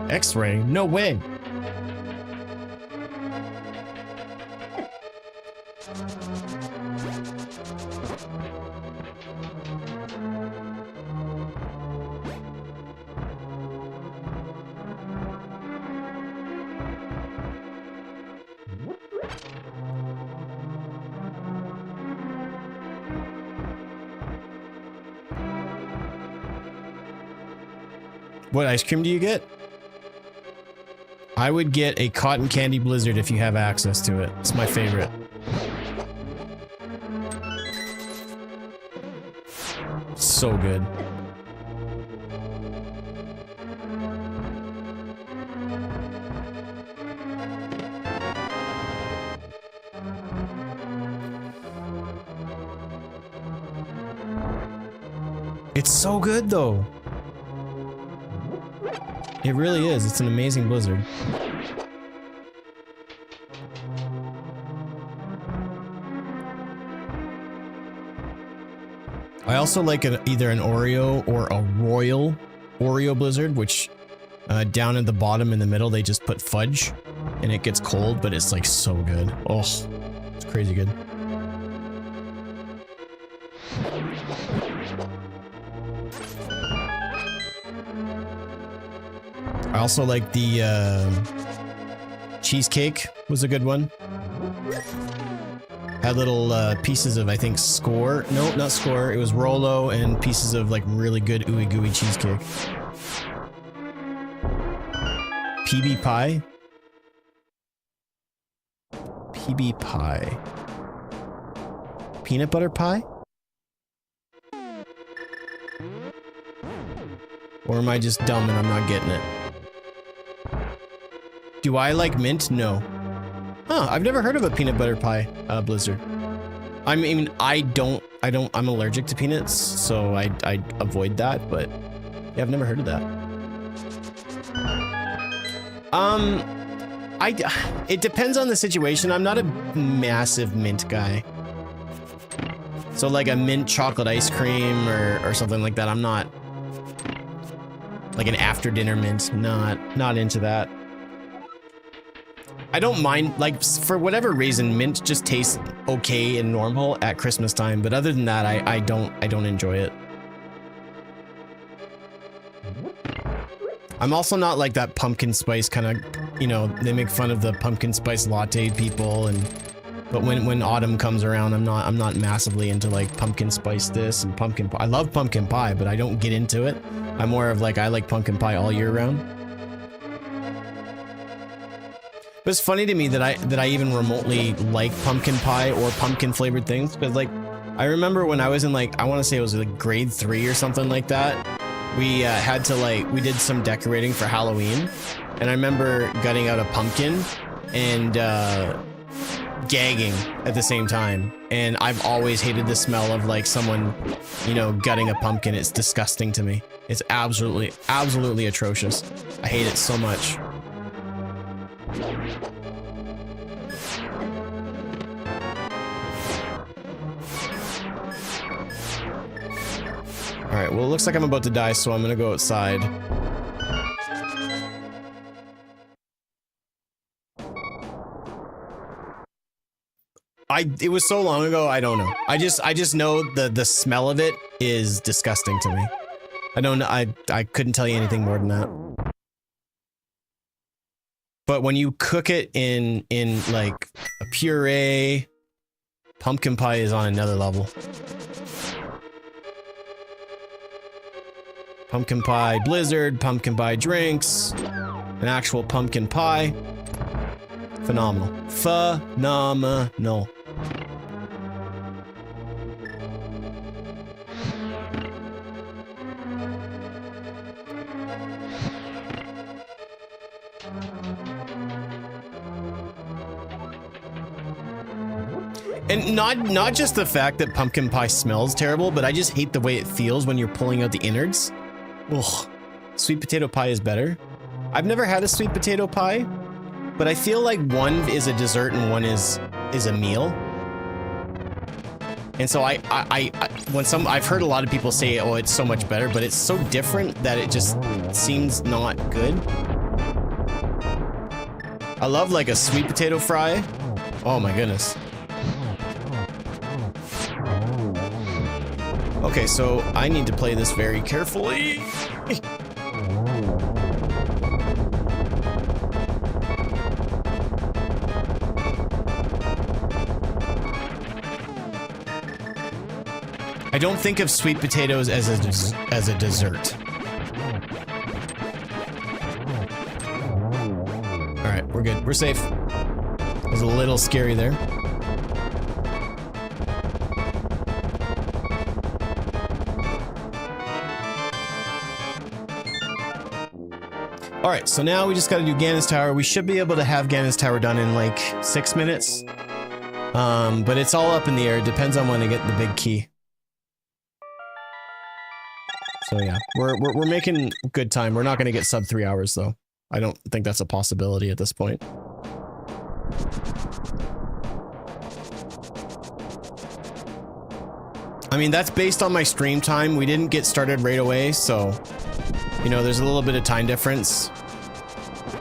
X-ray? No way. What ice cream do you get? I would get a cotton candy blizzard if you have access to it. It's my favorite. So good. It's so good though. It really is. It's an amazing blizzard. I also like either an Oreo or a Royal Oreo blizzard, which down at the bottom in the middle they just put fudge and it gets cold, but it's like so good. Oh, it's crazy good. I also like the cheesecake was a good one. Had little pieces of, I think, Score. No, not Score. It was Rolo and pieces of like really good ooey gooey cheesecake. PB pie. PB pie. Peanut butter pie? Or am I just dumb and I'm not getting it? Do I like mint? No. Huh, I've never heard of a peanut butter pie blizzard. I mean, I'm allergic to peanuts, so I avoid that, but yeah, I've never heard of that. It depends on the situation. I'm not a massive mint guy. So like a mint chocolate ice cream or something like that, I'm not. Like an after dinner mint, not into that. I don't mind, like, for whatever reason, mint just tastes okay and normal at Christmas time, but other than that, I don't enjoy it. I'm also not like that pumpkin spice kind of, you know, they make fun of the pumpkin spice latte people, but when autumn comes around, I'm not massively into like pumpkin spice this and pumpkin pie. I love pumpkin pie, but I don't get into it. I'm more of like, I like pumpkin pie all year round. But it's funny to me that I even remotely like pumpkin pie or pumpkin flavored things, because like I remember when I was in like, I want to say it was like grade 3 or something like that, we had to like, we did some decorating for Halloween, and I remember gutting out a pumpkin and gagging at the same time, and I've always hated the smell of like someone, you know, gutting a pumpkin. It's disgusting to me. It's absolutely atrocious. I hate it so much. Alright, well, it looks like I'm about to die, so I'm gonna go outside. It was so long ago, I don't know. I just know the smell of it is disgusting to me. I don't know, I couldn't tell you anything more than that. But when you cook it in like a puree, pumpkin pie is on another level. Pumpkin pie blizzard, pumpkin pie drinks, an actual pumpkin pie. Phenomenal. Phenomenal. And not just the fact that pumpkin pie smells terrible, but I just hate the way it feels when you're pulling out the innards. Ugh. Sweet potato pie is better. I've never had a sweet potato pie, but I feel like one is a dessert and one is a meal. And so I've heard a lot of people say, oh, it's so much better, but it's so different that it just seems not good. I love like a sweet potato fry. Oh my goodness. Okay, so I need to play this very carefully. I don't think of sweet potatoes as a dessert. All right, we're good. We're safe. It was a little scary there. All right, so now we just got to do Ganon's Tower. We should be able to have Ganon's Tower done in like 6 minutes. But it's all up in the air. It depends on when I get the big key. So yeah, we're making good time. We're not going to get sub 3 hours though. I don't think that's a possibility at this point. I mean, that's based on my stream time. We didn't get started right away, so you know, there's a little bit of time difference.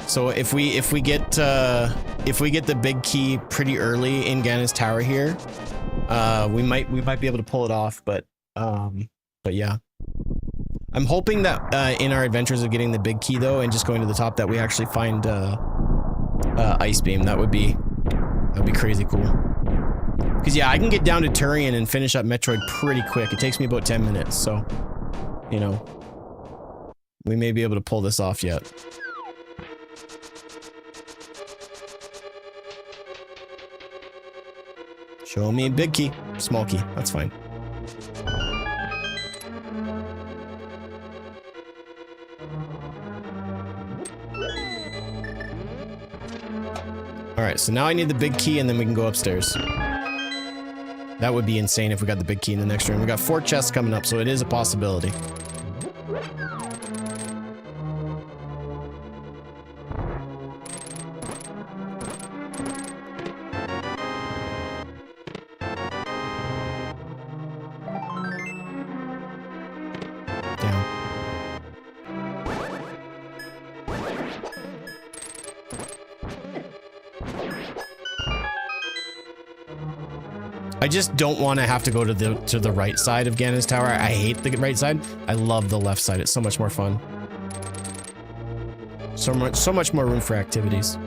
So if we get the big key pretty early in Ganon's Tower here, we might be able to pull it off. But yeah. I'm hoping that in our adventures of getting the big key though and just going to the top that we actually find Ice Beam. That'd be crazy cool. Because yeah, I can get down to Turian and finish up Metroid pretty quick. It takes me about 10 minutes, so you know, we may be able to pull this off yet. Show me big key, small key, that's fine. Alright, so now I need the big key and then we can go upstairs. That would be insane if we got the big key in the next room. We got 4 chests coming up, so it is a possibility. I just don't want to have to go to the right side of Ganon's Tower. I hate the right side. I love the left side. It's so much more fun. So much more room for activities.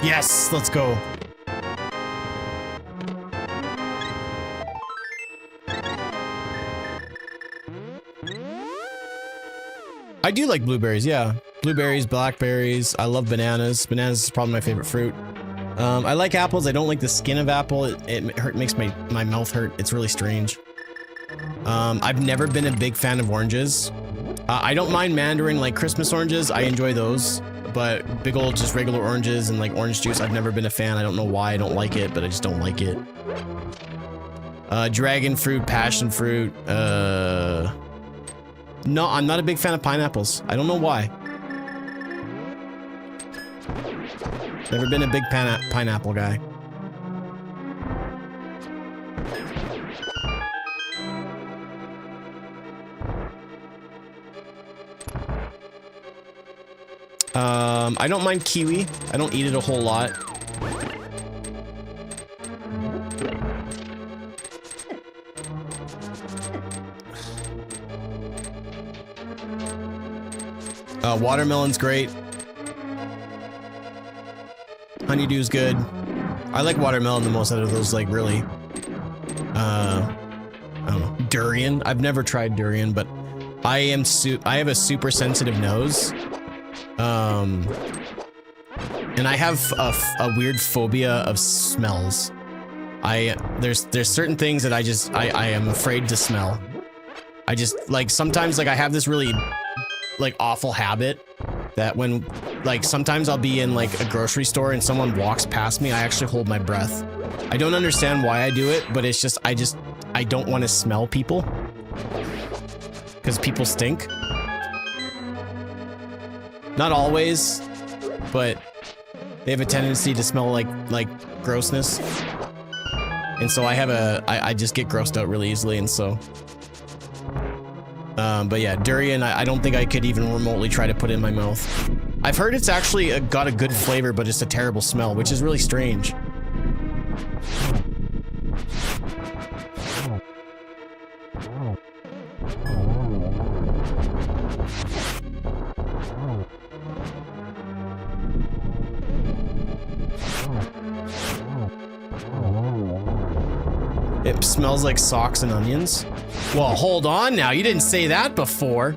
Yes, let's go. I do like blueberries, yeah. Blueberries, blackberries. I love bananas. Bananas is probably my favorite fruit. I like apples. I don't like the skin of apple. It makes my mouth hurt. It's really strange. I've never been a big fan of oranges. I don't mind mandarin, like Christmas oranges. I enjoy those. But big old just regular oranges and like orange juice, I've never been a fan. I don't know why I don't like it, but I just don't like it. Dragon fruit, passion fruit. No, I'm not a big fan of pineapples. I don't know why. Never been a big pineapple guy. I don't mind kiwi. I don't eat it a whole lot. Watermelon's great. Honeydew's good. I like watermelon the most out of those, like, really. I don't know. Durian. I've never tried durian, but I have a super sensitive nose. And I have a weird phobia of smells. There's certain things that I am afraid to smell. I just, like, sometimes, like, I have this really, like, awful habit that when, like, sometimes I'll be in, like, a grocery store and someone walks past me, I actually hold my breath. I don't understand why I do it, but it's just, I don't want to smell people. Because people stink. Not always, but they have a tendency to smell like grossness. And so I just get grossed out really easily, and so... but yeah, durian, I don't think I could even remotely try to put it in my mouth. I've heard it's actually got a good flavor, but it's a terrible smell, which is really strange. It smells like socks and onions. Well, hold on now. You didn't say that before.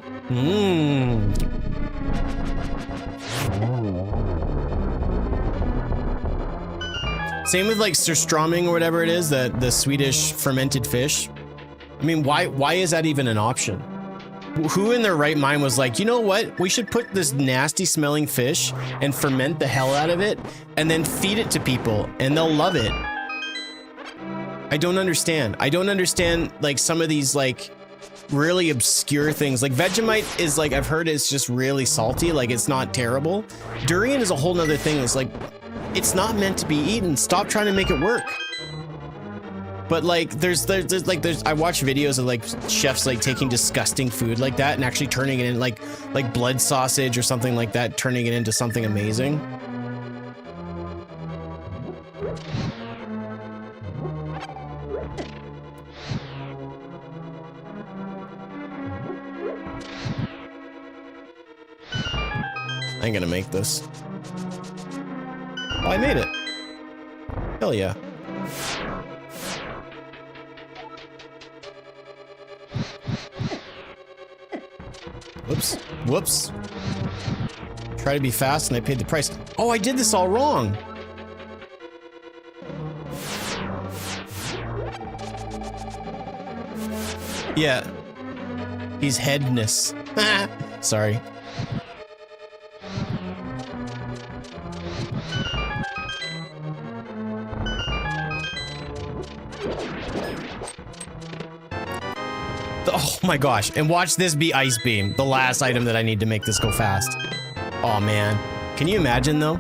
Same with like surströmming or whatever it is, the Swedish fermented fish. I mean, why is that even an option? Who in their right mind was like, you know what? We should put this nasty smelling fish and ferment the hell out of it and then feed it to people and they'll love it. I don't understand. I don't understand like some of these like really obscure things. Like Vegemite is like, I've heard it's just really salty. Like it's not terrible. Durian is a whole nother thing. It's like, it's not meant to be eaten. Stop trying to make it work. But like, there's I watch videos of like chefs like taking disgusting food like that and actually turning it in like blood sausage or something like that, turning it into something amazing. I ain't gonna make this. Oh, I made it. Hell yeah. Whoops. Whoops. Try to be fast and I paid the price. Oh, I did this all wrong. Yeah. He's headness. Sorry. Oh my gosh, and watch this be Ice Beam, the last item that I need to make this go fast. Oh man, can you imagine though?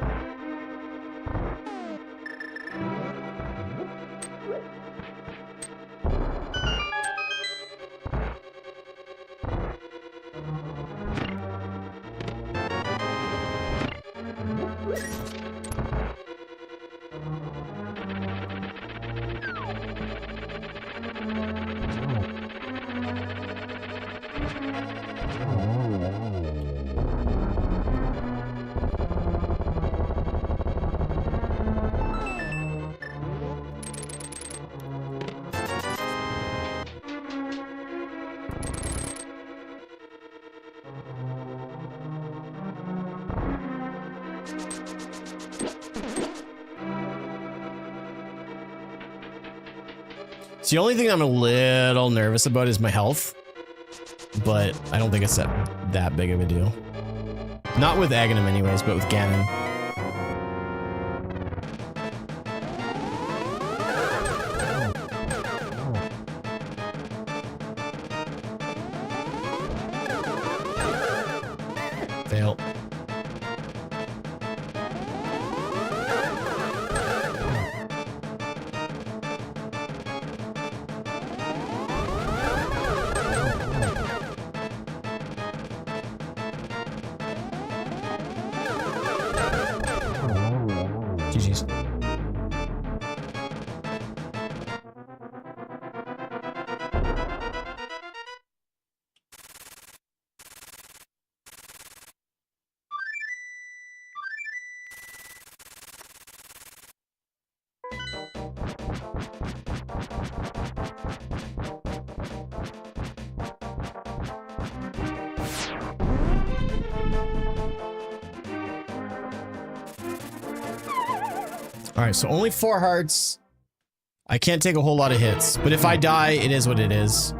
So the only thing I'm a little nervous about is my health, but I don't think it's that big of a deal. Not with Aghanim anyways, but with Ganon. Fail. GG's. Alright, so only 4 hearts. I can't take a whole lot of hits, but if I die, it is what it is.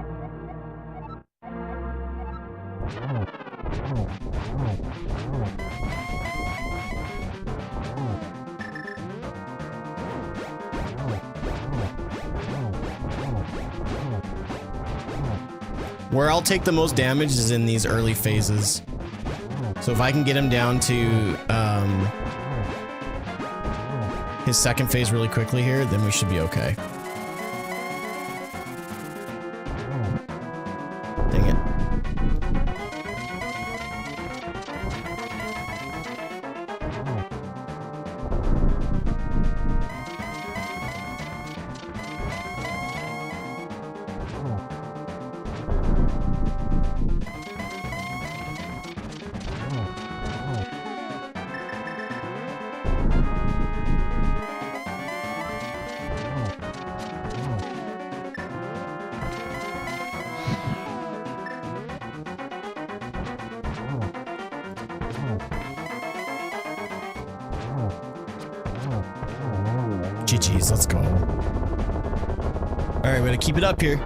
Where I'll take the most damage is in these early phases. So if I can get him down to his second phase really quickly here, then we should be okay. Dang it. GG's, let's go. Alright, we're gonna keep it up here.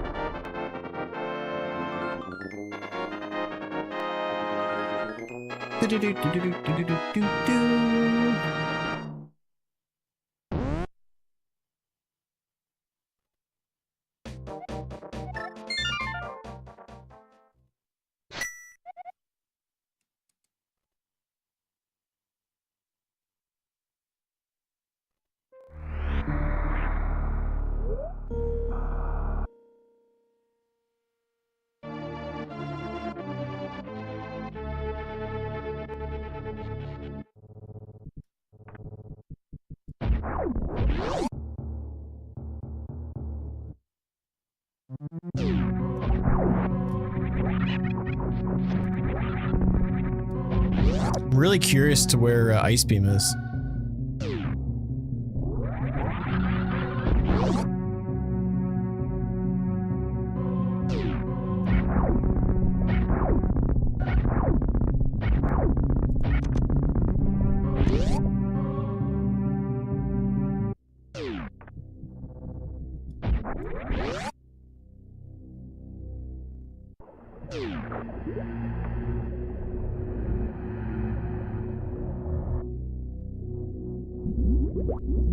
I'm really curious to where Ice Beam is.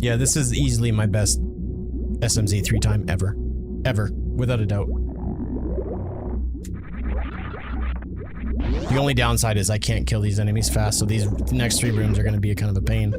Yeah, this is easily my best SMZ3 time ever. Ever. Without a doubt. The only downside is I can't kill these enemies fast, so these next 3 rooms are going to be a kind of a pain.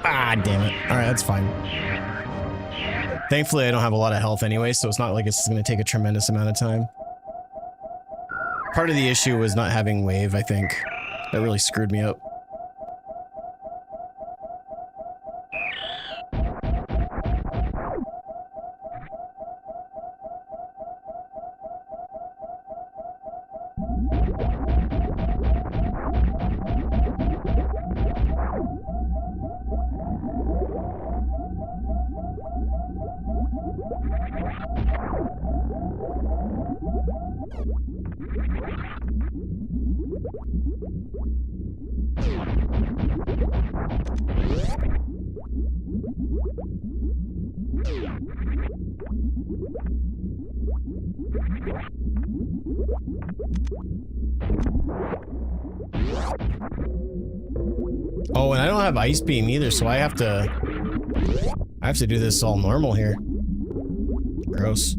Ah, damn it. Alright, that's fine. Thankfully, I don't have a lot of health anyway, so it's not like it's going to take a tremendous amount of time. Part of the issue was not having wave, I think. That really screwed me up. Oh, and I don't have ice beam either, so I have to do this all normal here. Gross.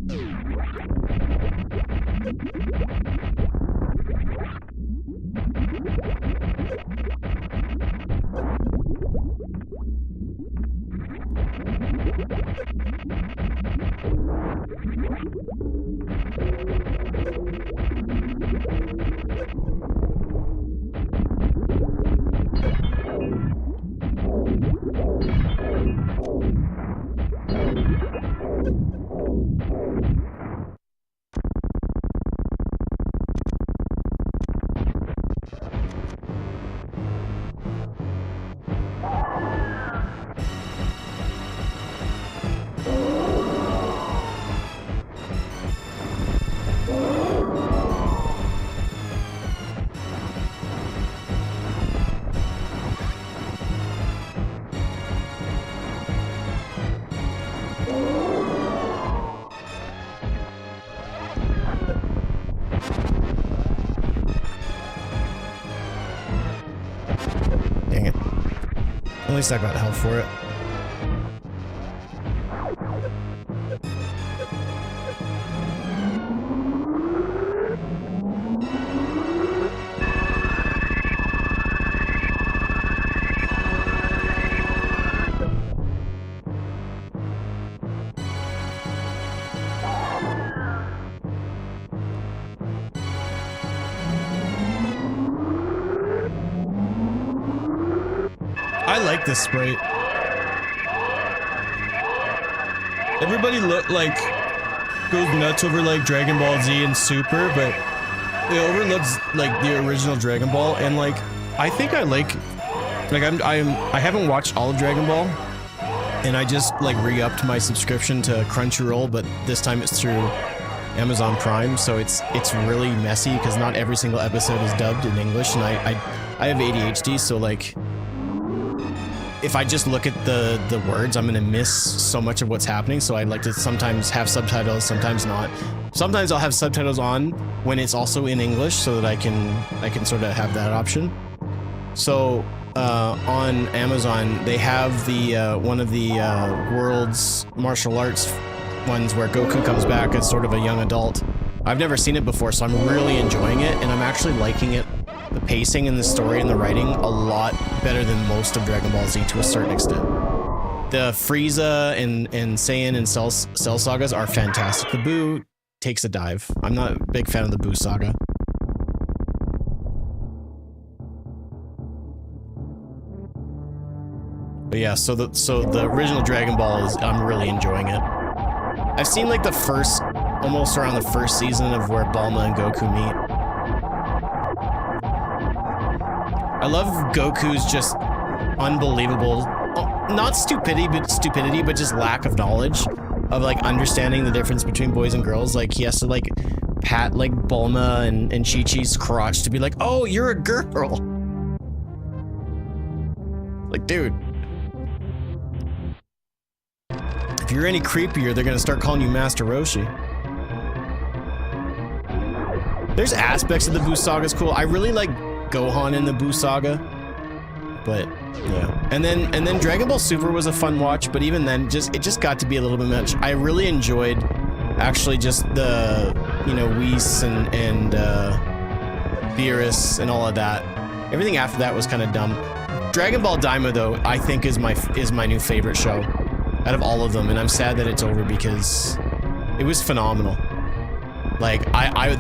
Dang it. At least I got help for it. I like this sprite. Everybody goes nuts over like Dragon Ball Z and Super, but it overlooks like the original Dragon Ball, and like I think I haven't watched all of Dragon Ball, and I just like re-upped my subscription to Crunchyroll, but this time it's through Amazon Prime, so it's really messy because not every single episode is dubbed in English, and I have ADHD, so like if I just look at the words, I'm gonna miss so much of what's happening. So I like to sometimes have subtitles, sometimes not. Sometimes I'll have subtitles on when it's also in English, so that I can sort of have that option. So on Amazon, they have the one of the world's martial arts ones where Goku comes back as sort of a young adult. I've never seen it before, so I'm really enjoying it, and I'm actually liking it. The pacing and the story and the writing a lot better than most of Dragon Ball Z to a certain extent. The Frieza and Saiyan and Cell sagas are fantastic. The Buu takes a dive. I'm not a big fan of the Buu saga. But yeah, so the original Dragon Ball I'm really enjoying it. I've seen like almost around the first season of where Bulma and Goku meet. I love Goku's just unbelievable, not stupidity, but just lack of knowledge of like understanding the difference between boys and girls. Like he has to like pat like Bulma and Chi-Chi's crotch to be like, oh, you're a girl. Like, dude, if you're any creepier, they're gonna start calling you Master Roshi. There's aspects of the Buu Saga's cool. I really like Gohan in the Buu Saga, but yeah. And then Dragon Ball Super was a fun watch, but even then, it just got to be a little bit much. I really enjoyed actually just the Whis and Beerus and all of that. Everything after that was kind of dumb. Dragon Ball Daima though, I think is my new favorite show out of all of them, and I'm sad that it's over because it was phenomenal. Like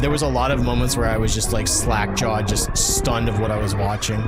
there was a lot of moments where I was just like slack-jawed, just stunned of what I was watching.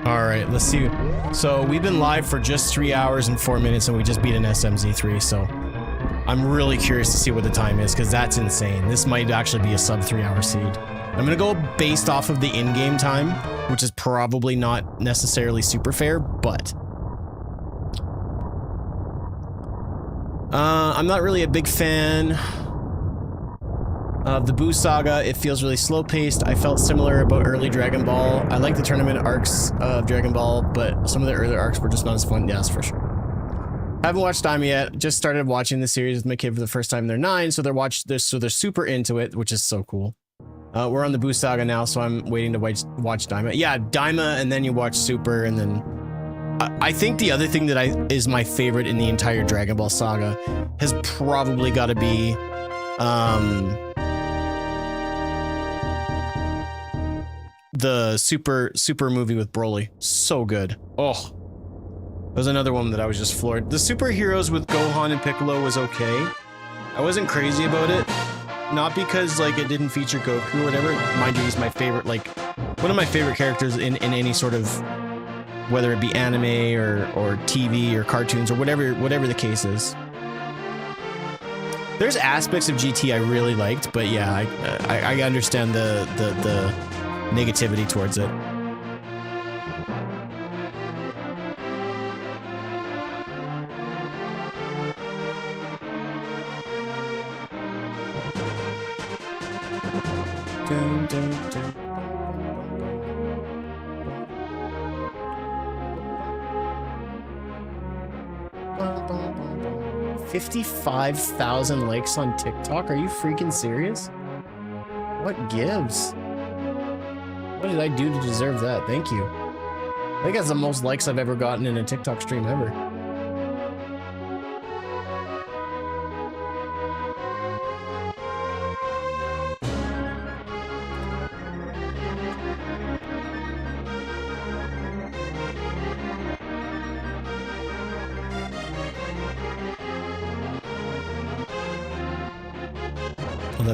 All right, let's see. So we've been live for just 3 hours and 4 minutes, and we just beat an SMZ3. So I'm really curious to see what the time is, because that's insane. This might actually be a sub 3 hour seed. I'm gonna go based off of the in-game time, which is probably not necessarily super fair, but I'm not really a big fan of the Boo Saga. It feels really slow-paced. I felt similar about early Dragon Ball. I like the tournament arcs of Dragon Ball, but some of the earlier arcs were just not as fun. Yes, for sure. Haven't watched Daima yet. Just started watching the series with my kid for the first time. They're 9, so they're super into it, which is so cool. We're on the Boo Saga now, so I'm waiting to watch Daima. Yeah, Daima, and then you watch Super, and then I think the other thing that is my favorite in the entire Dragon Ball saga has probably got to be the Super movie with Broly. So good. Oh, that was another one that I was just floored. The superheroes with Gohan and Piccolo was okay. I wasn't crazy about it. Not because like it didn't feature Goku or whatever. Mind you, he's my favorite, like one of my favorite characters in any sort of, whether it be anime or TV or cartoons or whatever the case is. There's aspects of GT I really liked, but yeah, I understand the negativity towards it. Dun, dun, dun. 55,000 likes on TikTok? Are you freaking serious? What gives? What did I do to deserve that? Thank you. I think that's the most likes I've ever gotten in a TikTok stream ever.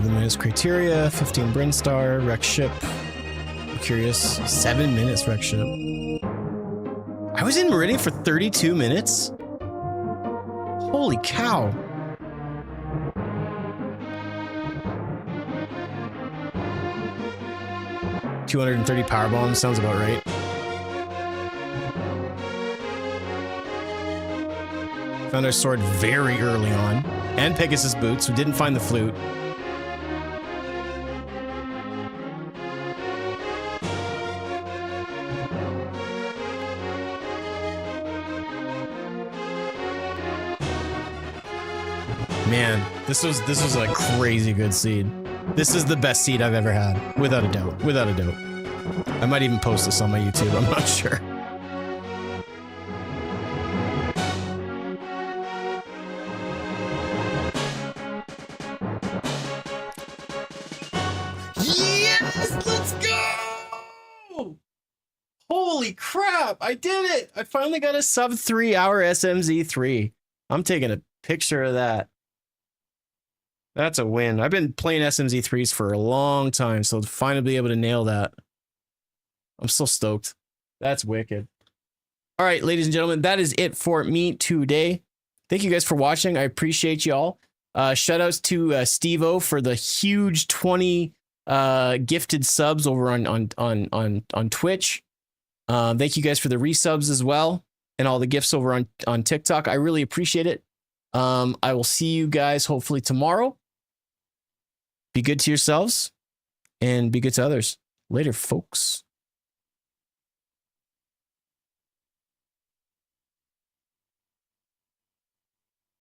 Minutes criteria, 15 Brinstar, wreck ship. I'm curious. 7 minutes wreck ship. I was in Meridian for 32 minutes? Holy cow. $230 power bombs sounds about right. Found our sword very early on. And Pegasus boots. We didn't find the flute. Man, this was a crazy good seed. This is the best seed I've ever had, without a doubt. Without a doubt. I might even post this on my YouTube. I'm not sure. Yes, let's go! Holy crap! I did it! I finally got a sub 3 hour SMZ3. I'm taking a picture of that. That's a win. I've been playing SMZ3s for a long time, so to finally be able to nail that, I'm so stoked. That's wicked. All right, ladies and gentlemen, that is it for me today. Thank you guys for watching. I appreciate y'all. Shout outs to Steve-O for the huge 20 gifted subs over on Twitch. Thank you guys for the resubs as well, and all the gifts over on TikTok. I really appreciate it. I will see you guys hopefully tomorrow. Be good to yourselves and be good to others. Later, folks.